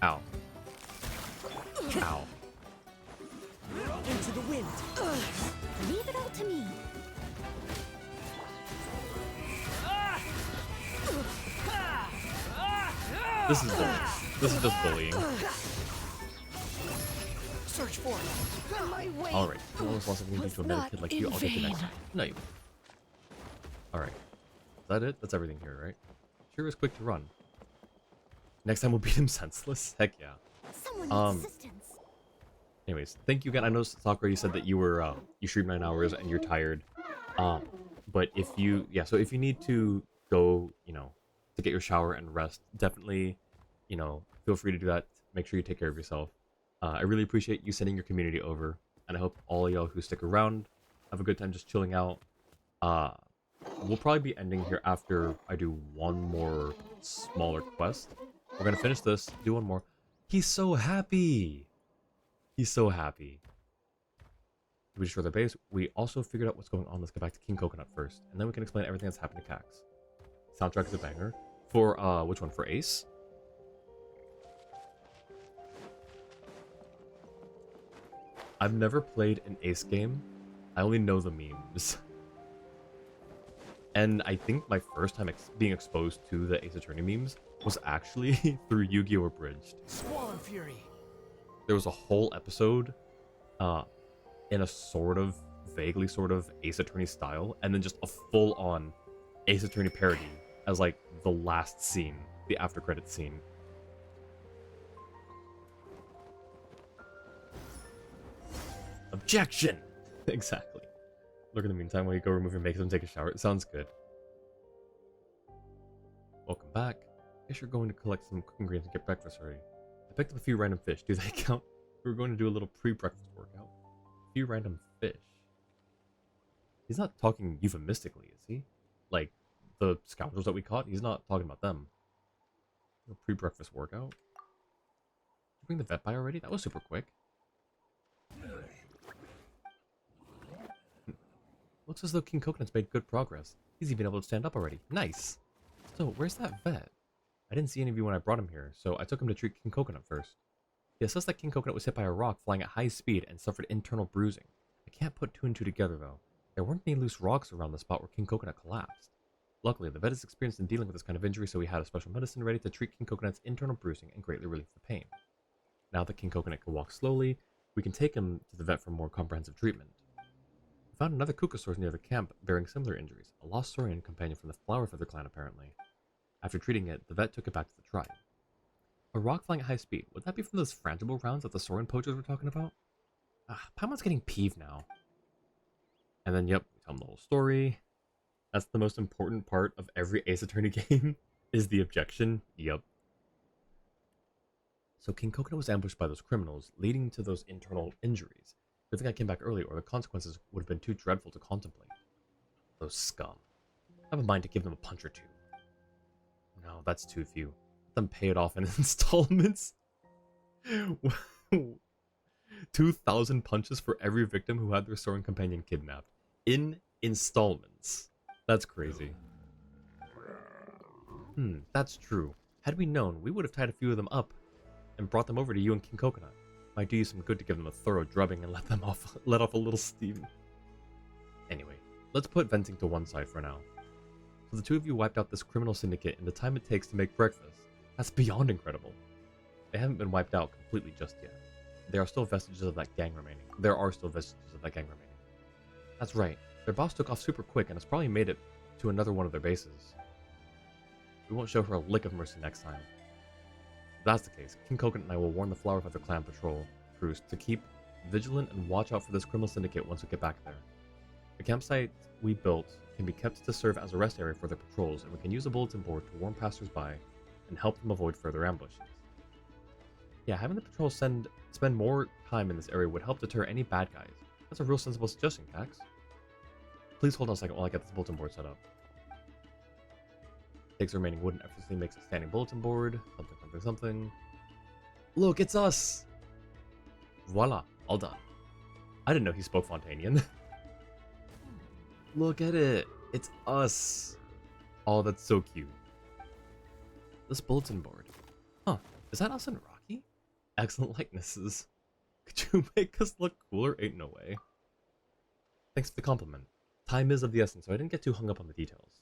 Ow. Ow. Into the wind. Leave it all to me. This is bullying. This is just bullying. Search for it. My way. Alright. Who always wants something to a meta kid like you? I'll get you next time. No, you. Alright. Is that it? That's everything here, right? Sure is quick to run. Next time we'll beat him senseless? Heck yeah. Someone needs assistance. Anyways, thank you again. I know, Sakura, you said that you were, you streamed 9 hours and you're tired. But if you, so if you need to go, to get your shower and rest, definitely, feel free to do that. Make sure you take care of yourself. I really appreciate you sending your community over, and I hope all y'all who stick around have a good time just chilling out. We'll probably be ending here after I do one more smaller quest. We're gonna finish this, do one more. He's so happy! He's so happy. We destroy the base. We also figured out what's going on. Let's get back to King Coconut first, and then we can explain everything that's happened to Cax. Soundtrack is a banger. For, which one? For Ace? I've never played an Ace game. I only know the memes. And I think my first time being exposed to the Ace Attorney memes was actually through Yu-Gi-Oh! Abridged. Squall and Fury. There was a whole episode in a vaguely sort of Ace Attorney style, and then just a full-on Ace Attorney parody as like the last scene, the after credit scene. Objection! Exactly. Look in the meantime while you go remove your makeup and take a shower. It sounds good. Welcome back. Guess you're going to collect some cooking greens and get breakfast ready. I picked up a few random fish. Do they count? We're going to do a little pre-breakfast workout. A few random fish. He's not talking euphemistically, is he? Like, the scoundrels that we caught? He's not talking about them. A pre-breakfast workout? Did you bring the vet by already? That was super quick. Looks as though King Coconut's made good progress. He's even able to stand up already. Nice! So, where's that vet? I didn't see any of you when I brought him here, so I took him to treat King Coconut first. He assessed that King Coconut was hit by a rock flying at high speed and suffered internal bruising. I can't put 2 and 2 together though. There weren't any loose rocks around the spot where King Coconut collapsed. Luckily, the vet is experienced in dealing with this kind of injury, so we had a special medicine ready to treat King Coconut's internal bruising and greatly relieve the pain. Now that King Coconut can walk slowly, we can take him to the vet for more comprehensive treatment. We found another Kukasaur near the camp bearing similar injuries, a lost Saurian companion from the Flower Feather clan apparently. After treating it, the vet took it back to the tribe. A rock flying at high speed, would that be from those frangible rounds that the Saurian poachers were talking about? Paimon's getting peeved now. And then, yep, we tell him the whole story. That's the most important part of every Ace Attorney game, is the objection. Yep. So King Coconut was ambushed by those criminals, leading to those internal injuries. Good thing I came back early, or the consequences would have been too dreadful to contemplate. Those scum. I have a mind to give them a punch or two. No, that's too few. Let them pay it off in installments. 2,000 punches for every victim who had their Saurian companion kidnapped. In installments. That's crazy. That's true. Had we known, we would have tied a few of them up and brought them over to you and King Coconut. Might do you some good to give them a thorough drubbing and let off a little steam. Anyway, let's put venting to one side for now. So the two of you wiped out this criminal syndicate in the time it takes to make breakfast. That's beyond incredible. They haven't been wiped out completely just yet. There are still vestiges of that gang remaining. That's right. Their boss took off super quick and has probably made it to another one of their bases. We won't show her a lick of mercy next time. If that's the case, King Coconut and I will warn the Flower Feather Clan patrol crews to keep vigilant and watch out for this criminal syndicate once we get back there. The campsite we built can be kept to serve as a rest area for their patrols, and we can use a bulletin board to warn passersby and help them avoid further ambushes. Yeah, having the patrols spend more time in this area would help deter any bad guys. That's a real sensible suggestion, Cax. Please hold on a second while I get this bulletin board set up. Takes the remaining wood and effortlessly makes a standing bulletin board. Something. Look, it's us! Voila, all done. I didn't know he spoke Fontanian. Look at it. It's us. Oh, that's so cute. This bulletin board. Huh. Is that us and Rocky? Excellent likenesses. Could you make us look cooler? Ain't no way. Thanks for the compliment. Time is of the essence, so I didn't get too hung up on the details.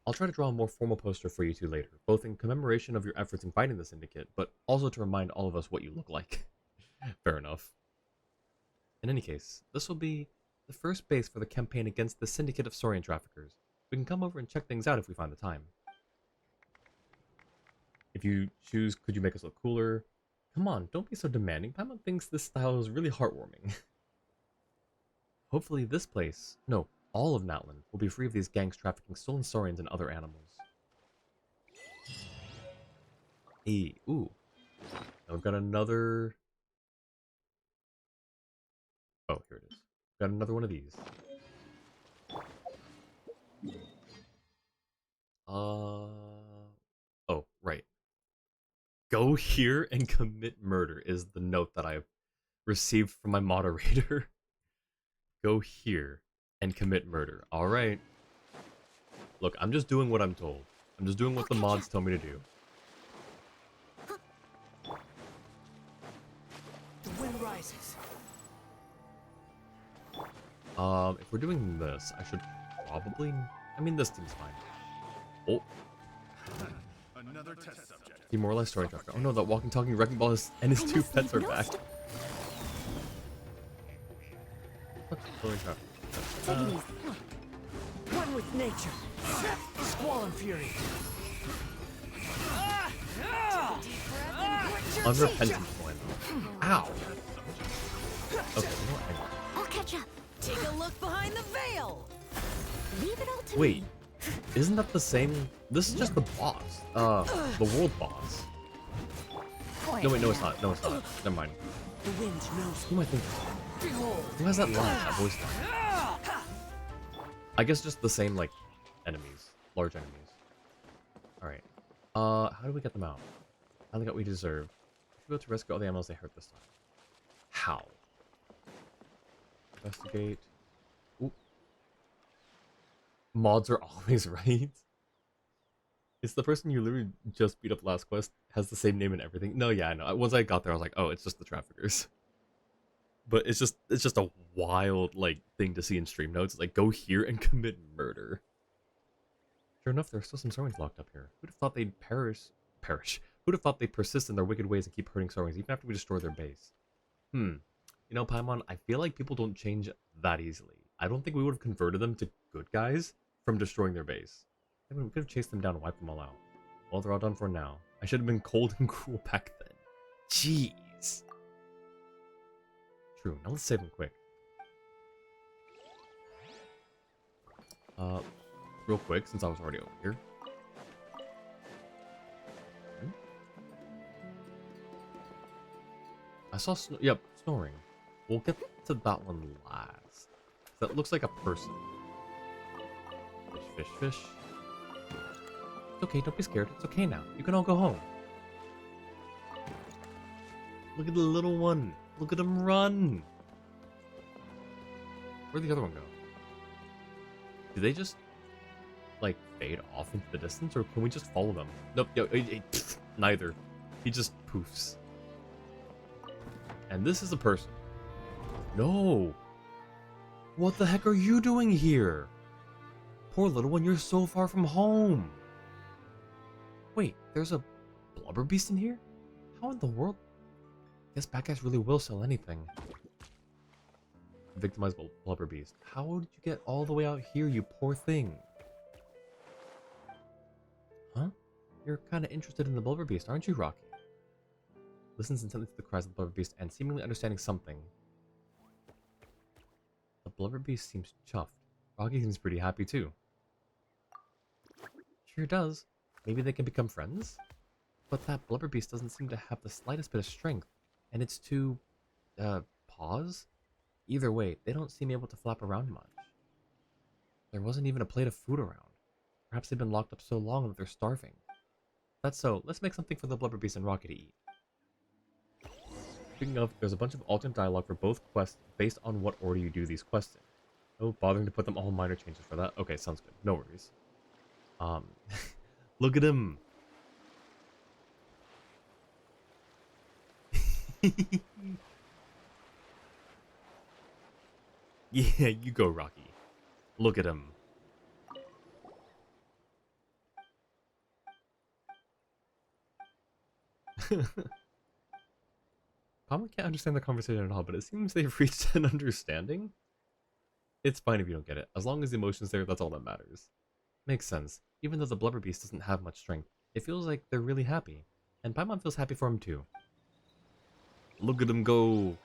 I'll try to draw a more formal poster for you two later, both in commemoration of your efforts in fighting the Syndicate, but also to remind all of us what you look like. Fair enough. In any case, this will be the first base for the campaign against the Syndicate of Saurian Traffickers. We can come over and check things out if we find the time. If you choose, could you make us look cooler? Come on, don't be so demanding. Paimon thinks this style is really heartwarming. Hopefully this place, no, all of Natlan, will be free of these gangs trafficking stolen saurians and other animals. Hey, ooh. Now we've got another... Oh, here it is. Got another one of these. Oh, right. Go here and commit murder is the note that I've received from my moderator. Go here and commit murder. Alright. Look, I'm just doing what I'm told. I'm just doing what the mods tell me to do. The wind rises. If we're doing this, I should probably... I mean, this seems fine. Oh. Another test subject. Demoralized story trafficker. Oh no, that walking, talking wrecking ball and his two pets are back. What? Story trafficker. Take it easy. One with nature. Squall and fury. Unrepentant one. Ow. Okay, you know what? I'll catch up. Take a look behind the veil. Leave it all to Wait, me. isn't that the same? This is just the boss. The world boss. No, wait, no, it's not. No, it's not. Never mind. The wind knows. Who am I thinking? Behold. Who has that line? That voice line? I guess just the same, like, enemies. Large enemies. Alright. How do we get them out? How do we get what we deserve? We should be able to rescue all the animals they hurt this time. How? Investigate. Ooh. Mods are always right. It's the person you literally just beat up last quest has the same name and everything. No, yeah, I know. Once I got there, I was like, oh, it's just the traffickers. But it's just a wild like thing to see in stream notes. Like, go here and commit murder. Sure enough, there are still some saurians locked up here. Who'd have thought they'd perish? Who'd have thought they'd persist in their wicked ways and keep hurting saurians even after we destroy their base? You know, Paimon, I feel like people don't change that easily. I don't think we would have converted them to good guys from destroying their base. I mean, we could have chased them down and wiped them all out. Well, they're all done for now. I should have been cold and cruel back then. Jeez. True. Now let's save them quick. Real quick, since I was already over here. I saw snoring. We'll get to that one last. That looks like a person. Fish, fish, fish. It's okay, don't be scared. It's okay now. You can all go home. Look at the little one. Look at him run. Where'd the other one go? Do they just, like, fade off into the distance, or can we just follow them? Nope, neither. He just poofs. And this is a person. No! What the heck are you doing here? Poor little one, you're so far from home. Wait, there's a blubber beast in here? How in the world? Guess bad guys really will sell anything. Victimized blubber beast. How did you get all the way out here, you poor thing? Huh? You're kind of interested in the blubber beast, aren't you, Rocky? Listens intently to the cries of the blubber beast and seemingly understanding something. The blubber beast seems chuffed. Rocky seems pretty happy too. Sure does. Maybe they can become friends? But that blubber beast doesn't seem to have the slightest bit of strength. And it's two... paws? Either way, they don't seem able to flap around much. There wasn't even a plate of food around. Perhaps they've been locked up so long that they're starving. That's so, let's make something for the blubber beast and Rocky to eat. Speaking of, there's a bunch of alternate dialogue for both quests based on what order you do these quests in. No bothering to put them all minor changes for that. Okay, sounds good. No worries. Look at him. Yeah, you go, Rocky. Look at him. Probably can't understand the conversation at all, but it seems they've reached an understanding. It's fine if you don't get it. As long as the emotion's there, that's all that matters. Makes sense. Even though the Blubber Beast doesn't have much strength, it feels like they're really happy. And Paimon feels happy for him too. Look at him go!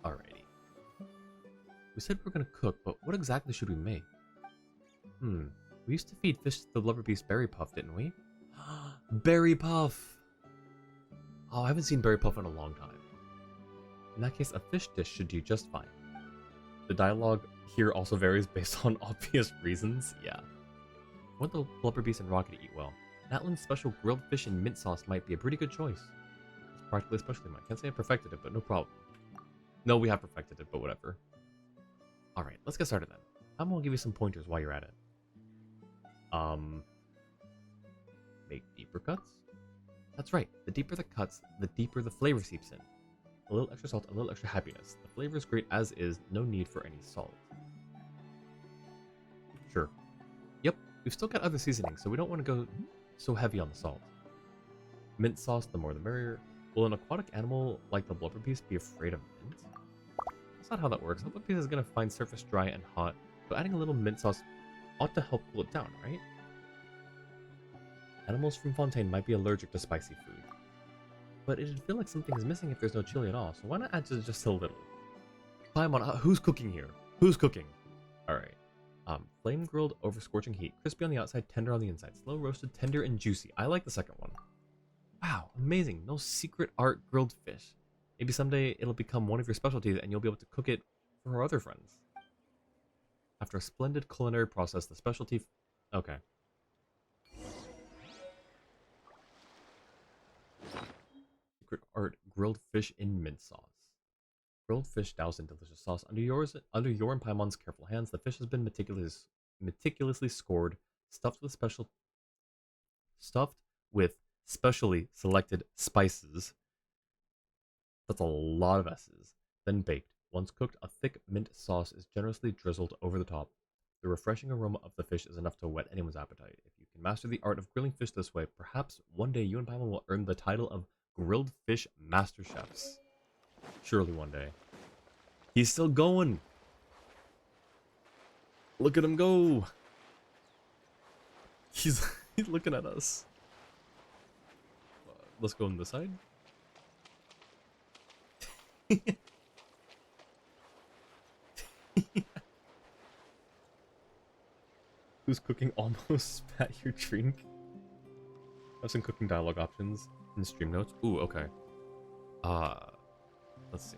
Alrighty. We said we were gonna cook, but what exactly should we make? We used to feed fish to the Blubber Beast Berry Puff, didn't we? Berry Puff! Oh, I haven't seen Berry Puff in a long time. In that case, a fish dish should do just fine. The dialogue here also varies based on obvious reasons, yeah. I want the Blubber Beast and Rocket to eat well. Natlan's special grilled fish and mint sauce might be a pretty good choice. It's practically especially mine. Can't say I perfected it, but no problem. No, we have perfected it, but whatever. Alright, let's get started then. I'm gonna give you some pointers while you're at it. Make deeper cuts? That's right, the deeper the cuts, the deeper the flavor seeps in. A little extra salt, a little extra happiness. The flavor is great as is, no need for any salt. Sure. Yep, we've still got other seasonings, so we don't want to go so heavy on the salt. Mint sauce, the more the merrier. Will an aquatic animal like the Blubber Beast be afraid of mint? That's not how that works. The Blubber Beast is going to find surface dry and hot, so adding a little mint sauce ought to help cool it down, right? Animals from Fontaine might be allergic to spicy food. But it'd feel like something is missing if there's no chili at all, so why not add just a little? Paimon, who's cooking here? Who's cooking? Alright. Flame grilled over scorching heat. Crispy on the outside, tender on the inside. Slow roasted, tender and juicy. I like the second one. Wow, amazing. No secret art grilled fish. Maybe someday it'll become one of your specialties and you'll be able to cook it for our other friends. After a splendid culinary process, the specialty... Okay. Secret art grilled fish in mint sauce. Grilled fish doused in delicious sauce. Under your and Paimon's careful hands, the fish has been meticulously scored, stuffed with specially selected spices. That's a lot of S's. Then baked. Once cooked, a thick mint sauce is generously drizzled over the top. The refreshing aroma of the fish is enough to whet anyone's appetite. If you can master the art of grilling fish this way, perhaps one day you and Paimon will earn the title of Grilled Fish Master Chefs. Surely one day. He's still going! Look at him go! He's looking at us. Let's go on this side. Who's cooking almost spat your drink? Have some cooking dialogue options in stream notes. Ooh, okay. Let's see.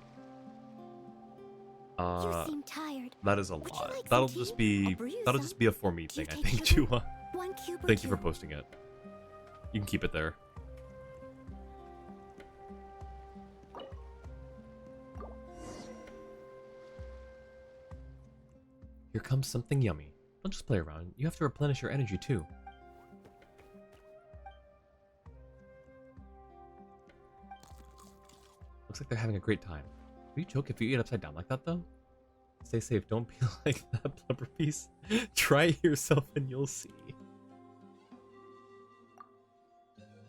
You seem tired. That is a Would you lot. like some That'll tea? just be I'll brew you that'll some. just be a for me Do you thing, I take think, sugar? Chua. 1 cube or Thank you for 2? posting it. You can keep it there. Here comes something yummy. Don't just play around. You have to replenish your energy too. Looks like they're having a great time. Will you choke if you eat upside down like that though? Stay safe. Don't be like that Blubber Beast. Try it yourself and you'll see.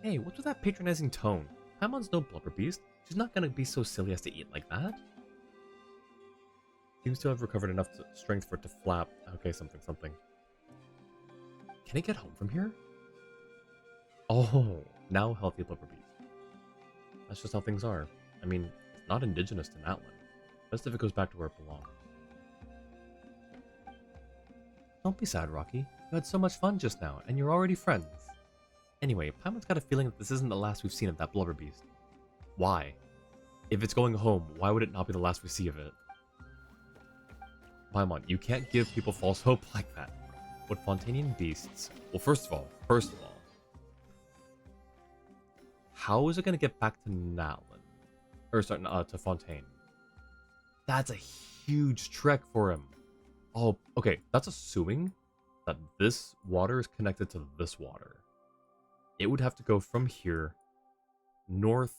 Hey, what's with that patronizing tone? Paimon's no Blubber Beast. She's not gonna be so silly as to eat like that. Seems to have recovered enough strength for it to flap. Okay, something. Can it get home from here? Oh, now healthy Blubber Beast. That's just how things are. I mean, it's not indigenous to Natlan. Best if it goes back to where it belongs. Don't be sad, Rocky. You had so much fun just now, and you're already friends. Anyway, Paimon's got a feeling that this isn't the last we've seen of that Blubber Beast. Why? If it's going home, why would it not be the last we see of it? Paimon, you can't give people false hope like that. What Fontainian beasts... Well, first of all... how is it gonna get back to Natlan? Or sorry, to Fontaine? That's a huge trek for him. Oh, okay. That's assuming that this water is connected to this water. It would have to go from here, north,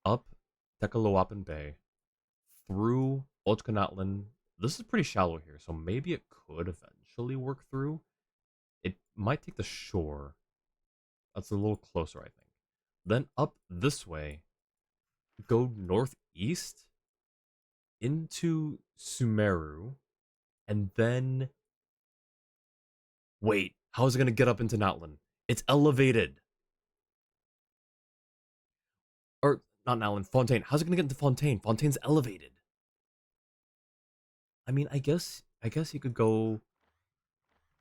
up Tecoloapan Bay, through Ochkanatlan. This is pretty shallow here, so maybe it could eventually work through. It might take the shore. That's a little closer, I think. Then up this way, go northeast into Sumeru, and then... Wait, how is it going to get up into Natlan? It's elevated. Or, not Natlan, Fontaine. How's it going to get into Fontaine? Fontaine's elevated. I mean, I guess you could go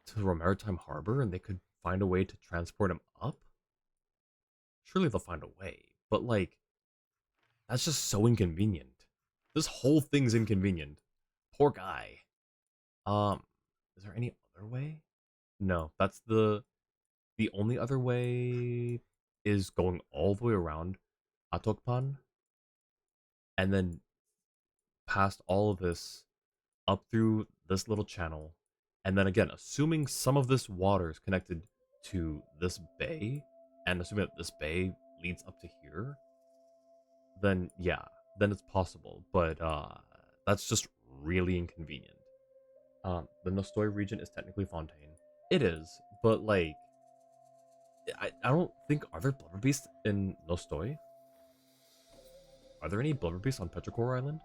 to the Maritime Harbor and they could find a way to transport him up. Surely they'll find a way. But, like, that's just so inconvenient. This whole thing's inconvenient. Poor guy. Is there any other way? No, that's the only other way is going all the way around Atokpan and then past all of this up through this little channel, and then again, assuming some of this water is connected to this bay, and assuming that this bay leads up to here, then yeah, then it's possible, but that's just really inconvenient. The Nostoi region is technically Fontaine. It is, but like, I don't think, are there blubber beasts in Nostoi? Are there any blubber beasts on Petrichor Island?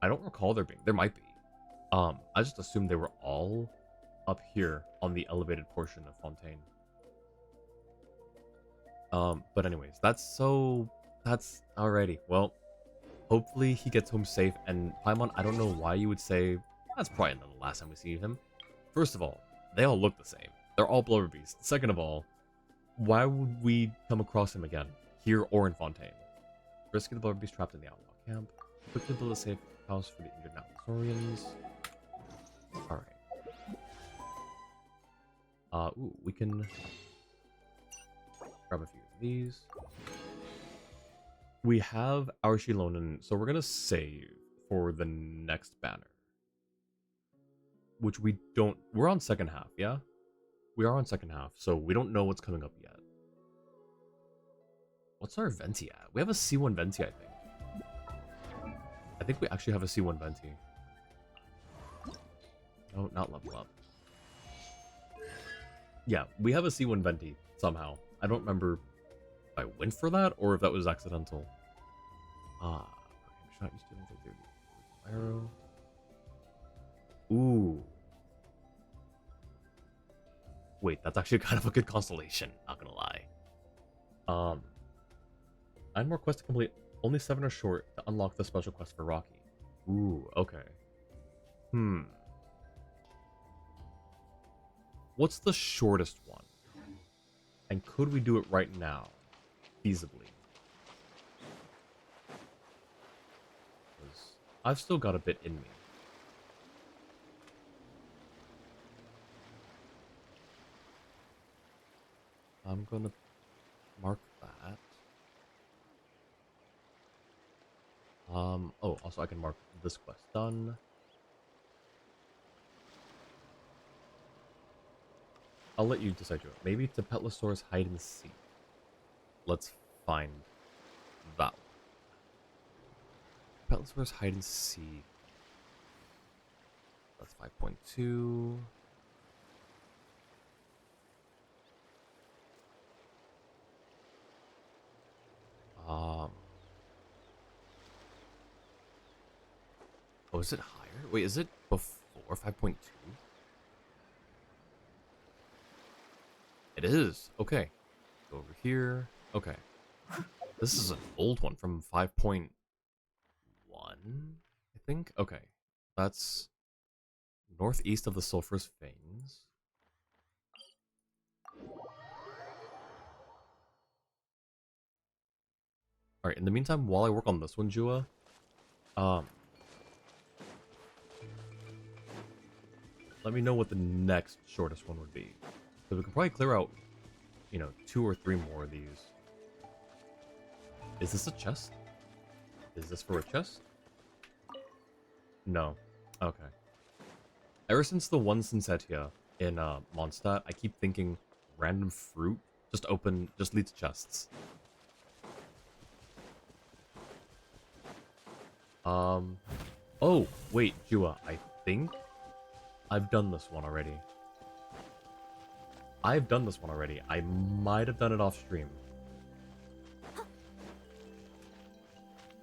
I don't recall there being. There might be. I just assumed they were all up here on the elevated portion of Fontaine. But anyways, that's alrighty. Well, hopefully he gets home safe. And Paimon, I don't know why you would say that's probably not the last time we see him. First of all, they all look the same. They're all blubber beasts. Second of all, why would we come across him again, here or in Fontaine? Rescue the blubber beast trapped in the outlaw camp. Quickly build a safe house for the injured Natlasaurians. Alright. Ooh, we can grab a few of these. We have our Shilonen, so we're gonna save for the next banner. Which we don't... We're on second half, yeah? We are on second half, so we don't know what's coming up yet. What's our Venti at? We have a C1 Venti, I think. I think we actually have a C1 Venti. No, not level up. Yeah, we have a C1 Venti, somehow. I don't remember if I went for that, or if that was accidental. Shot used to arrow. Ooh. Wait, that's actually kind of a good constellation, not gonna lie. 9 more quests to complete. Only 7 are short to unlock the special quest for Rocky. Ooh, okay. What's the shortest one? And could we do it right now? Feasibly. Because I've still got a bit in me. I'm gonna mark that. Oh, also I can mark this quest done. I'll let you decide. Maybe to Petlosaur's hide and seek. Let's find that one. Petlosaur's hide and seek. That's 5.2. Oh, is it higher? Wait, is it before 5.2? It is. Okay. Go over here. Okay. This is an old one from 5.1, I think? Okay. That's northeast of the Sulphurous Veins. Alright, in the meantime, while I work on this one, Jua, let me know what the next shortest one would be. So we can probably clear out you know, 2 or 3 more of these. Is this a chest? Is this for a chest? No. Okay. Ever since the one Synthetia in Mondstadt, I keep thinking random fruit just leads to chests. Oh, wait, Jua, I think I've done this one already. I might have done it off stream.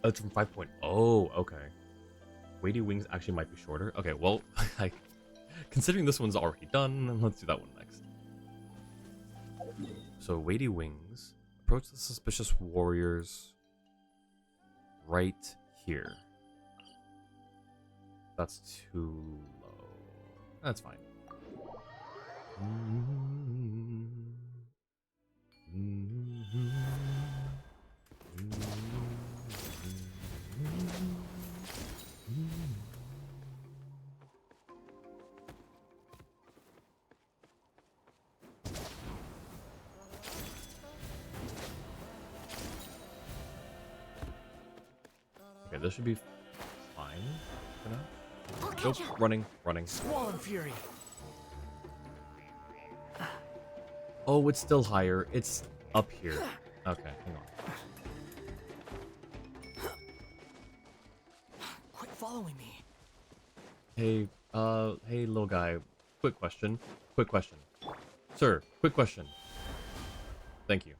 Oh, it's from 5.0. Okay. Weighty Wings actually might be shorter. Okay, well, considering this one's already done, let's do that one next. So, Weighty Wings. Approach the suspicious warriors right here. That's too low. That's fine. Okay, this should be fine for now. Nope, running. Squall and Fury. Oh, it's still higher. It's up here. Okay, hang on. Quit following me. Hey, hey, little guy. Quick question. Sir, quick question. Thank you.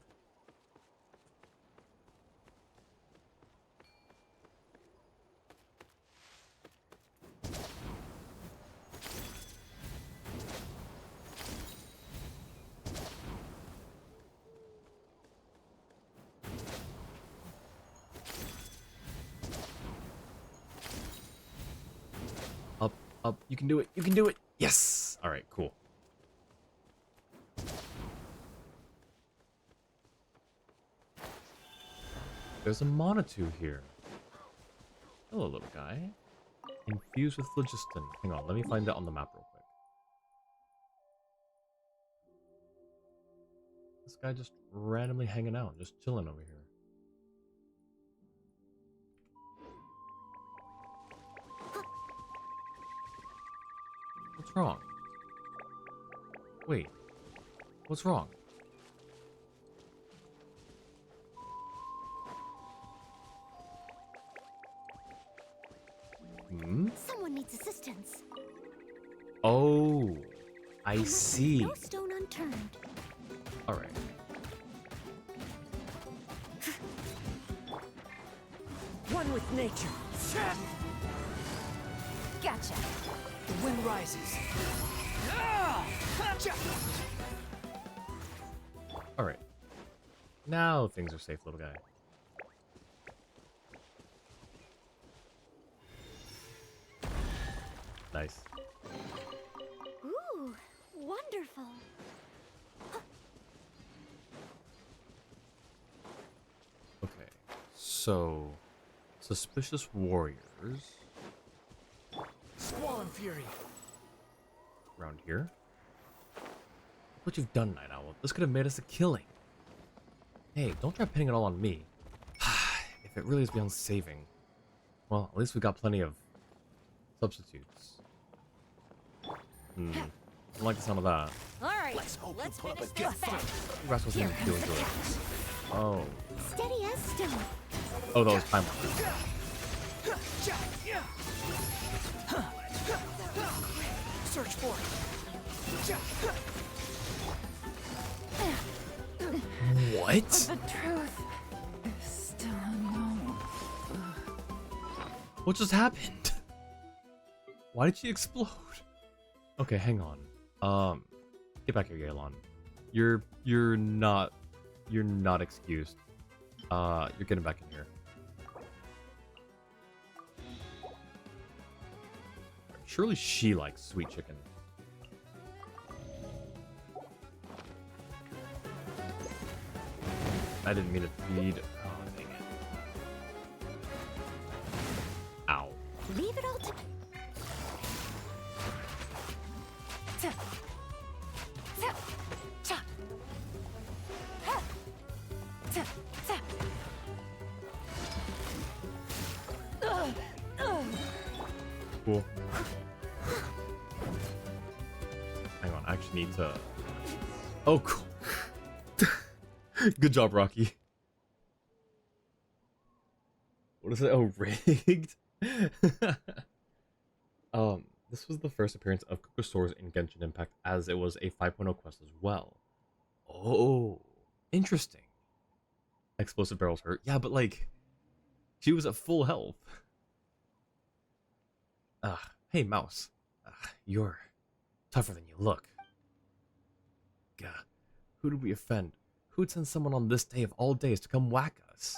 Up, you can do it, Yes! Alright, cool. There's a Monitou here. Hello, little guy. Infused with phlogiston. Hang on, let me find that on the map real quick. This guy just randomly hanging out, just chilling over here. What's wrong? Wait. What's wrong? Hmm? Someone needs assistance. Oh, I see. No stone unturned. Alright. One with nature. Gotcha. The wind rises. Alright. Now things are safe, little guy. Nice. Ooh, wonderful. Okay. So, suspicious warriors Squall and Fury. around here. Look what you've done, Night Owl. This could have made us a killing. Hey, don't try pinning it all on me. If it really is beyond saving, well, at least we got plenty of substitutes. Don't like the sound of that. All right, Let's hope you let's put up finish a this good fast. fight. You rascals didn't do it. Oh. Steady as stone. Oh, that was time. Search for it. What? The truth is still unknown. What just happened? Why did she explode? Okay, hang on. Get back here, Yelan. You're not excused. You're getting back in here. Surely she likes sweet chicken. I didn't mean to feed. Oh, dang it. Ow. Leave it all to... cool. Hang on, I actually need to... Oh, cool. Good job, Rocky. What is it? Oh, rigged? This was the first appearance of Kukusaurus in Genshin Impact, as it was a 5.0 quest as well. Oh, interesting. Explosive barrels hurt. Yeah, but like, she was at full health. Hey, mouse. You're tougher than you look. Gah, who did we offend? Who'd send someone on this day of all days to come whack us?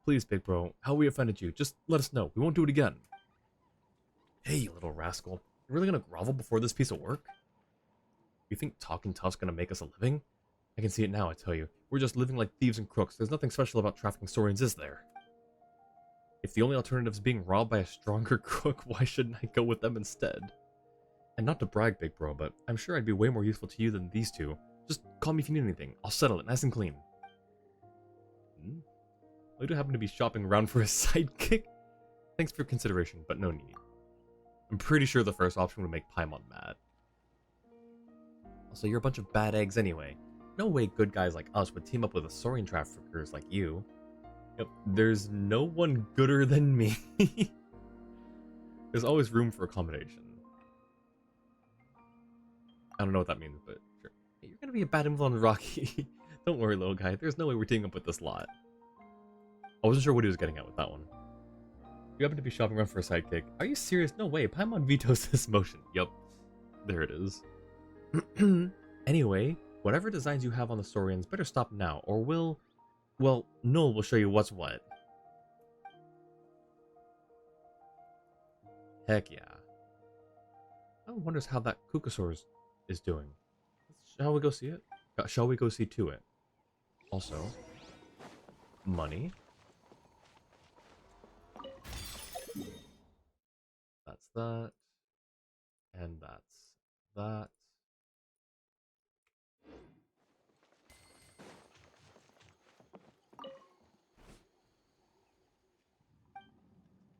Please, big bro, how we offended you, just let us know. We won't do it again. Hey, you little rascal. You're really gonna grovel before this piece of work? You think talking tough's gonna make us a living? I can see it now, I tell you. We're just living like thieves and crooks. There's nothing special about trafficking saurians, is there? If the only alternative is being robbed by a stronger crook, why shouldn't I go with them instead? And not to brag, big bro, but I'm sure I'd be way more useful to you than these two. Just call me if you need anything. I'll settle it nice and clean. I do happen to be shopping around for a sidekick. Thanks for consideration, but no need. I'm pretty sure the first option would make Paimon mad. Also, you're a bunch of bad eggs anyway. No way good guys like us would team up with a saurian traffickers like you. Yep, there's no one gooder than me. There's always room for accommodation. I don't know what that means, but sure. Hey, you're gonna be a bad influence on Rocky. Don't worry, little guy. There's no way we're teaming up with this lot. I wasn't sure what he was getting at with that one. You happen to be shopping around for a sidekick. Are you serious? No way. Paimon vetoes this motion. Yup. There it is. Anyway, whatever designs you have on the saurians better stop now, or well, Null will show you what's what. Heck yeah. I wonders how that Kukusaurus is doing. Shall we go see it? Shall we go see to it? Also, money. That's that. And that's that.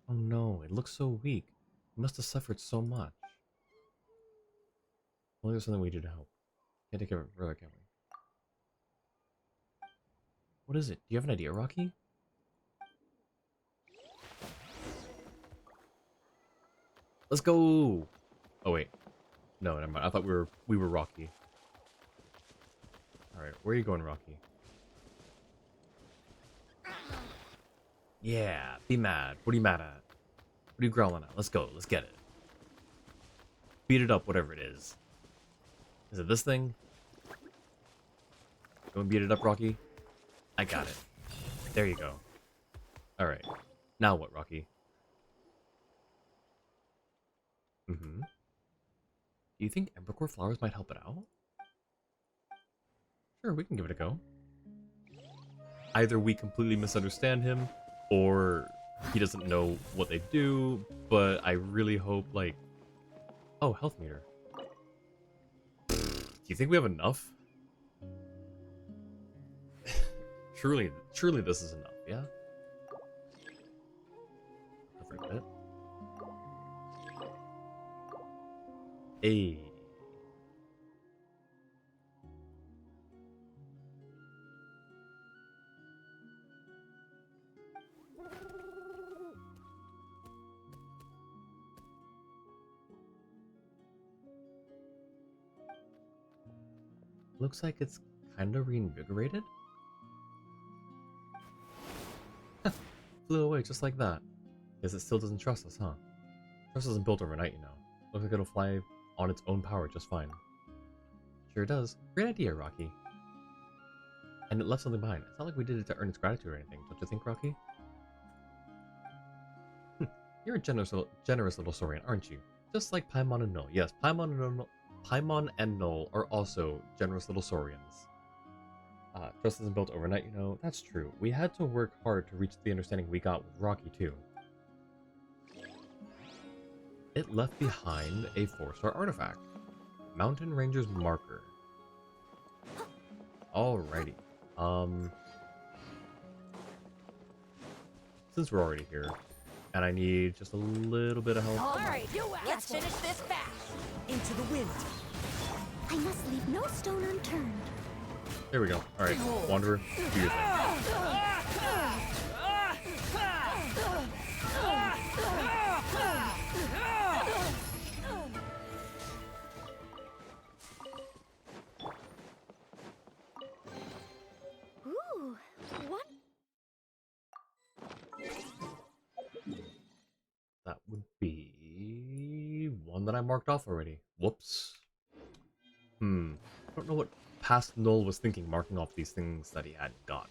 Oh no, it looks so weak. It must have suffered so much. Only there's something we do to help. Can't take care of it further, can we? What is it? Do you have an idea, Rocky? Let's go! Oh wait. No, never mind. I thought we were Rocky. Alright, where are you going, Rocky? Yeah, be mad. What are you mad at? What are you growling at? Let's go. Let's get it. Beat it up, whatever it is. Is it this thing? Go and beat it up, Rocky? I got it. There you go. Alright. Now what, Rocky? Do you think Embercore flowers might help it out? Sure, we can give it a go. Either we completely misunderstand him, or he doesn't know what they do, but I really hope, like... Oh, health meter. Do you think we have enough? Surely this is enough, yeah? For a bit. Hey. Looks like it's kind of reinvigorated. Flew away just like that. Guess it still doesn't trust us, huh? Trust isn't built overnight, you know. Looks like it'll fly on its own power just fine. Sure does. Great idea, Rocky. And it left something behind. It's not like we did it to earn its gratitude or anything, don't you think, Rocky? You're a generous little saurian, aren't you? Just like Paimon and Null. Yes, Paimon and Null are also generous little saurians. Trust isn't built overnight, you know. That's true. We had to work hard to reach the understanding we got with Rocky, too. It left behind a 4-star artifact. Mountain Ranger's Marker. Alrighty. Since we're already here, And I need just a little bit of help. All right, let's finish this fast. Into the wind. I must leave no stone unturned. There we go. Alright, Wanderer, do your thing. Ooh, what? That would be one that I marked off already. Whoops. I don't know what past Null was thinking marking off these things that he hadn't got.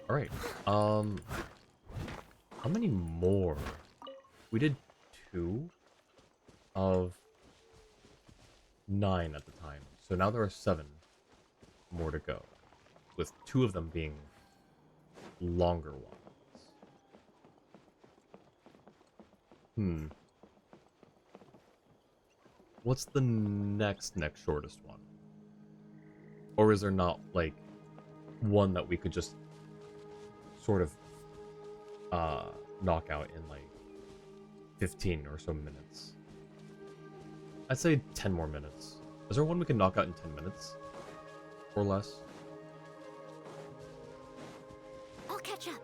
Alright, how many more? We did 2 of 9 at the time, so now there are 7 more to go, with 2 of them being longer ones. What's the next shortest one? Or is there not, like, one that we could just sort of knock out in, like, 15 or so minutes? I'd say 10 more minutes. Is there one we can knock out in 10 minutes? Or less? I'll catch up.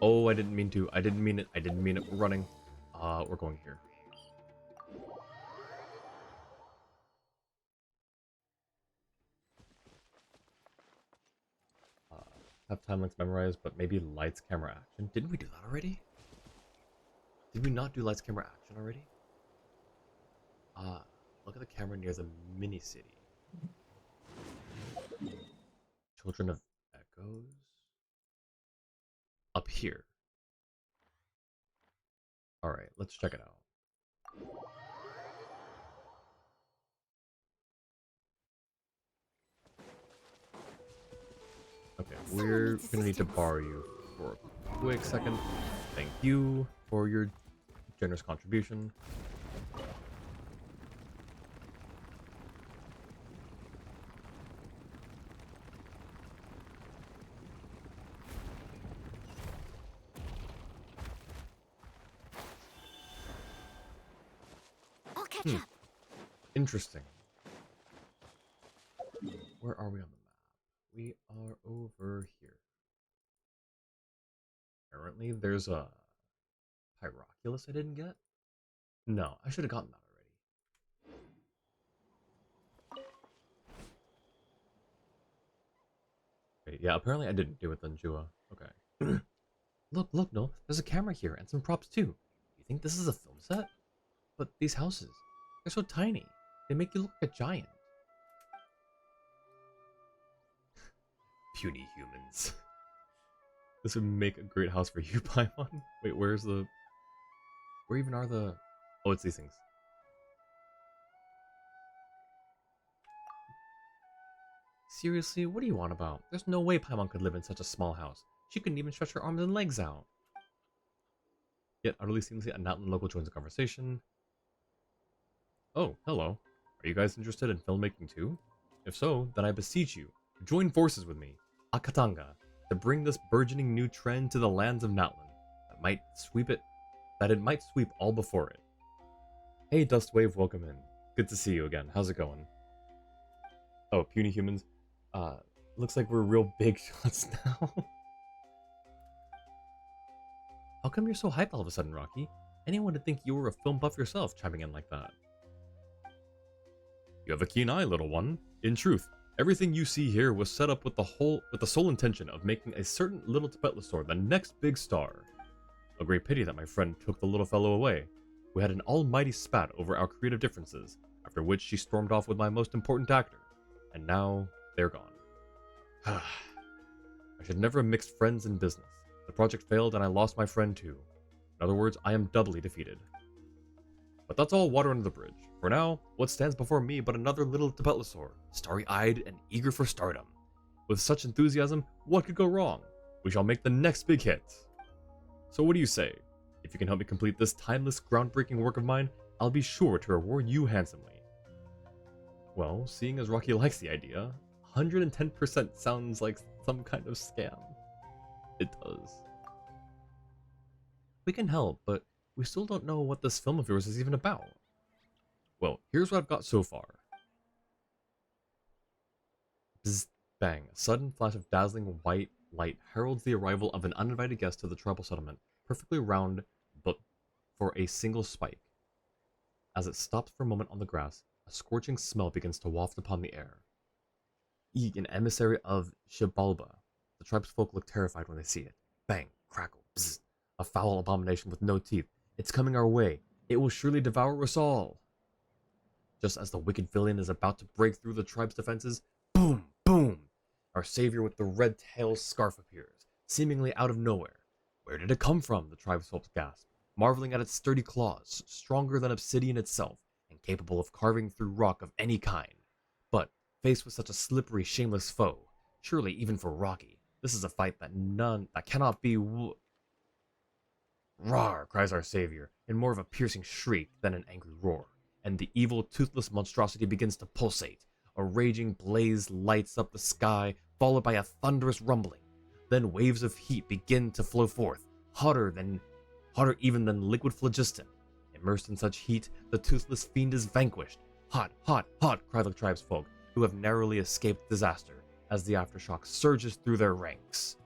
Oh, I didn't mean to. I didn't mean it. I didn't mean it. We're running. We're going here. Have time links memorized, but maybe lights, camera, action. Didn't we do that already? Did we not do lights, camera, action already? Look at the camera near the mini city. Children of Echoes? Up here. Alright, let's check it out. Okay, we're gonna need to borrow you for a quick second. Thank you for your generous contribution. I'll catch up. Interesting. Where are we on the map? We are over here. Apparently there's a Pyroculus I didn't get? No, I should have gotten that already. Wait, yeah, apparently I didn't do it then, Jua. Okay. Look, no, there's a camera here and some props too. You think this is a film set? But these houses, they're so tiny. They make you look like a giant. Puny humans. This would make a great house for you, Paimon. Wait, where even are the... Oh, it's these things. Seriously, what do you want about? There's no way Paimon could live in such a small house. She couldn't even stretch her arms and legs out. Yet, utterly seamlessly, a Natlan local joins the conversation. Oh, hello. Are you guys interested in filmmaking too? If so, then I beseech you, join forces with me, Akatanga, to bring this burgeoning new trend to the lands of Natlan, that it might sweep all before it. Hey Dustwave, welcome in. Good to see you again. How's it going? Oh, puny humans. Looks like we're real big shots now. How come you're so hyped all of a sudden, Rocky? Anyone would think you were a film buff yourself, chiming in like that. You have a keen eye, little one. In truth, everything you see here was set up with the sole intention of making a certain little Tibetlessor the next big star. A great pity that my friend took the little fellow away. We had an almighty spat over our creative differences, after which she stormed off with my most important actor. And now, they're gone. I should never have mixed friends in business. The project failed and I lost my friend too. In other words, I am doubly defeated. But that's all water under the bridge. For now, what stands before me but another little Tibetlessor, starry-eyed and eager for stardom. With such enthusiasm, what could go wrong? We shall make the next big hit. So what do you say? If you can help me complete this timeless, groundbreaking work of mine, I'll be sure to reward you handsomely. Well, seeing as Rocky likes the idea, 110% sounds like some kind of scam. It does. We can help, but we still don't know what this film of yours is even about. Well, here's what I've got so far. Bzz, bang. A sudden flash of dazzling white light heralds the arrival of an uninvited guest to the tribal settlement, perfectly round but for a single spike. As it stops for a moment on the grass, a scorching smell begins to waft upon the air. Eek, an emissary of Shibalba. The tribesfolk look terrified when they see it. Bang, crackle, bzz. A foul abomination with no teeth. It's coming our way. It will surely devour us all. Just as the wicked villain is about to break through the tribe's defenses, boom, boom! Our savior with the red tail scarf appears, seemingly out of nowhere. Where did it come from? The tribesfolk gasp, marveling at its sturdy claws, stronger than obsidian itself, and capable of carving through rock of any kind. But, faced with such a slippery, shameless foe, surely even for Rocky, this is a fight that cannot be Rawr, cries our savior, in more of a piercing shriek than an angry roar, and the evil, toothless monstrosity begins to pulsate. A raging blaze lights up the sky, followed by a thunderous rumbling. Then waves of heat begin to flow forth, hotter even than liquid phlogiston. Immersed in such heat, the toothless fiend is vanquished. Hot, hot, hot, cry the tribesfolk, who have narrowly escaped disaster, as the aftershock surges through their ranks.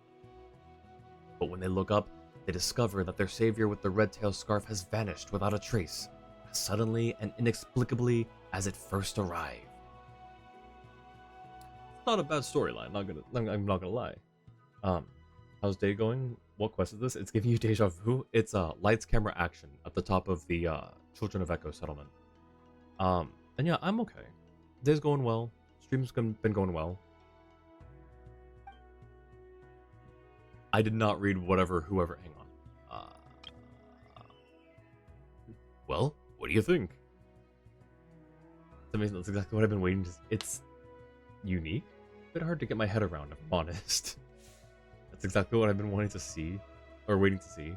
But when they look up, they discover that their savior with the red tail scarf has vanished without a trace, as suddenly and inexplicably as it first arrived. Not a bad storyline, I'm not gonna lie. How's day going? What quest is this? It's giving you deja vu. It's lights, camera, action at the top of the Children of Echo settlement. And yeah, I'm okay. Day's going well. Stream's been going well. I did not read whoever. Hang on. Well, what do you think? It's amazing. That's exactly what I've been waiting to. It's unique. A bit hard to get my head around, if I'm honest. That's exactly what I've been wanting to see, or waiting to see.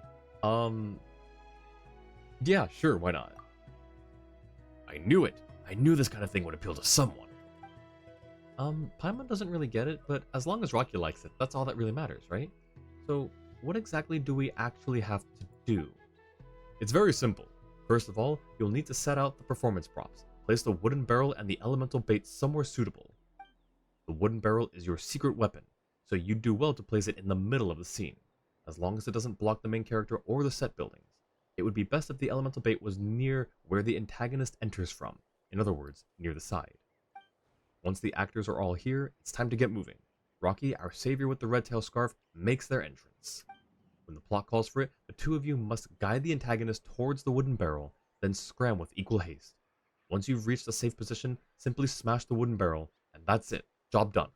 Yeah, sure, why not? I knew it. I knew this kind of thing would appeal to someone. Paimon doesn't really get it, but as long as Rocky likes it, that's all that really matters, right? So, what exactly do we actually have to do? It's very simple. First of all, you'll need to set out the performance props. Place the wooden barrel and the elemental bait somewhere suitable. The wooden barrel is your secret weapon, so you'd do well to place it in the middle of the scene, as long as it doesn't block the main character or the set buildings. It would be best if the elemental bait was near where the antagonist enters from, in other words, near the side. Once the actors are all here, it's time to get moving. Rocky, our savior with the red tail scarf, makes their entrance. When the plot calls for it, the two of you must guide the antagonist towards the wooden barrel, then scram with equal haste. Once you've reached a safe position, simply smash the wooden barrel, and that's it. Job done.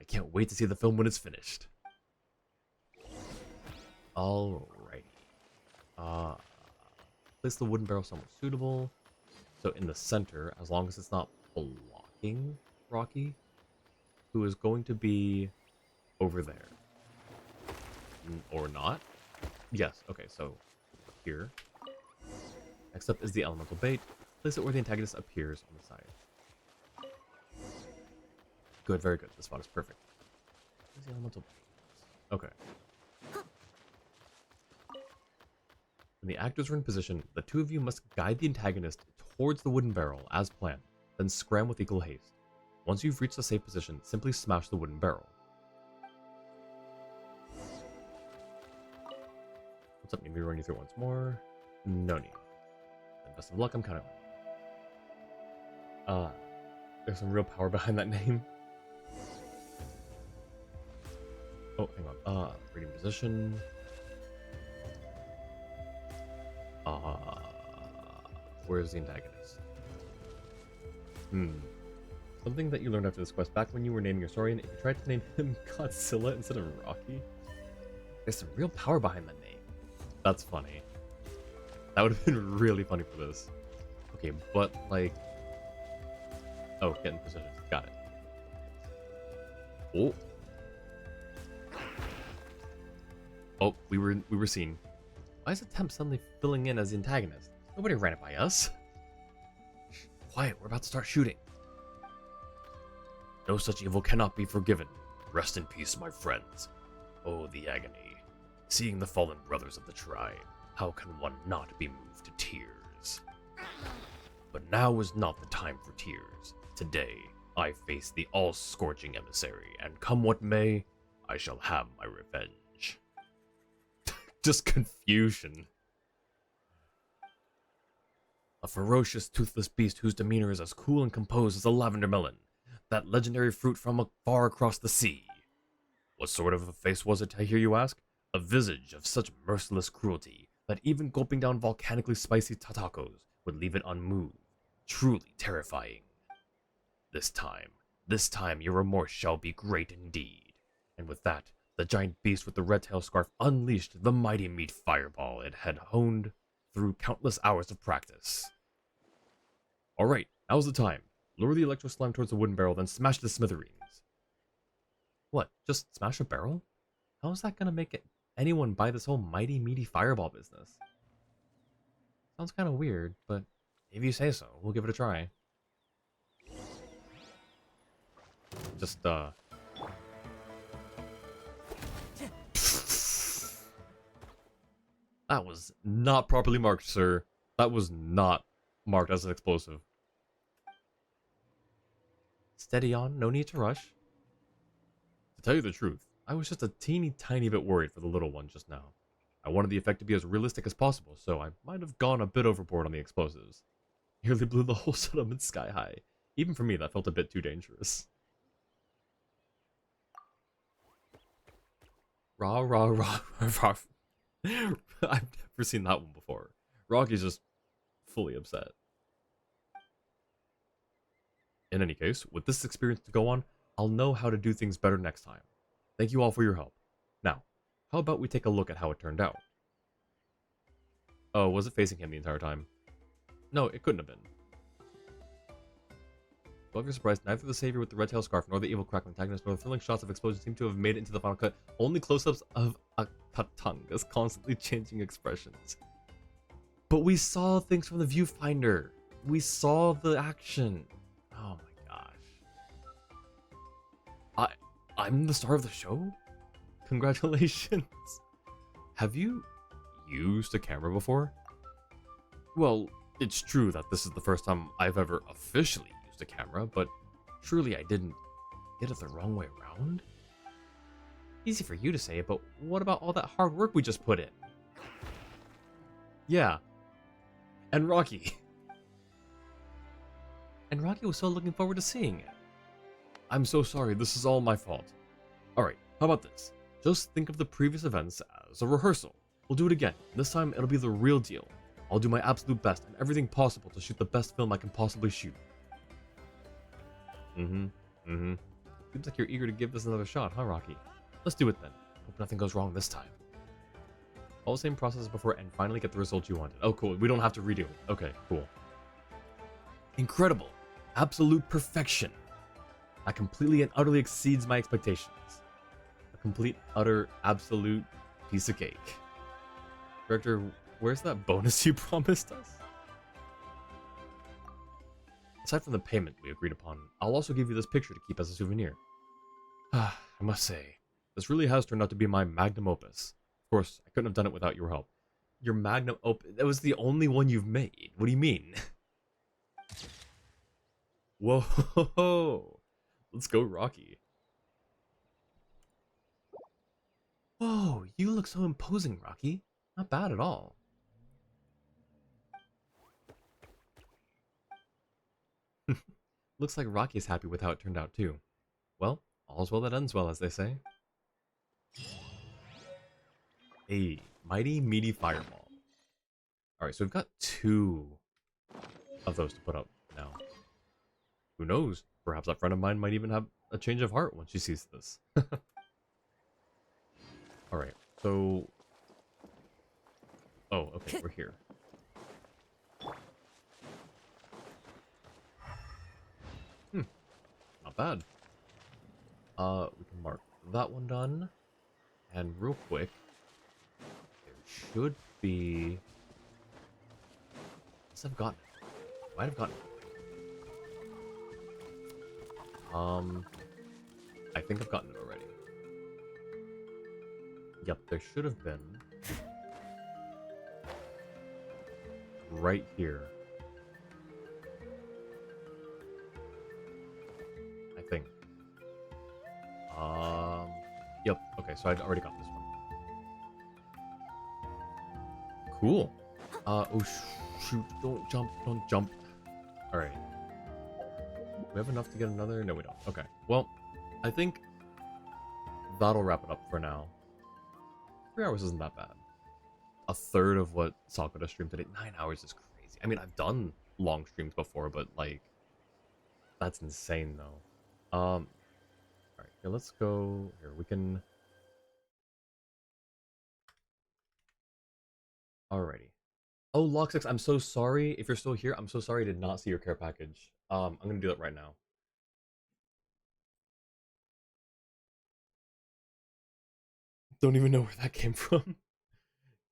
I can't wait to see the film when it's finished. Alrighty. Place the wooden barrel somewhere suitable. So in the center, as long as it's not blocking Rocky, who is going to be over there. Or not? Yes, okay, so here. Next up is the elemental bait. Place it where the antagonist appears on the side. Good, very good. This spot is perfect. Where's the elemental bait? Okay. When the actors are in position, the two of you must guide the antagonist towards the wooden barrel as planned, then scram with equal haste. Once you've reached a safe position, simply smash the wooden barrel. What's up? Need me to run you through it once more? No need. And best of luck, I'm counting on you. There's some real power behind that name. Oh, hang on. Reading position. Where's the antagonist? Something that you learned after this quest. Back when you were naming your Saurian, if you tried to name him Godzilla instead of Rocky, there's some real power behind that name. That's funny. That would have been really funny for this. Okay, but like... Oh, get in position. Got it. Oh. Oh, we were seen. Why is the temp suddenly filling in as the antagonist? Nobody ran it by us. Shh, quiet, we're about to start shooting. No such evil cannot be forgiven. Rest in peace, my friends. Oh, the agony. Seeing the fallen brothers of the tribe, how can one not be moved to tears? But now is not the time for tears. Today, I face the all-scorching emissary, and come what may, I shall have my revenge. Just confusion. A ferocious, toothless beast whose demeanor is as cool and composed as a lavender melon, that legendary fruit from far across the sea. What sort of a face was it, I hear you ask? A visage of such merciless cruelty that even gulping down volcanically spicy tatacos would leave it unmoved. Truly terrifying. This time your remorse shall be great indeed. And with that, the giant beast with the red tail scarf unleashed the mighty meat fireball it had honed through countless hours of practice. Alright, now's the time. Lure the electro slime towards the wooden barrel, then smash the smithereens. What, just smash a barrel? How is that gonna make anyone buy this whole mighty meaty fireball business? Sounds kinda weird, but if you say so, we'll give it a try. Just, That was not properly marked, sir. That was not marked as an explosive. Steady on, no need to rush. To tell you the truth, I was just a teeny tiny bit worried for the little one just now. I wanted the effect to be as realistic as possible, so I might have gone a bit overboard on the explosives. Nearly blew the whole settlement sky high. Even for me, that felt a bit too dangerous. Rah, rah, rah, rah, rah. I've never seen that one before. Rocky's just fully upset. In any case, with this experience to go on, I'll know how to do things better next time. Thank you all for your help. Now, how about we take a look at how it turned out? Oh, was it facing him the entire time? No, it couldn't have been. To your surprise, neither the savior with the red tail scarf nor the evil crackling antagonist nor the thrilling shots of explosions seem to have made it into the final cut. Only close-ups of Akatanga's constantly changing expressions. But we saw things from the viewfinder. We saw the action. Oh my gosh. I'm the star of the show? Congratulations. Have you used a camera before? Well, it's true that this is the first time I've ever officially used a camera, but surely I didn't get it the wrong way around? Easy for you to say, but what about all that hard work we just put in? Yeah. And Rocky. And Rocky was so looking forward to seeing it. I'm so sorry, this is all my fault. Alright, how about this? Just think of the previous events as a rehearsal. We'll do it again. This time it'll be the real deal. I'll do my absolute best and everything possible to shoot the best film I can possibly shoot. Seems like you're eager to give this another shot, huh, Rocky? Let's do it then. Hope nothing goes wrong this time. All the same process as before and finally get the result you wanted. Oh, cool. We don't have to redo it. Okay, cool. Incredible. Absolute perfection. That completely and utterly exceeds my expectations. A complete, utter, absolute piece of cake. Director, where's that bonus you promised us? Aside from the payment we agreed upon, I'll also give you this picture to keep as a souvenir. I must say, this really has turned out to be my magnum opus. Of course, I couldn't have done it without your help. Your magnum opus? That was the only one you've made. What do you mean? Whoa, let's go, Rocky. Whoa, you look so imposing, Rocky. Not bad at all. Looks like Rocky's happy with how it turned out too. Well, all's well that ends well, as they say. A mighty meaty fireball. Alright, so we've got 2 of those to put up now. Who knows? Perhaps that friend of mine might even have a change of heart when she sees this. Alright, so... Oh, okay, we're here. Not bad. We can mark that one done. And real quick, there should be... Must have gotten it. Might have gotten it. I think I've gotten it already. Yep, there should have been. Right here. I think. Yep, okay, so I'd already got this one. Cool. Oh shoot, don't jump. Alright. We have enough to get another? No, we don't. Okay, well, I think that'll wrap it up for now. 3 hours isn't that bad. A third of what Sakura streamed today. 9 hours is crazy. I mean, I've done long streams before, but like, that's insane though. Alright, here, let's go. Here, we can. Alrighty. Oh, Lock6, I'm so sorry. If you're still here, I'm so sorry I did not see your care package. I'm gonna do that right now. Don't even know where that came from.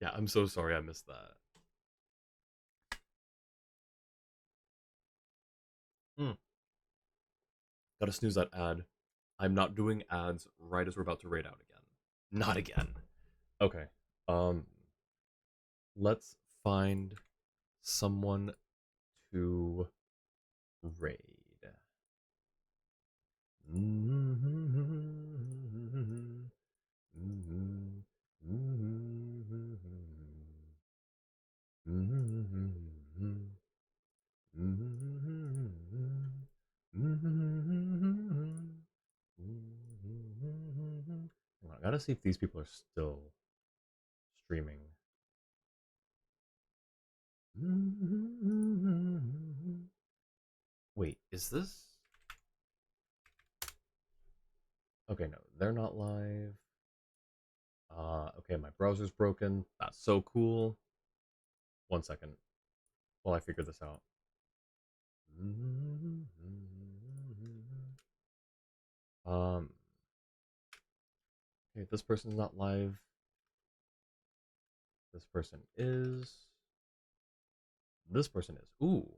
Yeah, I'm so sorry I missed that. Gotta snooze that ad. I'm not doing ads right as we're about to raid out again. Not again. Okay. Let's find someone to raid. I gotta see if these people are still streaming. Wait, is this? Okay, no, they're not live. Okay, my browser's broken. That's so cool. 1 second while I figure this out. Okay, this person's not live. This person is. This person is. Ooh.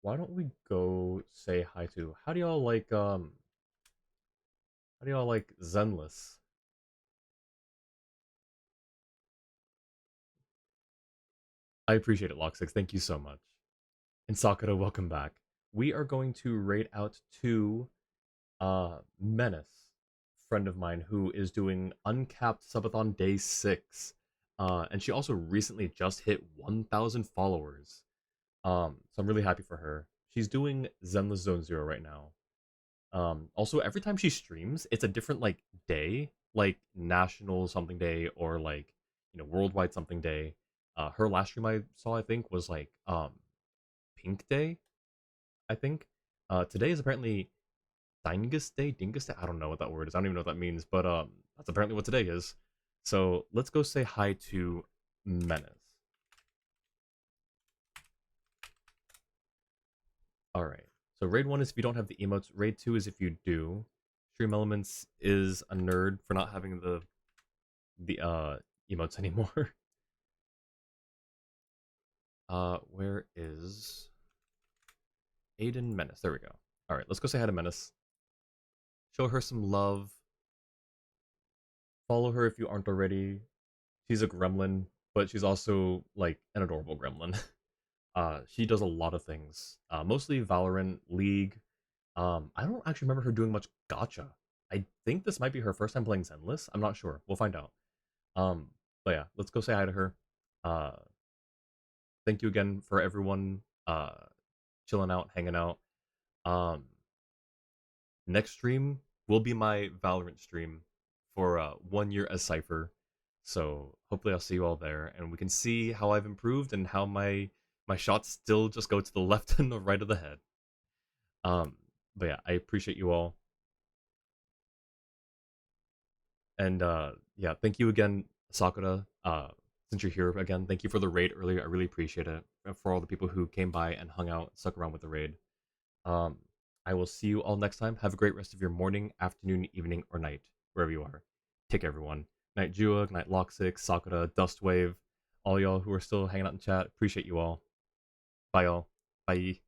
Why don't we go say hi to? How do y'all like Zenless? I appreciate it, Lock6. Thank you so much. And Sakura, welcome back. We are going to raid out to Menace, friend of mine, who is doing Uncapped Subathon Day 6. And she also recently just hit 1,000 followers. So I'm really happy for her. She's doing Zenless Zone Zero right now. Also, every time she streams, it's a different like day, like national something day or like worldwide something day. Her last stream I saw, I think, was like Pink Day, I think. Today is apparently Dingus Day, Dingus Day. I don't know what that word is. I don't even know what that means, but that's apparently what today is. So let's go say hi to Menace. All right. So raid 1 is if you don't have the emotes. Raid 2 is if you do. Stream Elements is a nerd for not having the emotes anymore. Where is Aiden Menace? There we go. All right, let's go say hi to Menace. Show her some love. Follow her if you aren't already. She's a gremlin, but she's also like an adorable gremlin. She does a lot of things. Mostly Valorant, League. I don't actually remember her doing much gacha. I think this might be her first time playing Zenless. I'm not sure. We'll find out. But yeah, let's go say hi to her. Thank you again for everyone chilling out, hanging out. Next stream will be my Valorant stream for 1 year as Cypher. So hopefully I'll see you all there, and we can see how I've improved and how my shots still just go to the left and the right of the head. But yeah, I appreciate you all. And yeah, thank you again, Sakura. Since you're here again, thank you for the raid earlier. I really appreciate it. For all the people who came by and hung out, stuck around with the raid. I will see you all next time. Have a great rest of your morning, afternoon, evening, or night, wherever you are. Take care, everyone. Night Jua, Night Lock6, Sakura, Dustwave, all y'all who are still hanging out in chat. Appreciate you all. Bye, all. Bye.